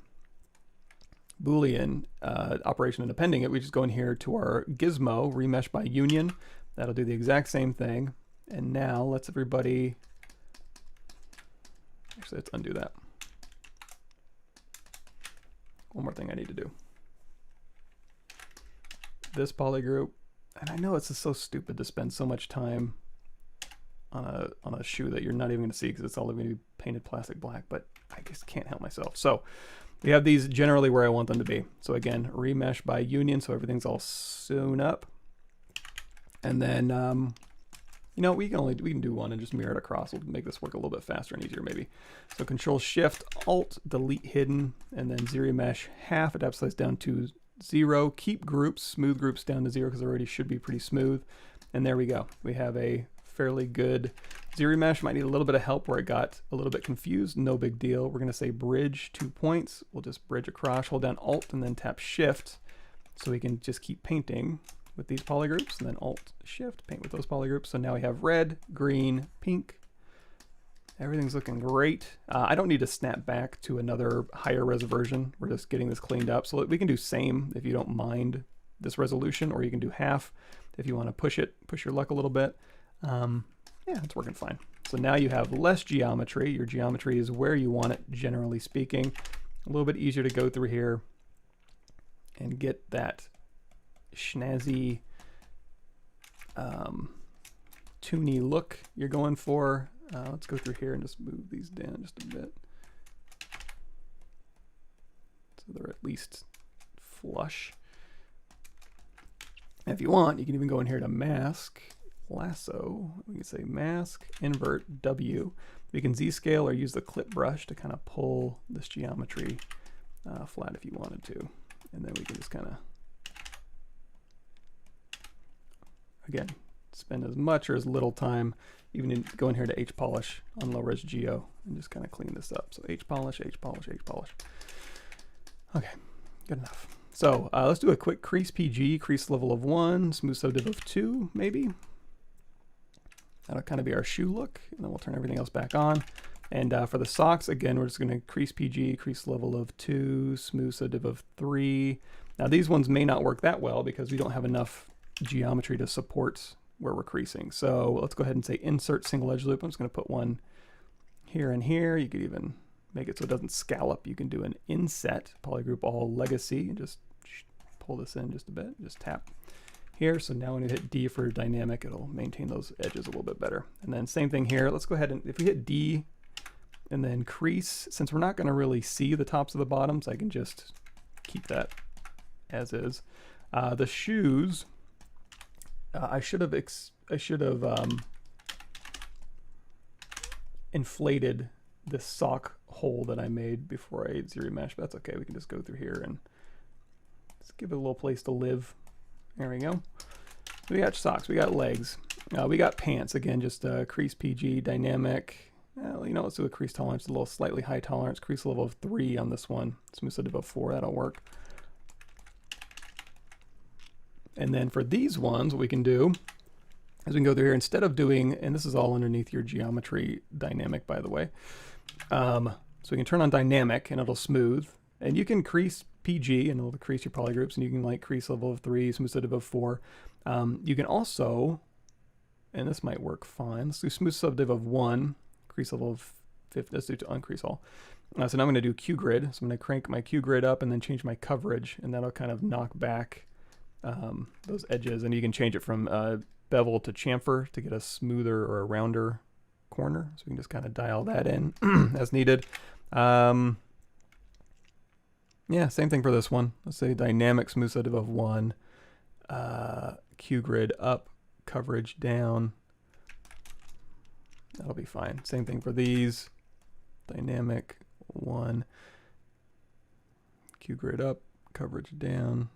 Boolean operation and appending it, we just go in here to our gizmo, remesh by union. That'll do the exact same thing. And now let's everybody, actually let's undo that. One more thing I need to do. This polygroup, and I know it's just so stupid to spend so much time on a shoe that you're not even going to see because it's all going to be painted plastic black, but I just can't help myself. So we have these generally where I want them to be. So again, remesh by union, so everything's all sewn up. And then, you know, we can do one and just mirror it across. We'll make this work a little bit faster and easier maybe. So Control Shift Alt delete hidden, and then ZRemesh half adapt size down to 0. Keep groups, smooth groups down to 0 because they already should be pretty smooth. And there we go. We have a fairly good ZRemesh. Might need a little bit of help where it got a little bit confused. No big deal. We're going to say bridge 2 points. We'll just bridge across, hold down Alt and then tap Shift so we can just keep painting with these polygroups, and then Alt Shift, paint with those polygroups. So now we have red, green, pink. Everything's looking great. I don't need to snap back to another higher res version. We're just getting this cleaned up. So we can do same if you don't mind this resolution, or you can do half if you want to push your luck a little bit. Yeah, it's working fine. So now you have less geometry. Your geometry is where you want it, generally speaking. A little bit easier to go through here and get that snazzy, toony look you're going for. Let's go through here and just move these down just a bit so they're at least flush. And if you want, you can even go in here to mask, lasso. We can say mask, invert, W. We can Z-scale or use the clip brush to kind of pull this geometry flat if you wanted to. And then we can just kind of, again, spend as much or as little time, even go in here to H-polish on low-res geo and just kind of clean this up. So H-polish, H-polish, H-polish. Okay, good enough. So let's do a quick crease PG, crease level of 1, smooth subdiv of 2, maybe. That'll kind of be our shoe look, and then we'll turn everything else back on. And for the socks, again, we're just going to crease PG, crease level of 2, smooth subdiv of 3. Now these ones may not work that well because we don't have enough geometry to support where we're creasing. So let's go ahead and say insert single edge loop. I'm just going to put one here and here. You could even make it so it doesn't scallop. You can do an inset, polygroup all legacy, and just pull this in just a bit. Just tap here. So now when you hit D for dynamic, it'll maintain those edges a little bit better. And then same thing here. Let's go ahead and, if we hit D and then crease, since we're not going to really see the tops of the bottoms, I can just keep that as is. The shoes, I should have inflated this sock hole that I made before I ZRemesh, but that's okay. We can just go through here and just give it a little place to live. There we go. We got socks, we got legs, we got pants. Again, just crease PG, dynamic. You know, let's do a crease tolerance, a little slightly high tolerance, crease level of 3 on this one. Smooth subdiv of 4, that'll work. And then for these ones, what we can do is we can go through here, instead of doing, and this is all underneath your geometry dynamic, by the way. So we can turn on dynamic and it'll smooth, and you can crease PG and it'll crease your polygroups, and you can like crease level of 3, smooth subdiv of 4. You can also, and this might work fine, let's do smooth subdiv of 1, crease level of 50, let's do to uncrease all. So now I'm going to do Q grid. So I'm going to crank my Q grid up and then change my coverage, and that'll kind of knock back those edges, and you can change it from bevel to chamfer to get a smoother or a rounder corner. So we can just kind of dial that in as needed. Yeah, same thing for this one. Let's say dynamic smooth subdiv of 1, Q grid up, coverage down. That'll be fine. Same thing for these. Dynamic 1, Q grid up, coverage down.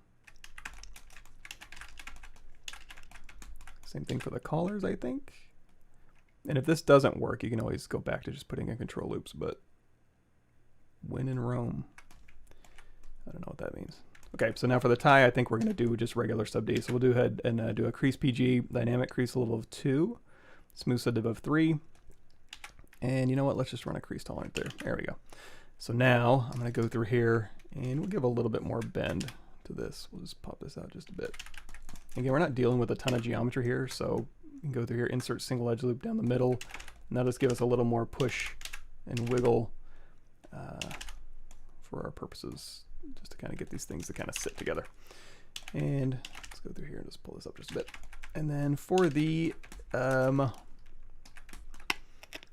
Same thing for the collars, I think. And if this doesn't work, you can always go back to just putting in control loops, but when in Rome. I don't know what that means. Okay, so now for the tie, I think we're going to do just regular sub D. So we'll do ahead and do a crease PG, dynamic crease level of 2, smooth subdiv of 3. And you know what? Let's just run a crease tolerant there. There we go. So now I'm going to go through here and we'll give a little bit more bend to this. We'll just pop this out just a bit. Again, we're not dealing with a ton of geometry here, so you can go through here, insert single edge loop down the middle, and that'll just give us a little more push and wiggle for our purposes, just to kind of get these things to kind of sit together. And let's go through here and just pull this up just a bit. And then for the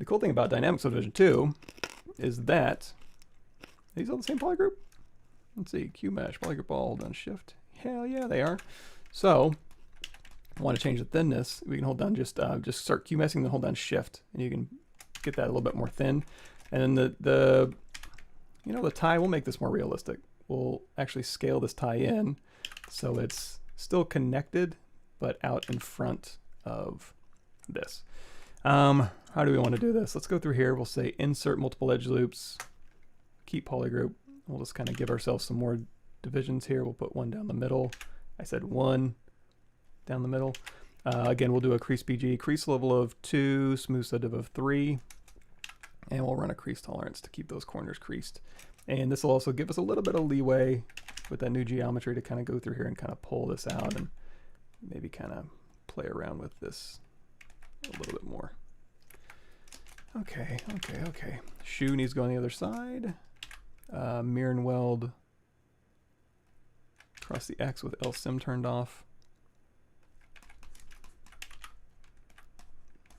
cool thing about Dynamic Subdivision 2 is that these are the same polygroup. Let's see, UMesh, Polygroup all, hold down Shift. Hell yeah, they are. So, I want to change the thinness. We can hold down just start Q-meshing, then hold down Shift, and you can get that a little bit more thin. And then the tie, we'll make this more realistic. We'll actually scale this tie in so it's still connected, but out in front of this. How do we want to do this? Let's go through here. We'll say Insert Multiple Edge Loops, keep Polygroup. We'll just kind of give ourselves some more divisions here. We'll put one down the middle. I said one down the middle. Again, we'll do a crease PG, crease level of 2, smooth subdiv of 3, and we'll run a crease tolerance to keep those corners creased. And this will also give us a little bit of leeway with that new geometry to kind of go through here and kind of pull this out and maybe kind of play around with this a little bit more. Okay. Shoe needs to go on the other side. Mirror and weld across the X with LSim turned off.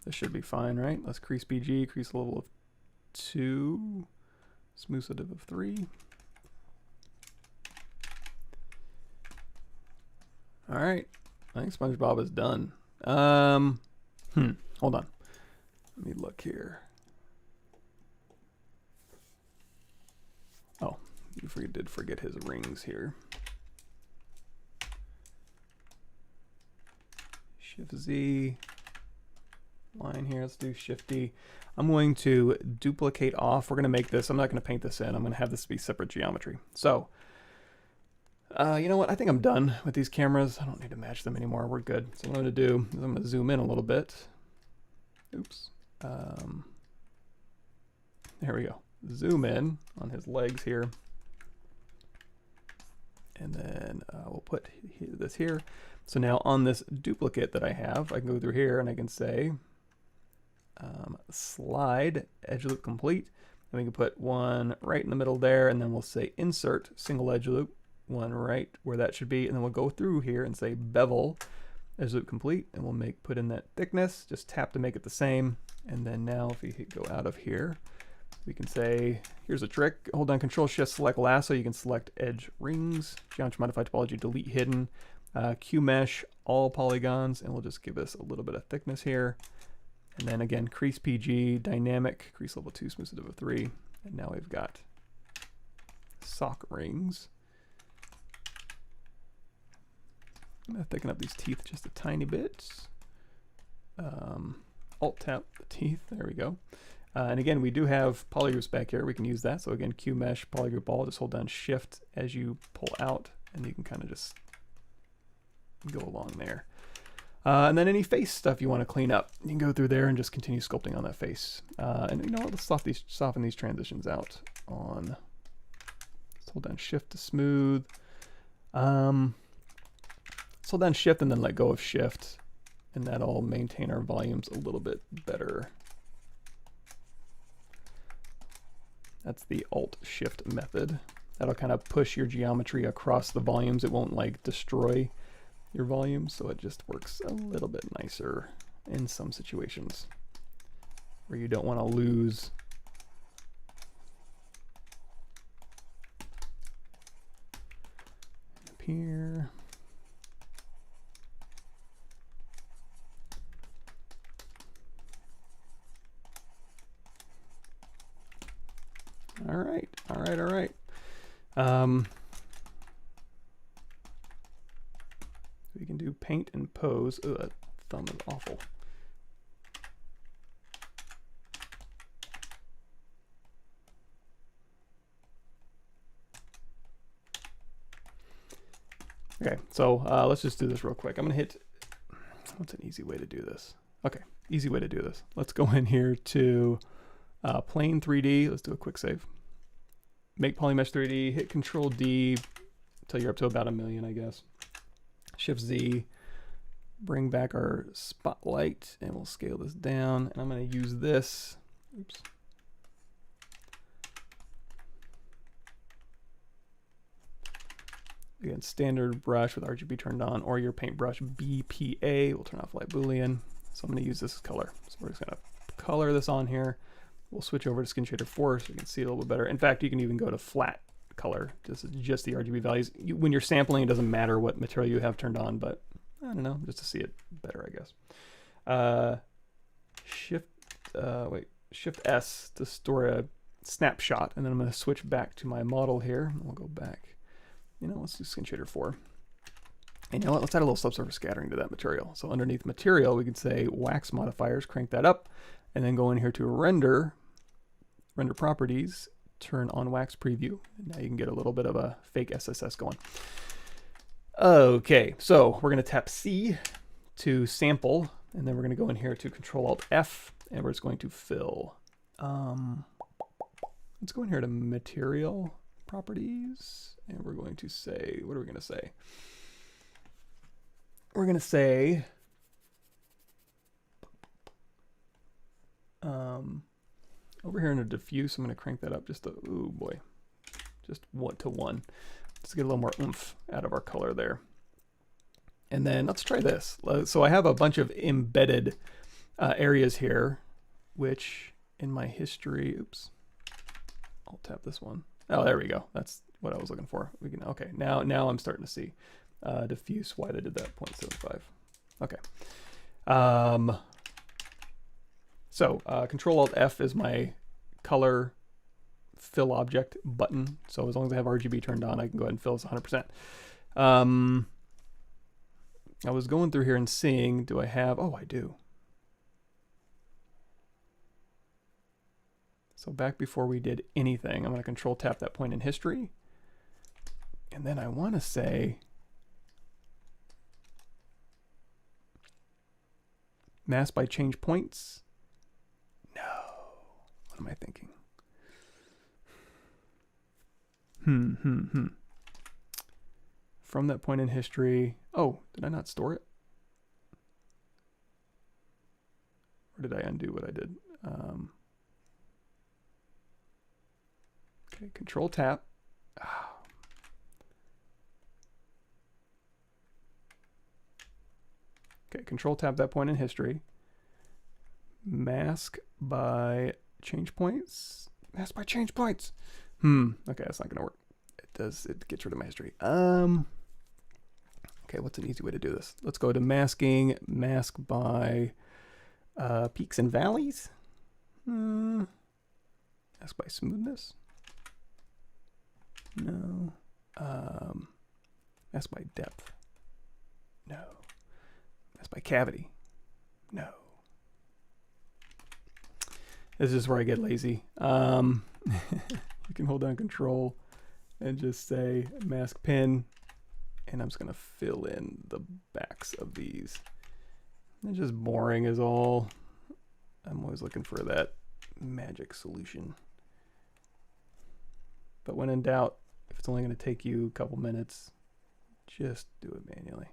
This should be fine, right? Let's crease BG, crease level of 2, smooth subdiv of 3. All right, I think Spongebob is done. Hold on. Let me look here. Oh, you did forget his rings here. Shift Z, line here, let's do Shift D. I'm going to duplicate off. We're going to make this, I'm not going to paint this in, I'm going to have this be separate geometry. So, you know what, I think I'm done with these cameras. I don't need to match them anymore, we're good. So what I'm going to do is I'm going to zoom in a little bit. Oops. There we go. Zoom in on his legs here. And then we'll put this here. So now on this duplicate that I have, I can go through here and I can say slide edge loop complete. And we can put one right in the middle there, and then we'll say insert single edge loop, one right where that should be, and then we'll go through here and say bevel edge loop complete, and we'll put in that thickness, just tap to make it the same. And then now if we go out of here, we can say, here's a trick, hold down Control Shift, select lasso, you can select edge rings, geometry modify topology, delete hidden, Q-mesh, all polygons, and we'll just give this a little bit of thickness here. And then again, crease PG, dynamic, crease level 2, smooth subdiv of 3, and now we've got sock rings. I'm gonna thicken up these teeth just a tiny bit. Alt tap the teeth, there we go. And again, we do have polygroups back here. We can use that. So again, Q-mesh, polygroup all, just hold down Shift as you pull out, and you can kind of just go along there. And then any face stuff you want to clean up, you can go through there and just continue sculpting on that face. And you know what, let's soften these transitions out on, let's hold down Shift to smooth. Let's hold down Shift and then let go of Shift, and that'll maintain our volumes a little bit better. That's the Alt-Shift method. That'll kind of push your geometry across the volumes. It won't like destroy your volume, so it just works a little bit nicer in some situations where you don't want to lose up here. All right. paint and pose. Ooh, that thumb is awful. Okay, so let's just do this real quick. I'm gonna hit, what's an easy way to do this? Okay, easy way to do this. Let's go in here to Plane 3D. Let's do a quick save. Make Polymesh 3D, hit Control D until you're up to about 1,000,000, I guess. Shift Z, bring back our spotlight, and we'll scale this down. And I'm gonna use this, oops. Again, standard brush with RGB turned on, or your paintbrush BPA will turn off light Boolean. So I'm going to use this color. So we're just going to color this on here. We'll switch over to Skin Shader 4 so you can see it a little bit better. In fact, you can even go to flat color, just the RGB values. When you're sampling, it doesn't matter what material you have turned on, but I don't know, just to see it better, I guess. Shift S to store a snapshot, and then I'm going to switch back to my model here. We'll go back. You know, let's do Skin Shader 4. And you know what, let's add a little subsurface scattering to that material. So underneath material, we can say wax modifiers, crank that up, and then go in here to render properties, turn on wax preview. And now you can get a little bit of a fake SSS going. Okay, so we're gonna tap C to sample, and then we're gonna go in here to Control-Alt-F, and we're just going to fill. Let's go in here to material properties, and we're going to say, what are we going to say? We're going to say over here in a diffuse, I'm going to crank that up just to, ooh boy, just 1 to 1. Let's get a little more oomph out of our color there. And then let's try this. So I have a bunch of embedded areas here, which in my history, oops, I'll tap this one. Oh, there we go. That's what I was looking for. We can, okay, now I'm starting to see diffuse why they did that 0.75. Okay. So Control-Alt-F is my color fill object button. So as long as I have RGB turned on, I can go ahead and fill this 100%. I was going through here and seeing, do I have, oh, I do. So back before we did anything, I'm going to Control tap that point in history. And then I want to say mask by change points. No. What am I thinking? From that point in history. Oh, did I not store it? Or did I undo what I did? Okay, Control tap. Okay, Control tap that point in history. Mask by change points. Mask by change points. Okay, that's not gonna work. It gets rid of my history. Okay, what's an easy way to do this? Let's go to masking, mask by peaks and valleys. Mask by smoothness. No. Mask by depth. No. Mask by cavity. No. This is where I get lazy. You can hold down Control and just say mask pin, and I'm just gonna fill in the backs of these. It's just boring as all. I'm always looking for that magic solution. But when in doubt, if it's only going to take you a couple minutes, just do it manually.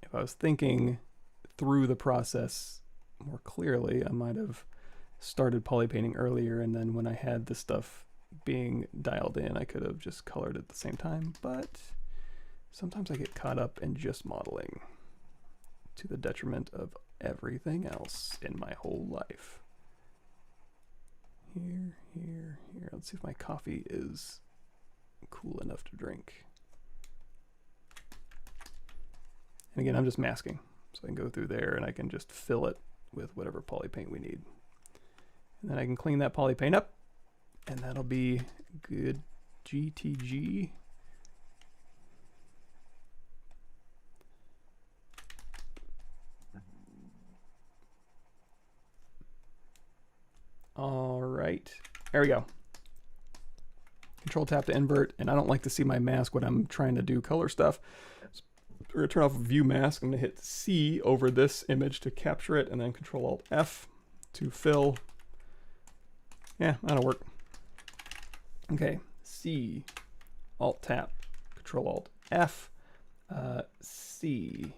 If I was thinking through the process more clearly, I might have started polypainting earlier, and then when I had the stuff being dialed in, I could have just colored at the same time. But sometimes I get caught up in just modeling to the detriment of everything else in my whole life. Here. Let's see if my coffee is cool enough to drink. And again, I'm just masking. So I can go through there and I can just fill it with whatever polypaint we need. And then I can clean that polypaint up, and that'll be good GTG. right. There we go. Control tap to invert, and I don't like to see my mask when I'm trying to do color stuff. So we're gonna turn off view mask. I'm gonna hit C over this image to capture it, and then Control Alt F to fill. Yeah, that'll work. Okay, C, Alt tap, Control Alt F, C,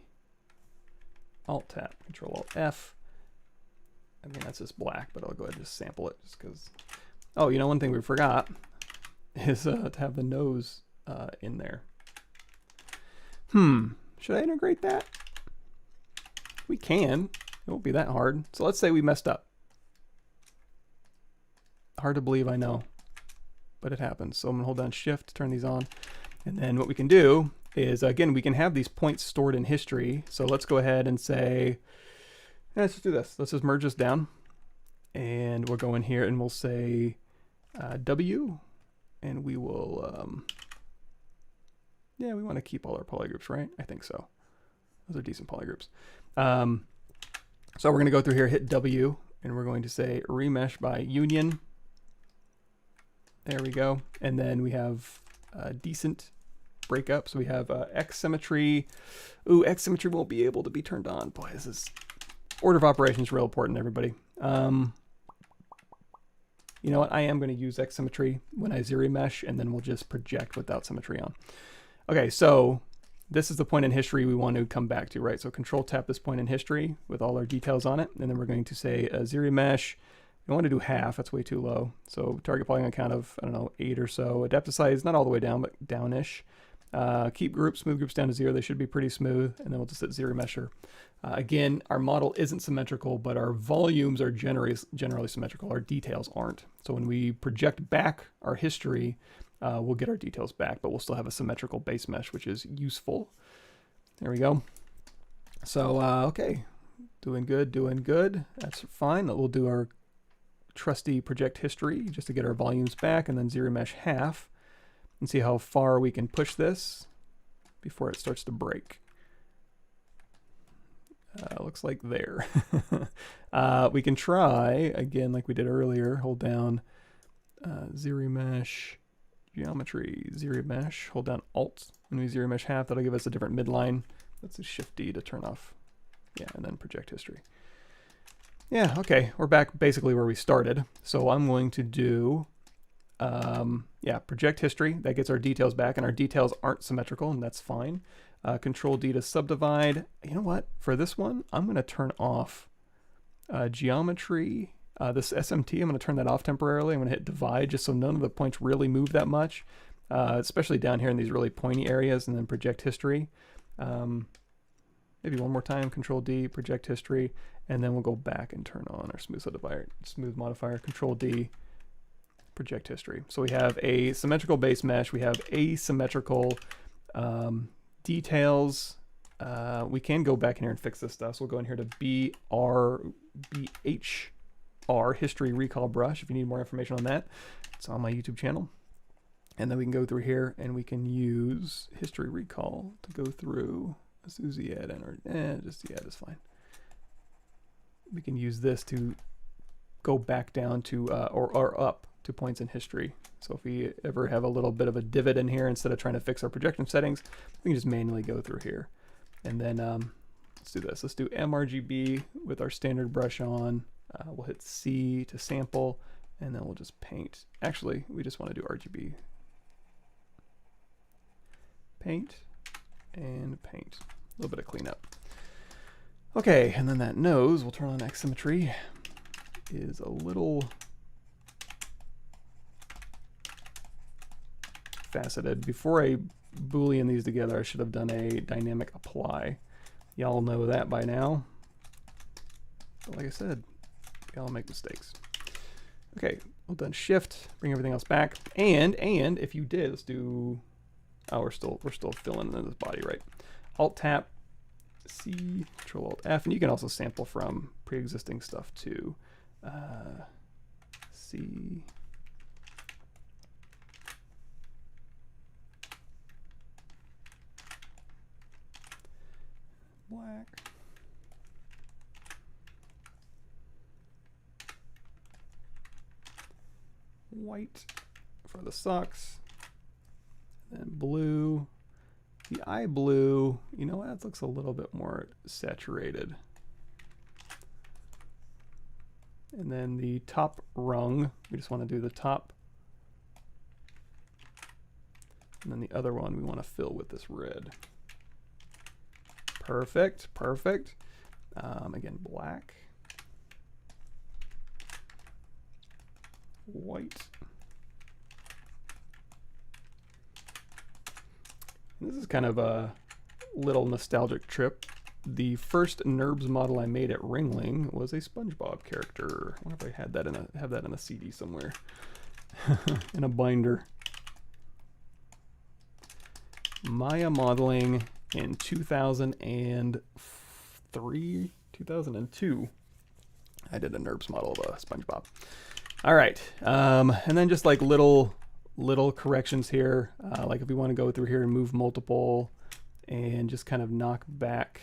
Alt tap, Control Alt F. I mean, that's just black, but I'll go ahead and just sample it just because. Oh, you know, one thing we forgot is to have the nose in there. Should I integrate that? We can. It won't be that hard. So let's say we messed up. Hard to believe, I know, but it happens. So I'm gonna hold down Shift to turn these on. And then what we can do is, again, we can have these points stored in history. So let's go ahead and say, let's just do this. Let's just merge this down. And we'll go in here and we'll say W. And we will, yeah, we want to keep all our polygroups, right? I think so. Those are decent polygroups. So we're going to go through here, hit W, and we're going to say remesh by union. There we go. And then we have decent breakup. So we have X symmetry. Ooh, X symmetry won't be able to be turned on. Boy, this is order of operations real important, everybody. You know what? I am going to use X symmetry when I ZRemesh, and then we'll just project without symmetry on. Okay, so this is the point in history we want to come back to, right? So Control tap this point in history with all our details on it, and then we're going to say ZRemesh. We want to do half. That's way too low. So target polygon count of, I don't know, 8 or so. Adaptive size, not all the way down, but downish. Keep groups, smooth groups down to 0. They should be pretty smooth. And then we'll just hit ZRemesher. Again, our model isn't symmetrical, but our volumes are generally symmetrical. Our details aren't. So when we project back our history, we'll get our details back, but we'll still have a symmetrical base mesh, which is useful. There we go. So, okay, doing good, doing good. That's fine. We'll do our trusty project history just to get our volumes back, and then ZRemesh half and see how far we can push this before it starts to break. Looks like there. We can try, again, like we did earlier, hold down ZRemesh, geometry, ZRemesh, hold down Alt, and we ZRemesh half. That'll give us a different midline. Let's do Shift D to turn off. Yeah, and then project history. Yeah, okay, we're back basically where we started. So I'm going to do, yeah, project history. That gets our details back, and our details aren't symmetrical, and that's fine. Control D to subdivide. You know what? For this one, I'm going to turn off geometry. This SMT, I'm going to turn that off temporarily. I'm going to hit divide just so none of the points really move that much, especially down here in these really pointy areas, and then project history. Maybe one more time, Control D, project history, and then we'll go back and turn on our smooth modifier, Control D, project history. So we have a symmetrical base mesh, we have asymmetrical details. We can go back in here and fix this stuff. So we'll go in here to BHR, history recall brush. If you need more information on that, it's on my YouTube channel. And then we can go through here and we can use history recall to go through. Let's do Z-add or just Z-add is fine. We can use this to go back down to or up to points in history. So if we ever have a little bit of a divot in here, instead of trying to fix our projection settings, we can just manually go through here. And then let's do this. Let's do mRGB with our standard brush on. We'll hit C to sample, and then we'll just paint. Actually, we just want to do RGB. Paint and paint. A little bit of cleanup. Okay, and then that nose, we'll turn on X symmetry, is a little faceted. Before I Boolean these together, I should have done a dynamic apply. Y'all know that by now. But like I said, y'all make mistakes. Okay, well done. Shift, bring everything else back. And if you did, let's do. Oh, we're still filling in this body, right? Alt tap C, Control Alt F, and you can also sample from pre-existing stuff too. C. Black. white for the socks, then blue. The eye blue, you know, that looks a little bit more saturated. And then the top rung, we just want to do the top. And then the other one we want to fill with this red. Perfect, perfect. Again, black. White. And this is kind of a little nostalgic trip. The first NURBS model I made at Ringling was a SpongeBob character. I wonder if I had that in a CD somewhere, in a binder. Maya modeling in 2003, 2002. I did a NURBS model of SpongeBob. All right, and then just like little corrections here, like if we want to go through here and move multiple, and just kind of knock back.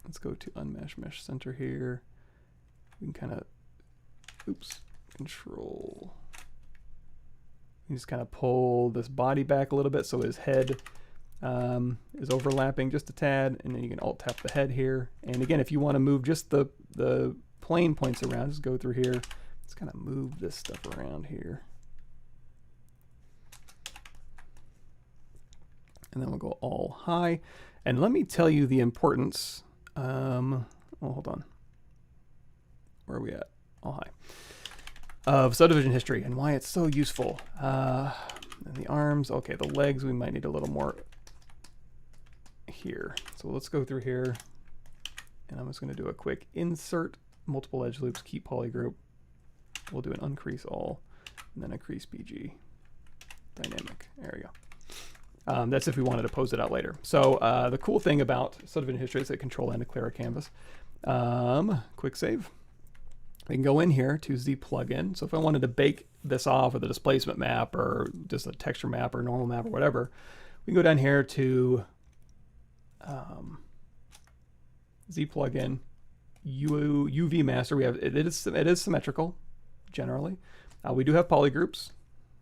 Let's go to Unmesh Mesh Center here. We can kind of, oops, control. You just kind of pull this body back a little bit so his head is overlapping just a tad, and then you can alt tap the head here. And again, if you want to move just the plane points around, just go through here. Let's kind of move this stuff around here. And then we'll go all high. And let me tell you the importance. Well, hold on. Where are we at? All high. Of subdivision history and why it's so useful. And the arms, okay, the legs, we might need a little more here. So let's go through here. And I'm just going to do a quick insert, multiple edge loops, keep polygroup. We'll do an uncrease all, and then a crease BG. Dynamic. There we go. That's if we wanted to pose it out later. So the cool thing about subdivision history is that control and declare a canvas. Quick save. We can go in here to Z plugin. So if I wanted to bake this off with a displacement map or just a texture map or normal map or whatever, we can go down here to Z plugin, UV master. We have it is symmetrical generally. We do have polygroups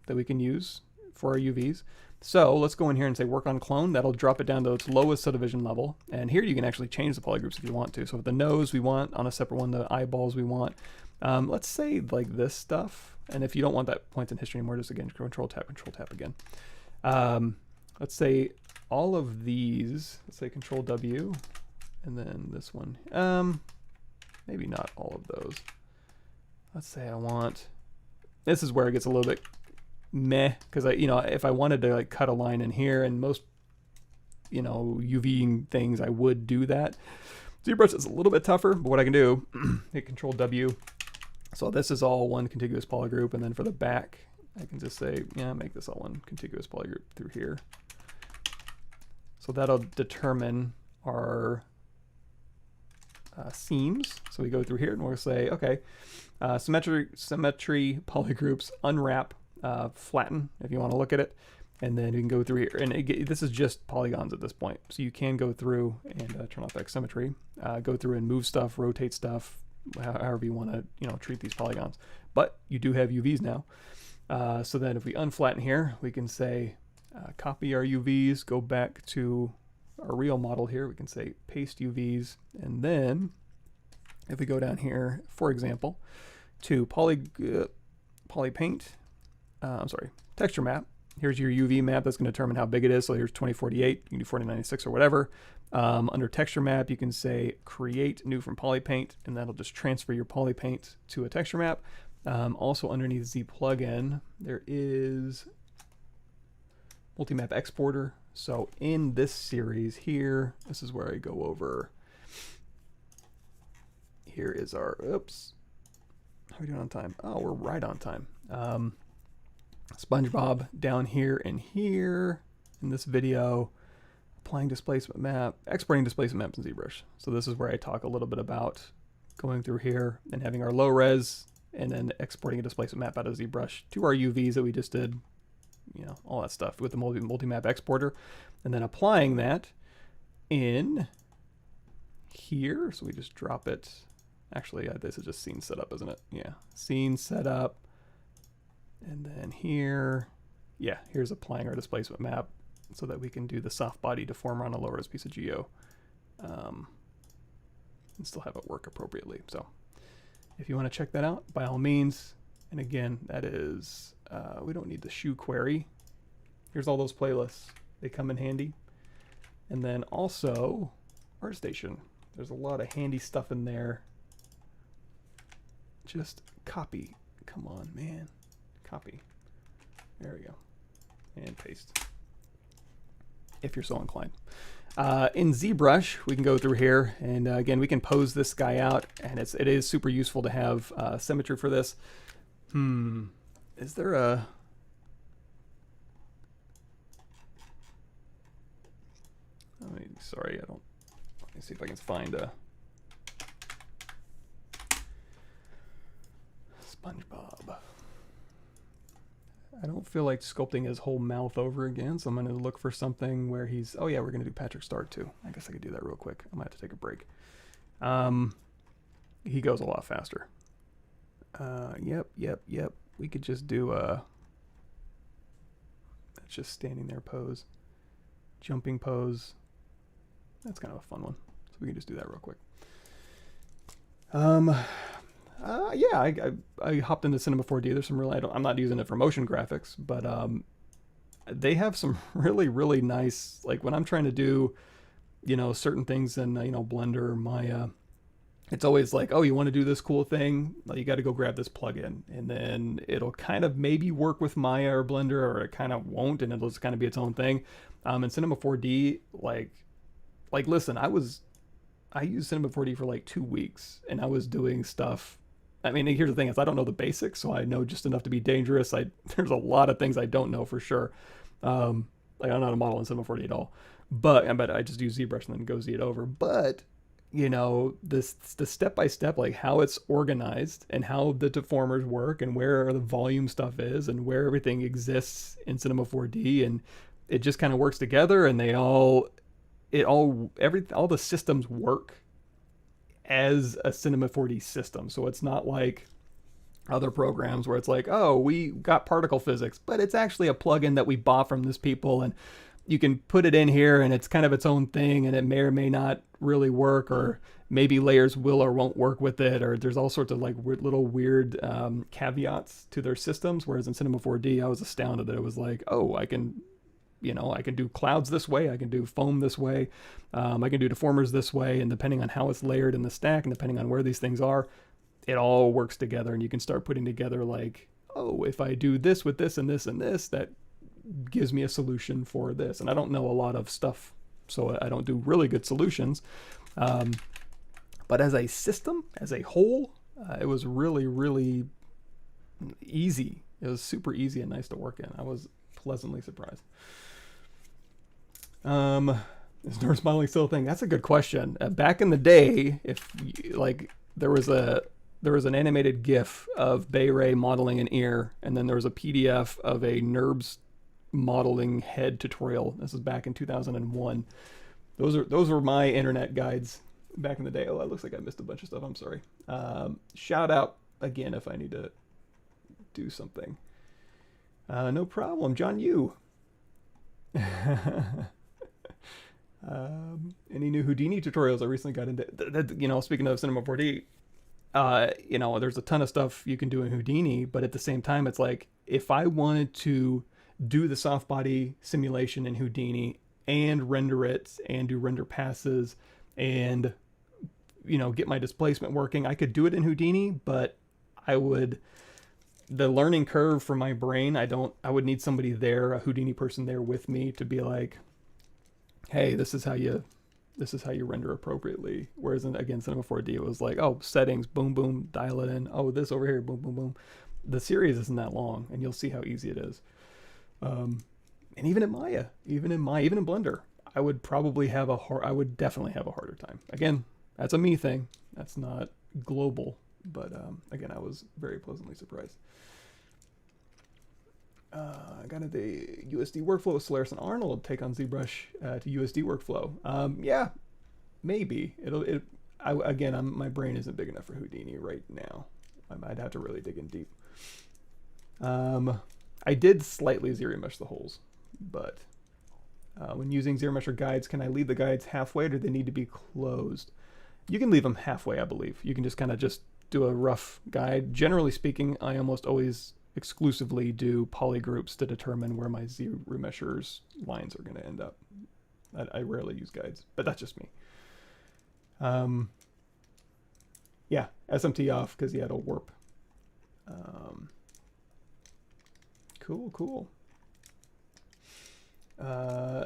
that we can use for our UVs. So let's go in here and say work on clone. That'll drop it down to its lowest subdivision level. And here you can actually change the polygroups if you want to. So the nose we want on a separate one, the eyeballs we want. Let's say like this stuff. And if you don't want that points in history anymore, just again, control tab again. Let's say all of these, let's say control W, and then this one. Maybe not all of those. Let's say I want, this is where it gets a little bit meh, because if I wanted to like cut a line in here, and most UV things I would do that. ZBrush is a little bit tougher, but what I can do, hit Control W. So this is all one contiguous polygroup, and then for the back, I can just say, yeah, make this all one contiguous polygroup through here. So that'll determine our seams. So we go through here and we'll say, okay, symmetry polygroups, unwrap, flatten if you want to look at it, and then you can go through here, and this is just polygons at this point, so you can go through and turn off X symmetry, go through and move stuff, rotate stuff, however you want to treat these polygons. But you do have UVs now, so then if we unflatten here, we can say copy our UVs, go back to our real model here, we can say paste UVs, and then if we go down here, for example, to Polypaint, texture map. Here's your UV map that's going to determine how big it is. So here's 2048, you can do 4096 or whatever. Under texture map, you can say create new from Polypaint, and that'll just transfer your Polypaint to a texture map. Also underneath Z plugin, there is multi-map exporter. So in this series here, this is where I go over. Here is our, oops, how are we doing on time? Oh, we're right on time. SpongeBob down here and here in this video, applying displacement map, exporting displacement maps in ZBrush. So this is where I talk a little bit about going through here and having our low res and then exporting a displacement map out of ZBrush to our UVs that we just did, all that stuff with the multi-map exporter, and then applying that in here. So we just drop it. Actually, this is just scene setup, isn't it? Yeah, scene setup. And then here, yeah, here's applying our displacement map so that we can do the soft body deformer on a low-res piece of geo and still have it work appropriately. So if you want to check that out, by all means. And again, that is, we don't need the shoe query. Here's all those playlists. They come in handy. And then also ArtStation. There's a lot of handy stuff in there. Just copy. Come on, man. Copy. There we go. And paste. If you're so inclined. In ZBrush, we can go through here, and again, we can pose this guy out, and it is super useful to have symmetry for this. Is there a... sorry, I don't... Let me see if I can find a... Spongebob. I don't feel like sculpting his whole mouth over again, so I'm going to look for something where he's... Oh yeah, we're going to do Patrick Stark too. I guess I could do that real quick. I might have to take a break. He goes a lot faster. Yep. We could just do that's just standing there pose. Jumping pose. That's kind of a fun one. So we can just do that real quick. Yeah, I hopped into Cinema 4D. There's some really, I'm not using it for motion graphics, but they have some really nice, like when I'm trying to do, you know, certain things in, you know, Blender or Maya, it's always like, oh, you want to do this cool thing? Well, you got to go grab this plugin, and then it'll kind of maybe work with Maya or Blender, or it kind of won't, and it'll just kind of be its own thing. In Cinema 4D, like listen, I used Cinema 4D for like 2 weeks, and I was doing stuff. I mean, here's the thing is I don't know the basics, so I know just enough to be dangerous. There's a lot of things I don't know for sure. Like I'm not a model in Cinema 4D at all, but I just use ZBrush and then go Z it over. But you know, the step-by-step, like how it's organized and how the deformers work and where the volume stuff is and where everything exists in Cinema 4D, and it just kind of works together, and all the systems work as a Cinema 4D system. So it's not like other programs where it's like, oh, we got particle physics, but it's actually a plugin that we bought from this people, and you can put it in here and it's kind of its own thing, and it may or may not really work, or maybe layers will or won't work with it, or there's all sorts of like weird caveats to their systems. Whereas in Cinema 4D, I was astounded that it was like, oh, I can do clouds this way, I can do foam this way, I can do deformers this way, and depending on how it's layered in the stack and depending on where these things are, it all works together, and you can start putting together like, oh, if I do this with this and this and this, that gives me a solution for this. And I don't know a lot of stuff, so I don't do really good solutions. But as a system, as a whole, it was really easy. It was super easy and nice to work in. I was pleasantly surprised. Is nurse modeling still a thing? That's a good question. Back in the day, if like there was an animated GIF of Bay Ray modeling an ear, and then there was a PDF of a NURBS modeling head tutorial. This is back in 2001. Those were my internet guides back in the day. Oh, it looks like I missed a bunch of stuff. I'm sorry. Shout out again if I need to do something. No problem, John Yu. Any new Houdini tutorials? I recently got into. You know, speaking of Cinema 4D, you know, there's a ton of stuff you can do in Houdini, but at the same time, it's like if I wanted to do the soft body simulation in Houdini and render it and do render passes and, you know, get my displacement working, I could do it in Houdini, but the learning curve for my brain, I would need somebody there, a Houdini person there with me to be like, hey, this is how you render appropriately. Whereas again, Cinema 4D, it was like, oh, settings, boom, boom, dial it in. Oh, this over here, boom, boom, boom. The series isn't that long, and you'll see how easy it is. And even in Maya, even in Blender, I would definitely have a harder time. Again, that's a me thing. That's not global. But again, I was very pleasantly surprised. I got into the USD workflow with Solaris and Arnold. Take on ZBrush to USD workflow. Yeah, maybe my brain isn't big enough for Houdini right now. I'd have to really dig in deep. I did slightly ZRemesh the holes, but when using ZRemesher guides, can I leave the guides halfway, or do they need to be closed? You can leave them halfway, I believe. You can just kind of just do a rough guide. Generally speaking, I almost always exclusively do polygroups to determine where my ZRemesher's lines are going to end up. I rarely use guides, but that's just me. Yeah, SMT off, because yeah, it'll warp. Cool, cool.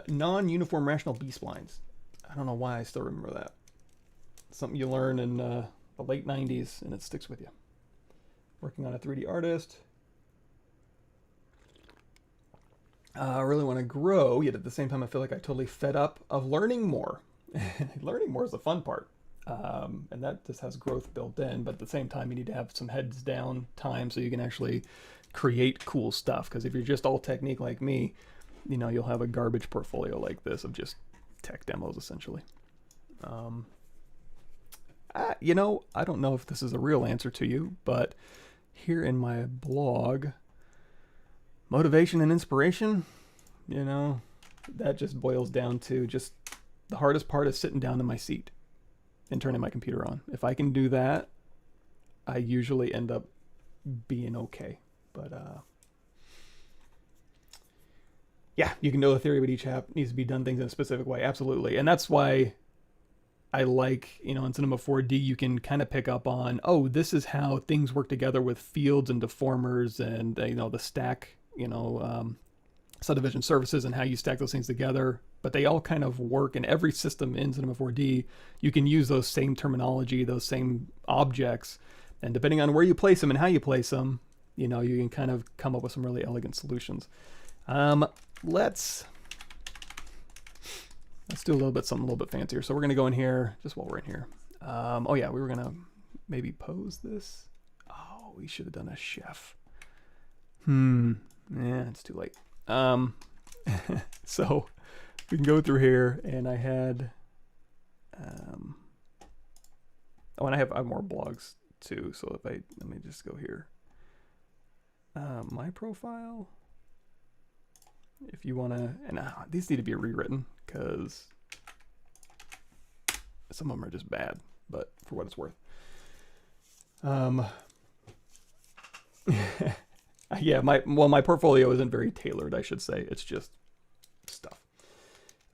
Non-uniform rational B-splines. I don't know why I still remember that. Something you learn in the late 90s, and it sticks with you. Working on a 3D artist. I really want to grow, yet at the same time I feel like I totally fed up of learning more. Learning more is the fun part. And that just has growth built in, but at the same time you need to have some heads down time so you can actually create cool stuff. Because if you're just all technique like me, you know, you'll have a garbage portfolio like this of just tech demos essentially. You know, I don't know if this is a real answer to you, but here in my blog, motivation and inspiration, you know, that just boils down to just the hardest part is sitting down in my seat and turning my computer on. If I can do that, I usually end up being okay. But yeah, you can know the theory, but each app needs to be done things in a specific way. Absolutely. And that's why I like, you know, in Cinema 4D, you can kind of pick up on, oh, this is how things work together with fields and deformers and, you know, the stack, you know, subdivision surfaces and how you stack those things together. But they all kind of work in every system in Cinema 4D. You can use those same terminology, those same objects, and depending on where you place them and how you place them, you know, you can kind of come up with some really elegant solutions. Let's do a little bit, something a little bit fancier. So we're going to go in here just while we're in here. Oh yeah, we were going to maybe pose this. Oh, we should have done a chef. Yeah, it's too late. So we can go through here, and I had, oh, and I have more blogs too. So if let me just go here. My profile. If you want to, and these need to be rewritten because some of them are just bad, but for what it's worth. Yeah, my portfolio isn't very tailored, I should say. It's just stuff.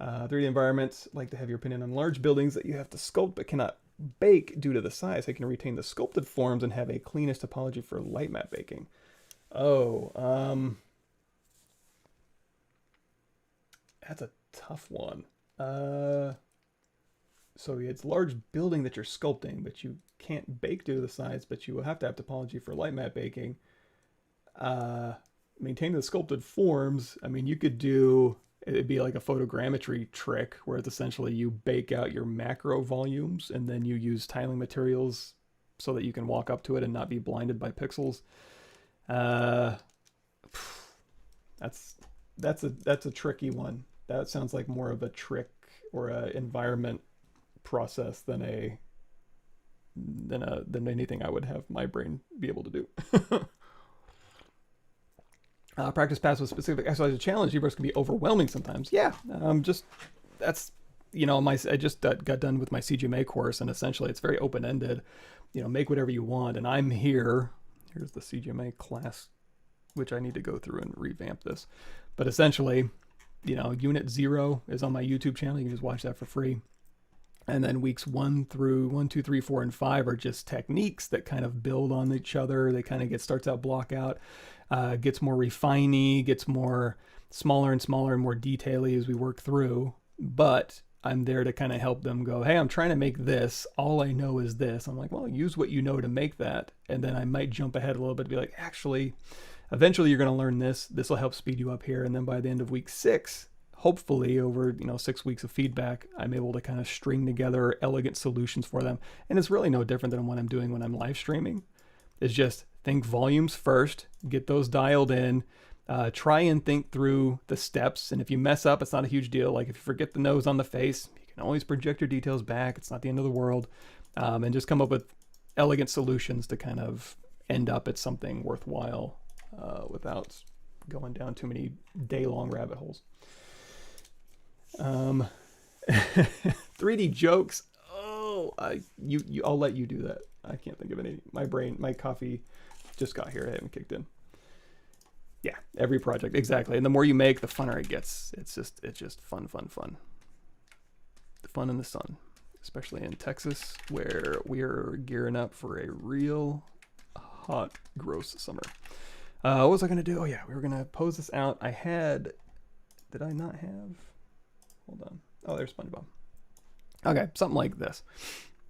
3D environments, like to have your opinion on large buildings that you have to sculpt but cannot bake due to the size. They can retain the sculpted forms and have a cleanest topology for light map baking. Oh, that's a tough one. So it's large building that you're sculpting, but you can't bake due to the size, but you will have to have topology for light map baking. Maintain the sculpted forms. I mean, you could do, it'd be like a photogrammetry trick where it's essentially you bake out your macro volumes and then you use tiling materials so that you can walk up to it and not be blinded by pixels. That's a tricky one. That sounds like more of a trick or a environment process than anything I would have my brain be able to do. Practice paths with specific exercise challenge. ZBrush can be overwhelming sometimes. Yeah, that's, you know, I just got done with my CGMA course, and essentially it's very open-ended. You know, make whatever you want, and I'm here. Here's the CGMA class, which I need to go through and revamp this. But essentially, you know, Unit 0 is on my YouTube channel. You can just watch that for free. And then weeks 1 through 1, 2, 3, 4, and 5 are just techniques that kind of build on each other. They kind of starts out Blockout, gets more refiney, gets more smaller and smaller and more detaily as we work through. But I'm there to kind of help them go, hey, I'm trying to make this. All I know is this. I'm like, well, use what you know to make that. And then I might jump ahead a little bit to be like, actually, eventually you're going to learn this. This will help speed you up here. And then by the end of week 6, hopefully over, you know, 6 weeks of feedback, I'm able to kind of string together elegant solutions for them. And it's really no different than what I'm doing when I'm live streaming. It's just think volumes first, get those dialed in, try and think through the steps. And if you mess up, it's not a huge deal. Like if you forget the nose on the face, you can always project your details back. It's not the end of the world. And just come up with elegant solutions to kind of end up at something worthwhile without going down too many day-long rabbit holes. 3D jokes. Oh, I'll let you do that. I can't think of any. My coffee just got here. I haven't kicked in. Yeah, every project, exactly. And the more you make, the funner it gets. It's just fun. The fun in the sun, especially in Texas, where we are gearing up for a real hot, gross summer. What was I gonna do? Oh yeah, we were gonna pose this out. Did I not have? Hold on. Oh, there's SpongeBob. Okay, something like this.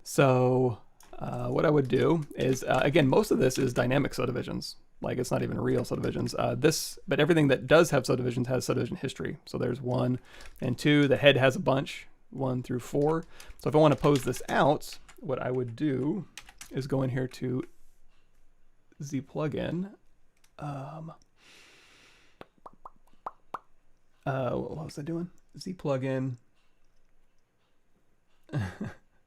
So what I would do is, again, most of this is dynamic subdivisions. Like, it's not even real subdivisions. But everything that does have subdivisions has subdivision history. So there's 1 and 2. The head has a bunch, 1 through 4. So if I want to pose this out, what I would do is go in here to ZPlugin. What was I doing? ZPlugin.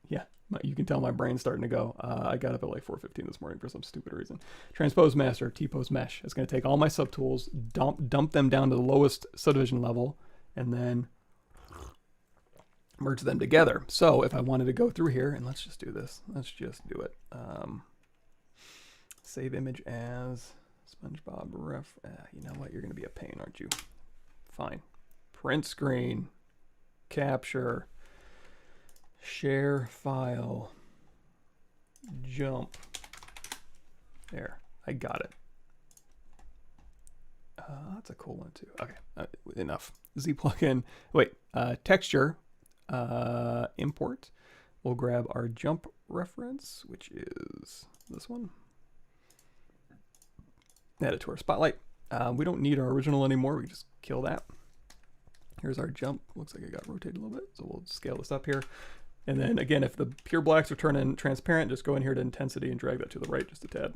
Yeah, you can tell my brain's starting to go. I got up at like 4:15 this morning for some stupid reason. Transpose Master, T-Pose Mesh. It's going to take all my subtools, dump them down to the lowest subdivision level, and then merge them together. So if I wanted to go through here, and let's just do this. Let's just do it. Save image as SpongeBob ref. You know what? You're going to be a pain, aren't you? Fine. Print screen. Capture. Share file. Jump. There. I got it. That's a cool one too. Okay. Enough. ZPlugin. Wait. Texture. Import. We'll grab our jump reference, which is this one. Add it to our spotlight. We don't need our original anymore. We can just kill that. Here's our jump. Looks like it got rotated a little bit. So we'll scale this up here. And then again, if the pure blacks are turning transparent, just go in here to intensity and drag that to the right just a tad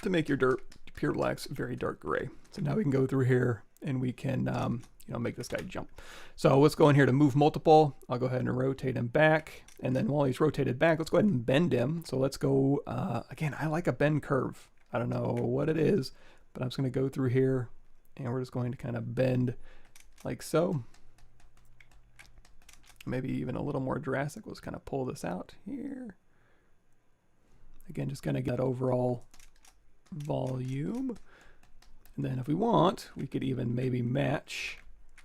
to make your pure blacks very dark gray. So now we can go through here and we can make this guy jump. So let's go in here to move multiple. I'll go ahead and rotate him back. And then while he's rotated back, let's go ahead and bend him. So let's go, again, I like a bend curve. I don't know what it is, but I'm just going to go through here and we're just going to kind of bend like so. Maybe even a little more drastic. Let's kind of pull this out here. Again, just going to get that overall volume. And then if we want, we could even maybe match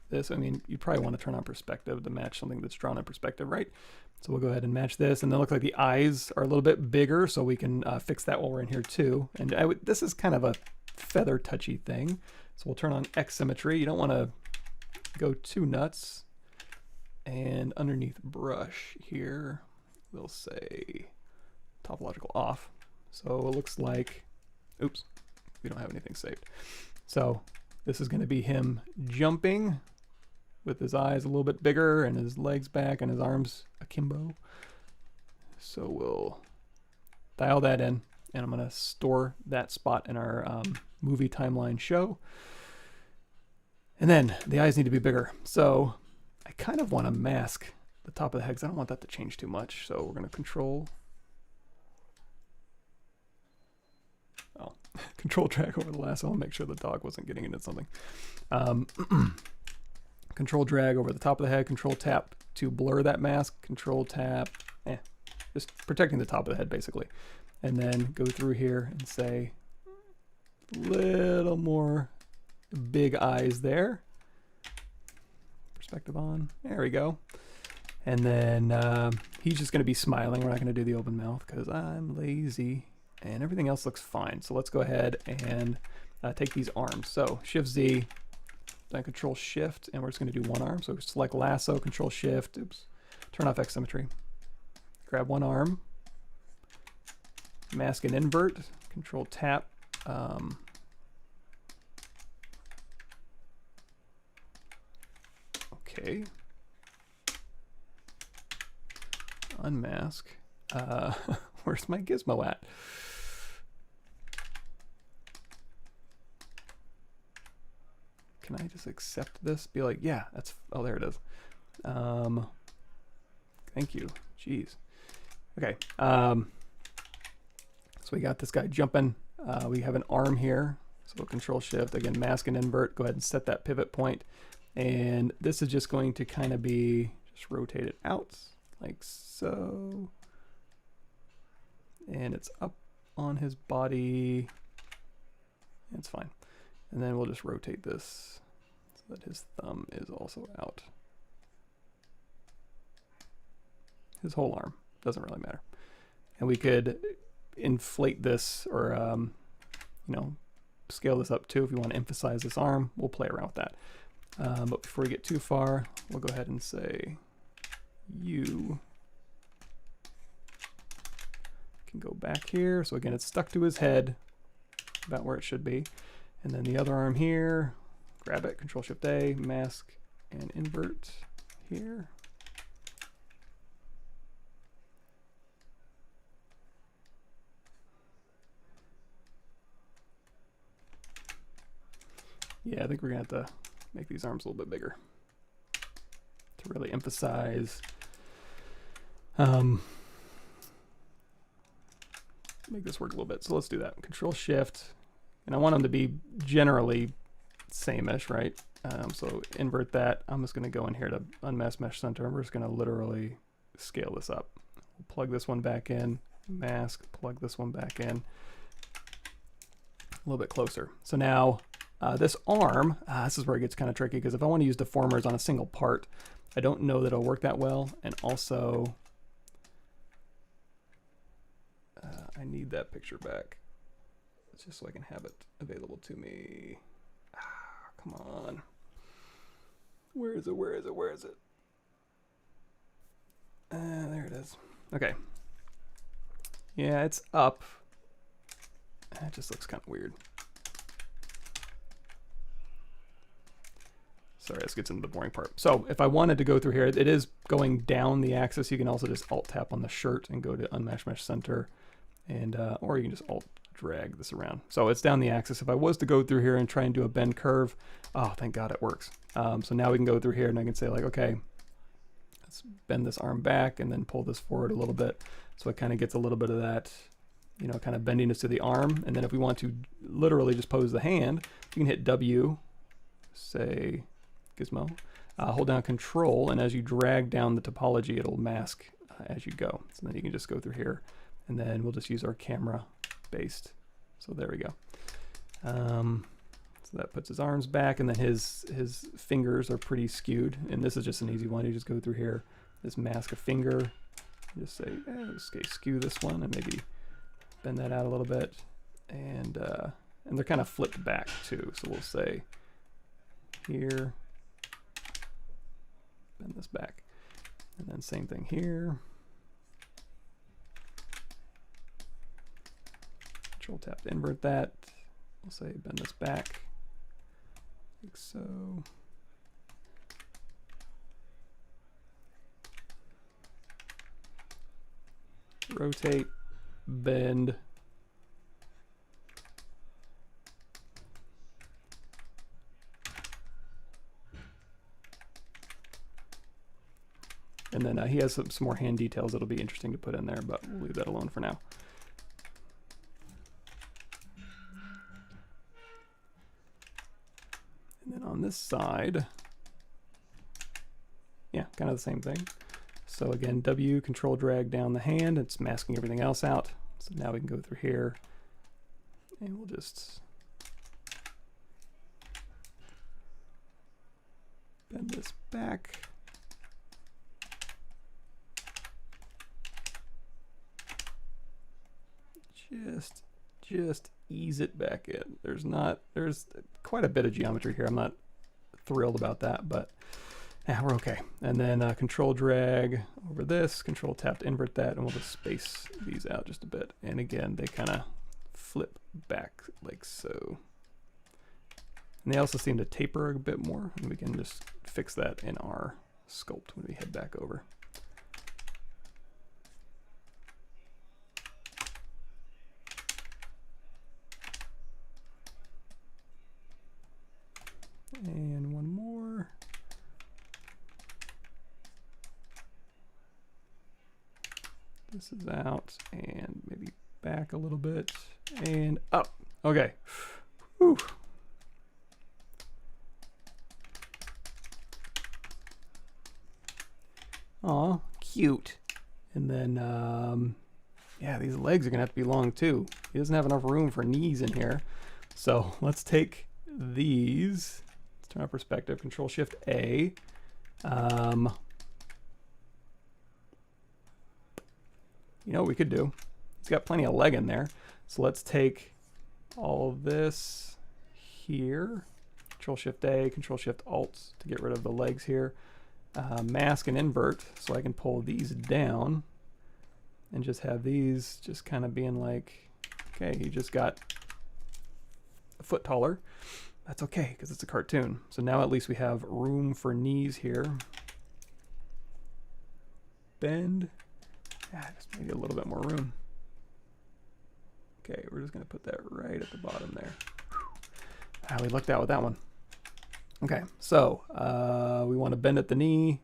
this. I mean, you probably want to turn on perspective to match something that's drawn in perspective, right? So we'll go ahead and match this. And then it looks like the eyes are a little bit bigger, so we can fix that while we're in here too. And this is kind of a feather touchy thing. So we'll turn on X symmetry. You don't want to go too nuts. And underneath brush here, we'll say topological off. So it looks like, oops, we don't have anything saved. So this is going to be him jumping with his eyes a little bit bigger and his legs back and his arms akimbo. So we'll dial that in, and I'm going to store that spot in our movie timeline show. And then the eyes need to be bigger. So I kind of want to mask the top of the head because I don't want that to change too much. So we're going to control drag over the lasso and make sure the dog wasn't getting into something. Control drag over the top of the head, control tap to blur that mask, control tap, just protecting the top of the head basically. And then go through here and say little more big eyes there. Perspective on, there we go. And then he's just going to be smiling. We're not going to do the open mouth because I'm lazy, and everything else looks fine. So let's go ahead and take these arms. So Shift Z, then Control Shift, and we're just going to do one arm. So select lasso, Control Shift, oops, turn off X symmetry. Grab one arm, mask and invert, Control Tap. Okay. Unmask. Where's my gizmo at? Can I just accept this? Be like, yeah, that's, oh, there it is. Thank you. Jeez. Okay. So we got this guy jumping. We have an arm here. So Control Shift, again, mask and invert, go ahead and set that pivot point. And this is just going to kind of be, just rotate it out like so. And it's up on his body. It's fine. And then we'll just rotate this so that his thumb is also out. His whole arm, doesn't really matter. And we could inflate this or, you know, scale this up too if you want to emphasize this arm. We'll play around with that. But before we get too far, we'll go ahead and say you can go back here. So again, it's stuck to his head, about where it should be. And then the other arm here, grab it, Control Shift A, mask and invert here. Yeah, I think we're gonna have to make these arms a little bit bigger to really emphasize, make this work a little bit. So let's do that. Control Shift, and I want them to be generally same-ish, right? So invert that. I'm just gonna go in here to unmask mesh center, and we're just gonna literally scale this up. We'll plug this one back in, mask, plug this one back in, a little bit closer. So now this arm, this is where it gets kind of tricky, because if I want to use deformers on a single part, I don't know that it'll work that well. And also, I need that picture back. It's just so I can have it available to me. Come on. Where is it? Where is it? Where is it? There it is. Okay. Yeah, it's up. It just looks kind of weird. Sorry, this gets into the boring part. So if I wanted to go through here, it is going down the axis. You can also just Alt tap on the shirt and go to Unmask Mesh Center, and or you can just Alt drag this around. So it's down the axis. If I was to go through here and try and do a bend curve, oh, thank God it works. So now we can go through here and I can say like, okay, let's bend this arm back and then pull this forward a little bit. So it kind of gets a little bit of that, you know, kind of bendiness to the arm. And then if we want to literally just pose the hand, you can hit W, say, Gizmo, hold down Control, and as you drag down the topology, it'll mask as you go. So then you can just go through here, and then we'll just use our camera based. So there we go. So that puts his arms back, and then his fingers are pretty skewed. And this is just an easy one. You just go through here, this mask a finger, just say, okay, skew this one, and maybe bend that out a little bit, and they're kind of flipped back too. So we'll say here. Bend this back, and then same thing here. Control tap to invert that. We'll say bend this back, like so. Rotate, bend. And then he has some more hand details that'll be interesting to put in there, but we'll leave that alone for now. And then on this side, yeah, kind of the same thing. So again, W, Control drag down the hand, it's masking everything else out. So now we can go through here, and we'll just bend this back. Just ease it back in. There's quite a bit of geometry here. I'm not thrilled about that, but yeah, we're okay. And then Control drag over this, Control tap to invert that, and we'll just space these out just a bit. And again, they kind of flip back like so. And they also seem to taper a bit more, and we can just fix that in our sculpt when we head back over. And one more. This is out, and maybe back a little bit, and up. Okay. Whew. Aw, cute. And then, yeah, these legs are gonna have to be long too. He doesn't have enough room for knees in here. So let's take these. Let's turn on perspective, Control Shift A. You know what we could do? He's got plenty of leg in there. So let's take all of this here. Control Shift A, Control Shift Alt to get rid of the legs here. Mask and invert, so I can pull these down and just have these just kind of being like, okay, he just got a foot taller. That's okay, because it's a cartoon. So now at least we have room for knees here. Bend. Just maybe a little bit more room. Okay, we're just going to put that right at the bottom there. We lucked out with that one. Okay, so we want to bend at the knee,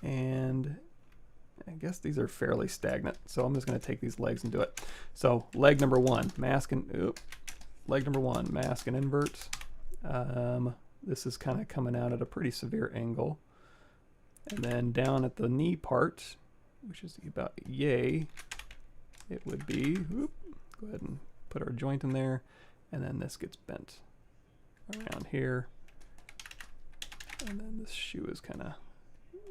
and I guess these are fairly stagnant. So I'm just going to take these legs and do it. So leg number one, mask and leg number one, mask and invert. This is kind of coming out at a pretty severe angle, and then down at the knee part, which is about yay, it would be, go ahead and put our joint in there, and then this gets bent around here, and then this shoe is kind of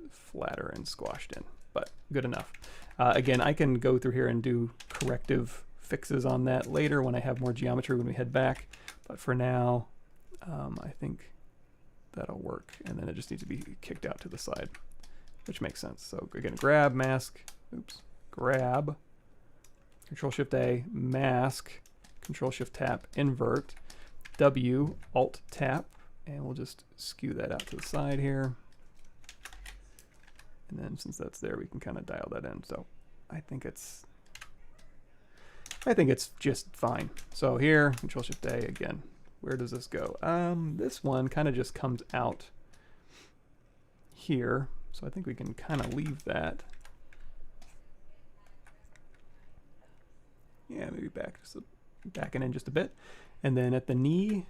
flatter and squashed in, but good enough. Again, I can go through here and do corrective fixes on that later when I have more geometry when we head back, but for now, I think that'll work, and then it just needs to be kicked out to the side, which makes sense. So again, grab, mask, grab, Control Shift A, mask, Control Shift tap, invert, W, Alt tap, and we'll just skew that out to the side here. And then since that's there, we can kind of dial that in. So I think it's just fine. So here, Control Shift A again. Where does this go? This one kind of just comes out here. So I think we can kind of leave that. Yeah, maybe backing in just a bit. And then at the knee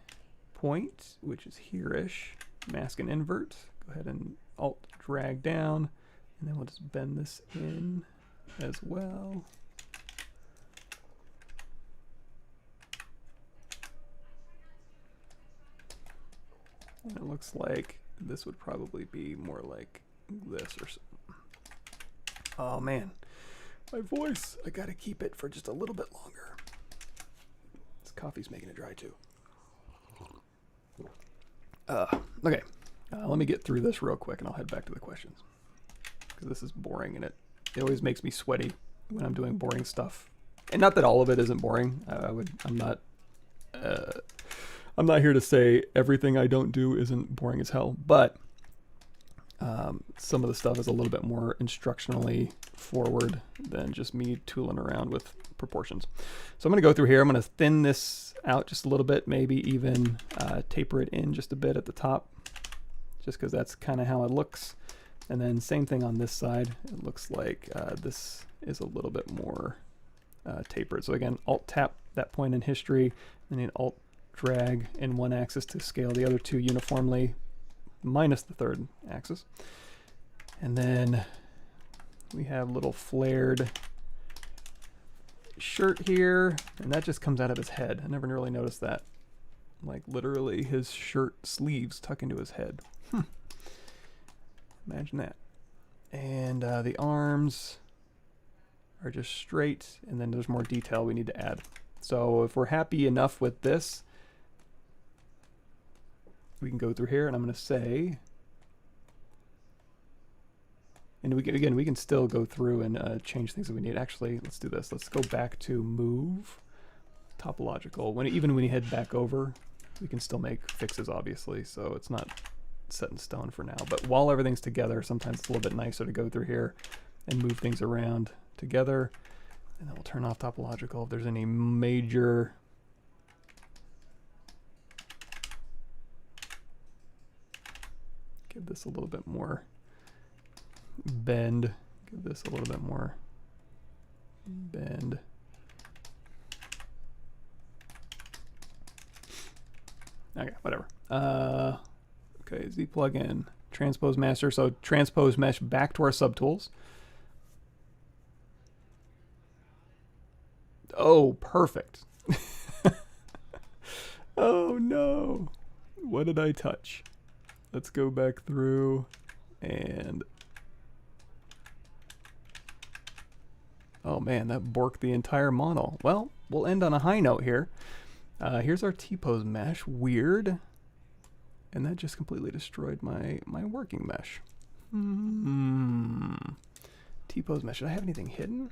point, which is here-ish, mask and invert. Go ahead and Alt drag down, and then we'll just bend this in as well. And it looks like this would probably be more like this or something. Oh man, my voice, I gotta keep it for just a little bit longer. This coffee's making it dry too. Okay, let me get through this real quick and I'll head back to the questions, because this is boring and it always makes me sweaty when I'm doing boring stuff. And not that all of it isn't boring. I'm not here to say everything I don't do isn't boring as hell, but some of the stuff is a little bit more instructionally forward than just me tooling around with proportions. So I'm going to go through here. I'm going to thin this out just a little bit, maybe even taper it in just a bit at the top, just because that's kind of how it looks. And then same thing on this side. It looks like this is a little bit more tapered. So again, Alt tap that point in history, and then Alt drag in one axis to scale the other two uniformly, minus the third axis. And then we have little flared shirt here, and that just comes out of his head. I never really noticed that. Like literally his shirt sleeves tuck into his head. Imagine that. And the arms are just straight, and then there's more detail we need to add. So if we're happy enough with this, we can go through here, and I'm going to say, and we can still go through and change things that we need. Actually, let's do this. Let's go back to move topological. Even when you head back over, we can still make fixes, obviously, so it's not set in stone for now. But while everything's together, sometimes it's a little bit nicer to go through here and move things around together. And then we'll turn off topological if there's any major give this a little bit more bend, give this a little bit more bend. Okay, whatever. Okay, Z plugin, Transpose Master. So transpose mesh back to our subtools. Oh, perfect. Oh no. What did I touch? Let's go back through and... Oh man, that borked the entire model. Well, we'll end on a high note here. Here's our T-pose mesh. Weird. And that just completely destroyed my working mesh. T-pose mesh. Did I have anything hidden?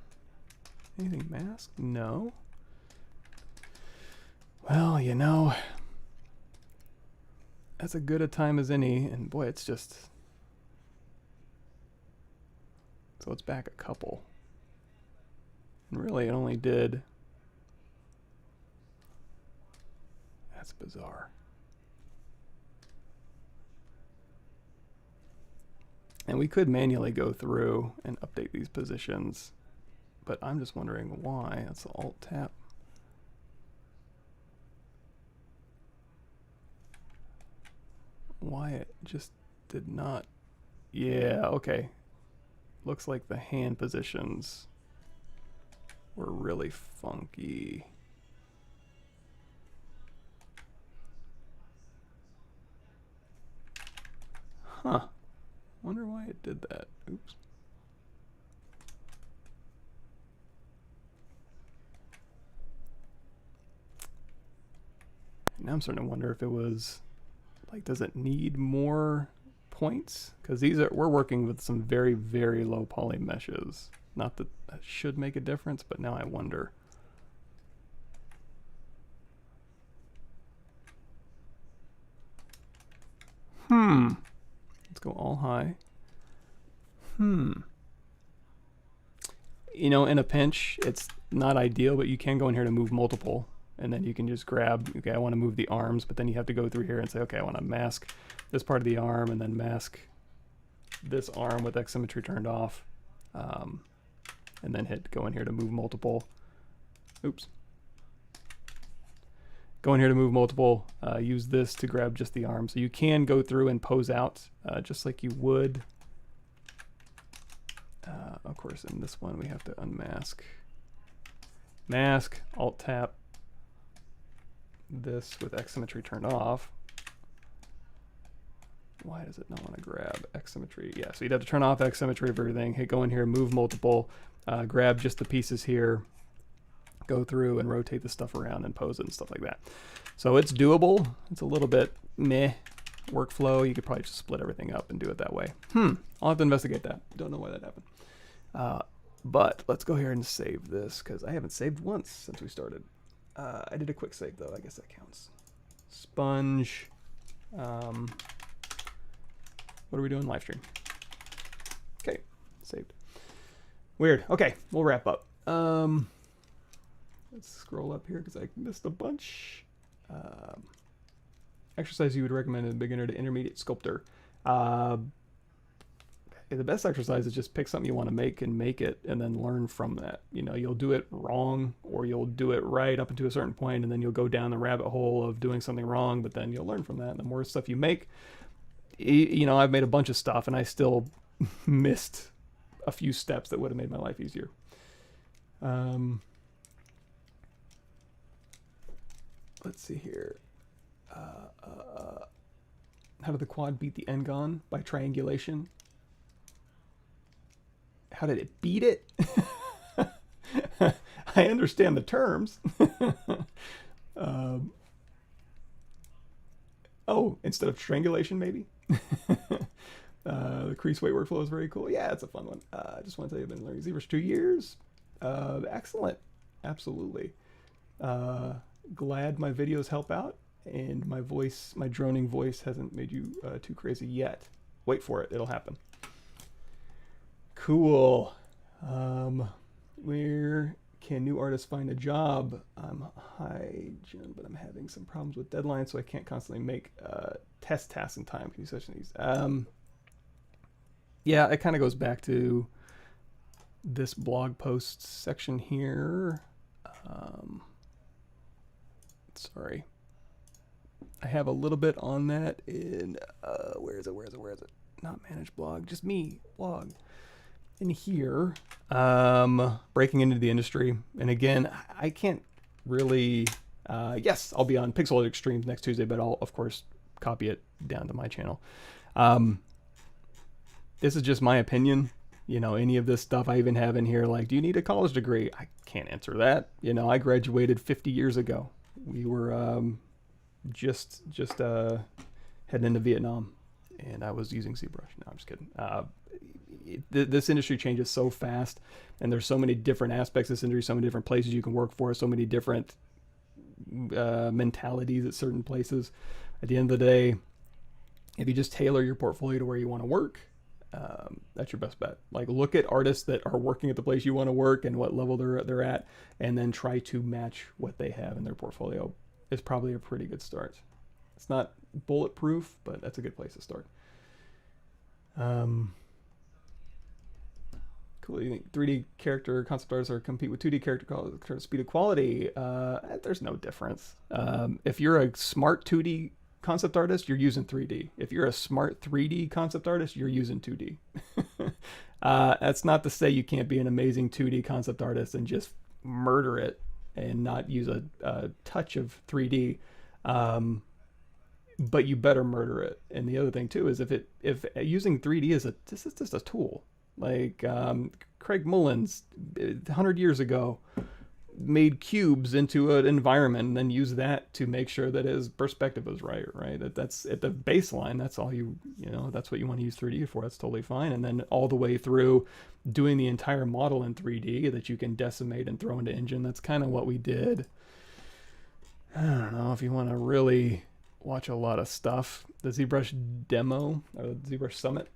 Anything masked? No. Well, you know, that's as good a time as any, and boy, it's just... So it's back a couple. And really, it only did... That's bizarre. And we could manually go through and update these positions, but I'm just wondering why. That's the Alt-Tab. Why it just did not... Yeah, okay. Looks like the hand positions were really funky. Huh. Wonder why it did that. Oops. Now I'm starting to wonder if it was... Like, does it need more points? Because we're working with some very, very low poly meshes. Not that that should make a difference, but now I wonder. Let's go all high. You know, in a pinch, it's not ideal, but you can go in here to move multiple. And then you can just grab, okay, I want to move the arms, but then you have to go through here and say, okay, I want to mask this part of the arm and then mask this arm with X symmetry turned off. And then go in here to move multiple. Oops. Go in here to move multiple, use this to grab just the arm. So you can go through and pose out just like you would. Of course, in this one, we have to unmask. Mask, Alt-Tap. This with X symmetry turned off. Why does it not want to grab X symmetry? Yeah, so you'd have to turn off X symmetry of everything. Hey, go in here, move multiple, grab just the pieces here, go through and rotate the stuff around and pose it and stuff like that. So it's doable. It's a little bit meh workflow. You could probably just split everything up and do it that way. I'll have to investigate that. Don't know why that happened. But let's go here and save this because I haven't saved once since we started. I did a quick save though, I guess that counts. Sponge. What are we doing? Live stream. Okay, saved. Weird. Okay, we'll wrap up. Let's scroll up here because I missed a bunch. Exercise you would recommend as a beginner to intermediate sculptor. The best exercise is just pick something you want to make and make it and then learn from that. You know, you'll do it wrong or you'll do it right up until a certain point and then you'll go down the rabbit hole of doing something wrong, but then you'll learn from that. And the more stuff you make, you know, I've made a bunch of stuff and I still missed a few steps that would have made my life easier. Let's see here. How did the quad beat the N-gon? By triangulation. How did it beat it? I understand the terms. Oh, instead of strangulation, maybe? The Crease weight workflow is very cool. Yeah, it's a fun one. I just want to tell you I've been learning ZBrush 2 years. Excellent. Absolutely. Glad my videos help out and my voice, my droning voice hasn't made you too crazy yet. Wait for it. It'll happen. Cool. Where can new artists find a job? Hi, Jim, but I'm having some problems with deadlines, so I can't constantly make test tasks in time. Can you search these? Yeah, it kind of goes back to this blog post section here. Sorry. I have a little bit on that in, where is it? Not manage blog, just me, blog. In here, breaking into the industry. And again, I can't really, yes, I'll be on Pixel Extremes next Tuesday, but I'll, of course, copy it down to my channel. This is just my opinion. You know, any of this stuff I even have in here, like, do you need a college degree? I can't answer that. You know, I graduated 50 years ago. We were just heading into Vietnam, and I was using ZBrush. No, I'm just kidding. This industry changes so fast, and there's so many different aspects of this industry, so many different places you can work for, so many different mentalities at certain places. At the end of the day, if you just tailor your portfolio to where you want to work, that's your best bet. Like, look at artists that are working at the place you want to work and what level they're at, and then try to match what they have in their portfolio. Is probably a pretty good start. It's not bulletproof, but that's a good place to start. Cool. You think 3D character concept artists are compete with 2D character speed of quality? There's no difference. If you're a smart 2D concept artist, you're using 3D. If you're a smart 3D concept artist, you're using 2D. That's not to say you can't be an amazing 2D concept artist and just murder it and not use a touch of 3D. But you better murder it. And the other thing too is if using 3D is this is just a tool. Like Craig Mullins 100 years ago made cubes into an environment and then used that to make sure that his perspective was right? That's at the baseline. That's all you know, that's what you want to use 3D for. That's totally fine. And then all the way through doing the entire model in 3D that you can decimate and throw into Engine. That's kind of what we did. I don't know if you want to really watch a lot of stuff. The ZBrush demo, or the ZBrush Summit,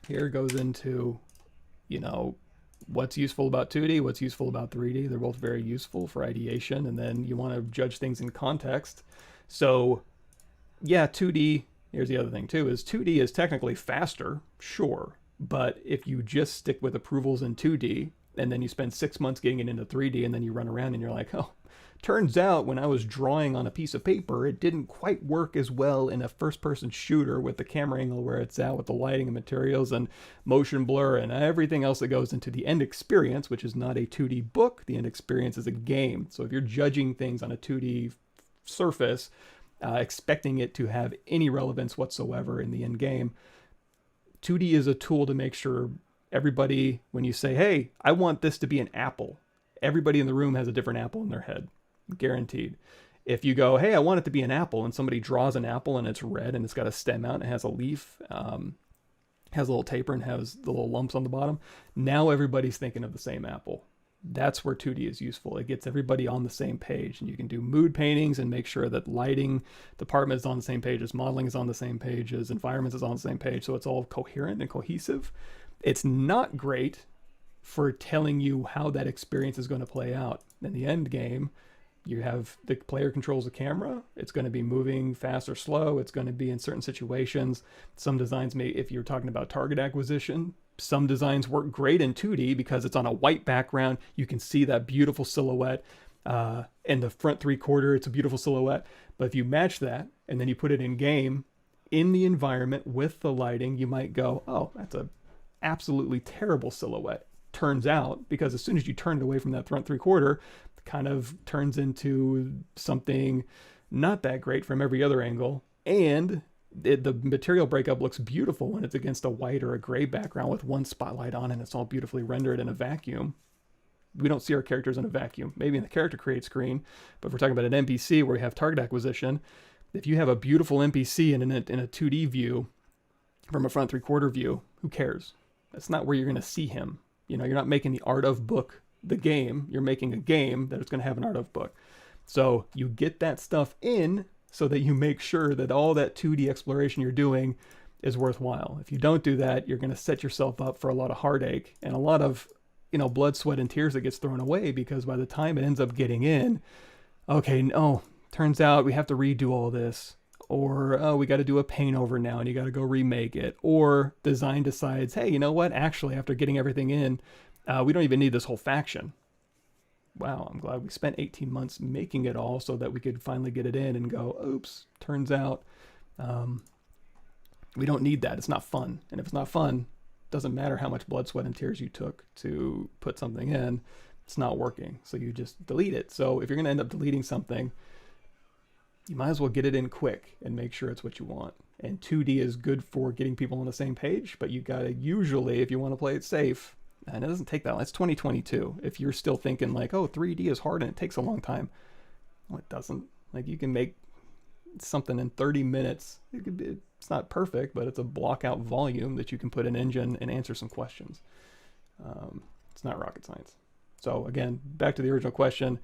here goes into, you know, what's useful about 2D, what's useful about 3D. They're both very useful for ideation, and then you want to judge things in context. So, yeah, 2D, here's the other thing too, is 2D is technically faster, sure, but if you just stick with approvals in 2D, and then you spend 6 months getting it into 3D, and then you run around and you're like, oh, turns out when I was drawing on a piece of paper, it didn't quite work as well in a first-person shooter with the camera angle where it's at, with the lighting and materials and motion blur and everything else that goes into the end experience, which is not a 2D book. The end experience is a game. So if you're judging things on a 2D surface, expecting it to have any relevance whatsoever in the end game, 2D is a tool to make sure everybody, when you say, hey, I want this to be an apple, everybody in the room has a different apple in their head. Guaranteed. If you go, hey, I want it to be an apple, and somebody draws an apple and it's red and it's got a stem out and it has a leaf, has a little taper and has the little lumps on the bottom, now everybody's thinking of the same apple. That's where 2D is useful. It gets everybody on the same page, and you can do mood paintings and make sure that lighting department is on the same page, as modeling is on the same page, as environments is on the same page, so it's all coherent and cohesive. It's not great for telling you how that experience is going to play out. In the end game, you have the player controls the camera. It's going to be moving fast or slow. It's going to be in certain situations. Some designs may, if you're talking about target acquisition, some designs work great in 2D because it's on a white background. You can see that beautiful silhouette. In the front 3/4, it's a beautiful silhouette. But if you match that and then you put it in game, in the environment with the lighting, you might go, oh, that's a absolutely terrible silhouette. Turns out, because as soon as you turn it away from that front 3/4, kind of turns into something not that great from every other angle, and the material breakup looks beautiful when it's against a white or a gray background with one spotlight on, and it's all beautifully rendered in a vacuum. We don't see our characters in a vacuum. Maybe in the character create screen, but if we're talking about an NPC where we have target acquisition, if you have a beautiful NPC in a 2D view from a front 3/4 view, who cares? That's not where you're going to see him. You know, you're not making the art of book the game. You're making a game that is going to have an art of book. So you get that stuff in so that you make sure that all that 2D exploration you're doing is worthwhile. If you don't do that, you're going to set yourself up for a lot of heartache and a lot of, you know, blood, sweat, and tears that gets thrown away, because by the time it ends up getting in, okay, no, turns out we have to redo all this. Or, oh, we got to do a paint over now and you got to go remake it. Or design decides, hey, you know what? Actually, after getting everything in, we don't even need this whole faction. wow, I'm glad we spent 18 months making it all so that we could finally get it in and go, oops, turns out we don't need that. It's not fun. And if it's not fun, it doesn't matter how much blood, sweat, and tears you took to put something in, it's not working. So you just delete it. So if you're going to end up deleting something, you might as well get it in quick and make sure it's what you want. And 2D is good for getting people on the same page, but you got to usually, if you want to play it safe, and it doesn't take that long. It's 2022. If you're still thinking like, oh, 3D is hard and it takes a long time. Well, it doesn't. Like, you can make something in 30 minutes. It's not perfect, but it's a blockout volume that you can put in Engine and answer some questions. It's not rocket science. So again, back to the original question,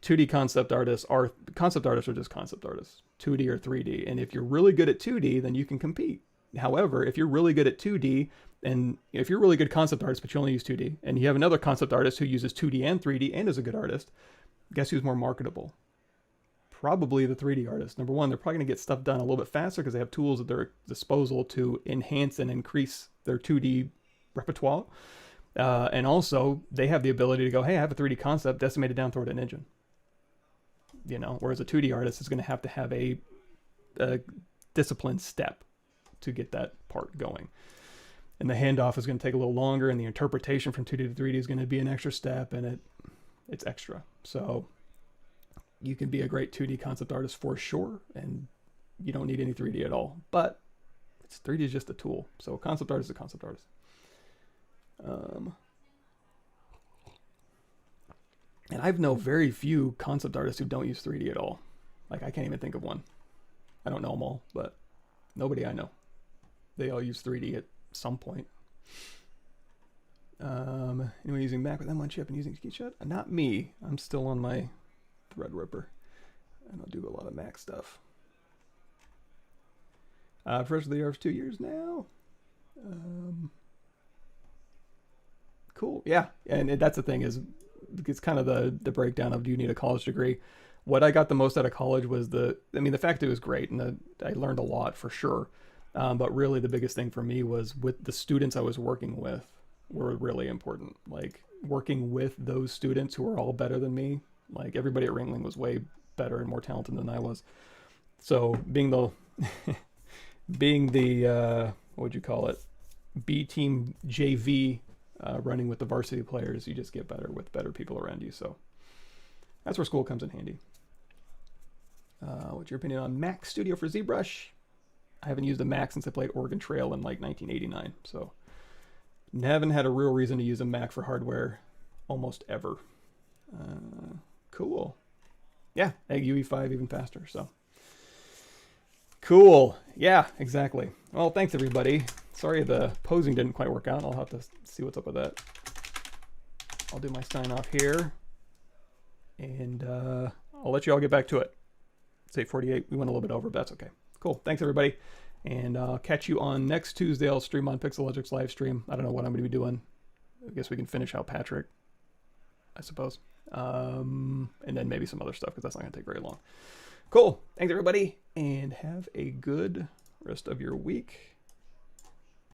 2D concept artists are just concept artists, 2D or 3D. And if you're really good at 2D, then you can compete. However, if you're really good at 2D, and if you're a really good concept artist, but you only use 2D, and you have another concept artist who uses 2D and 3D and is a good artist, guess who's more marketable? Probably the 3D artist. Number one, they're probably going to get stuff done a little bit faster because they have tools at their disposal to enhance and increase their 2D repertoire. And also, they have the ability to go, hey, I have a 3D concept, decimate it down, throw it in Engine. You know, whereas a 2D artist is going to have a disciplined step to get that part going. And the handoff is going to take a little longer, and the interpretation from 2D to 3D is going to be an extra step, and it's extra. So you can be a great 2D concept artist for sure, and you don't need any 3D at all. But 3D is just a tool. So a concept artist is a concept artist. And I've known very few concept artists who don't use 3D at all. Like, I can't even think of one. I don't know them all, but nobody I know. They all use 3D at some point. Anyone using Mac with M1 chip and using SketchUp? Not me. I'm still on my Threadripper. I don't do a lot of Mac stuff. Fresh with the ER for 2 years now. Cool. Yeah. And that's the thing, is it's kind of the breakdown of, do you need a college degree? What I got the most out of college was the fact that it was great, and I learned a lot for sure. But really the biggest thing for me was with the students I was working with were really important. Like, working with those students who are all better than me. Like, everybody at Ringling was way better and more talented than I was. So being the what would you call it? B team JV, running with the varsity players, you just get better with better people around you. So that's where school comes in handy. What's your opinion on Mac Studio for ZBrush? I haven't used a Mac since I played Oregon Trail in like 1989. So haven't had a real reason to use a Mac for hardware almost ever. Cool. Yeah, Egg UE5 even faster. So cool. Yeah, exactly. Well, thanks everybody. Sorry the posing didn't quite work out. I'll have to see what's up with that. I'll do my sign off here, and I'll let you all get back to it. It's 8:48. We went a little bit over, but that's okay. Cool. Thanks everybody, and I'll catch you on next Tuesday. I'll stream on Pixelogic's live stream. I don't know what I'm going to be doing. I guess we can finish out Patrick, I suppose, and then maybe some other stuff, because that's not going to take very long. Cool. Thanks everybody, and have a good rest of your week.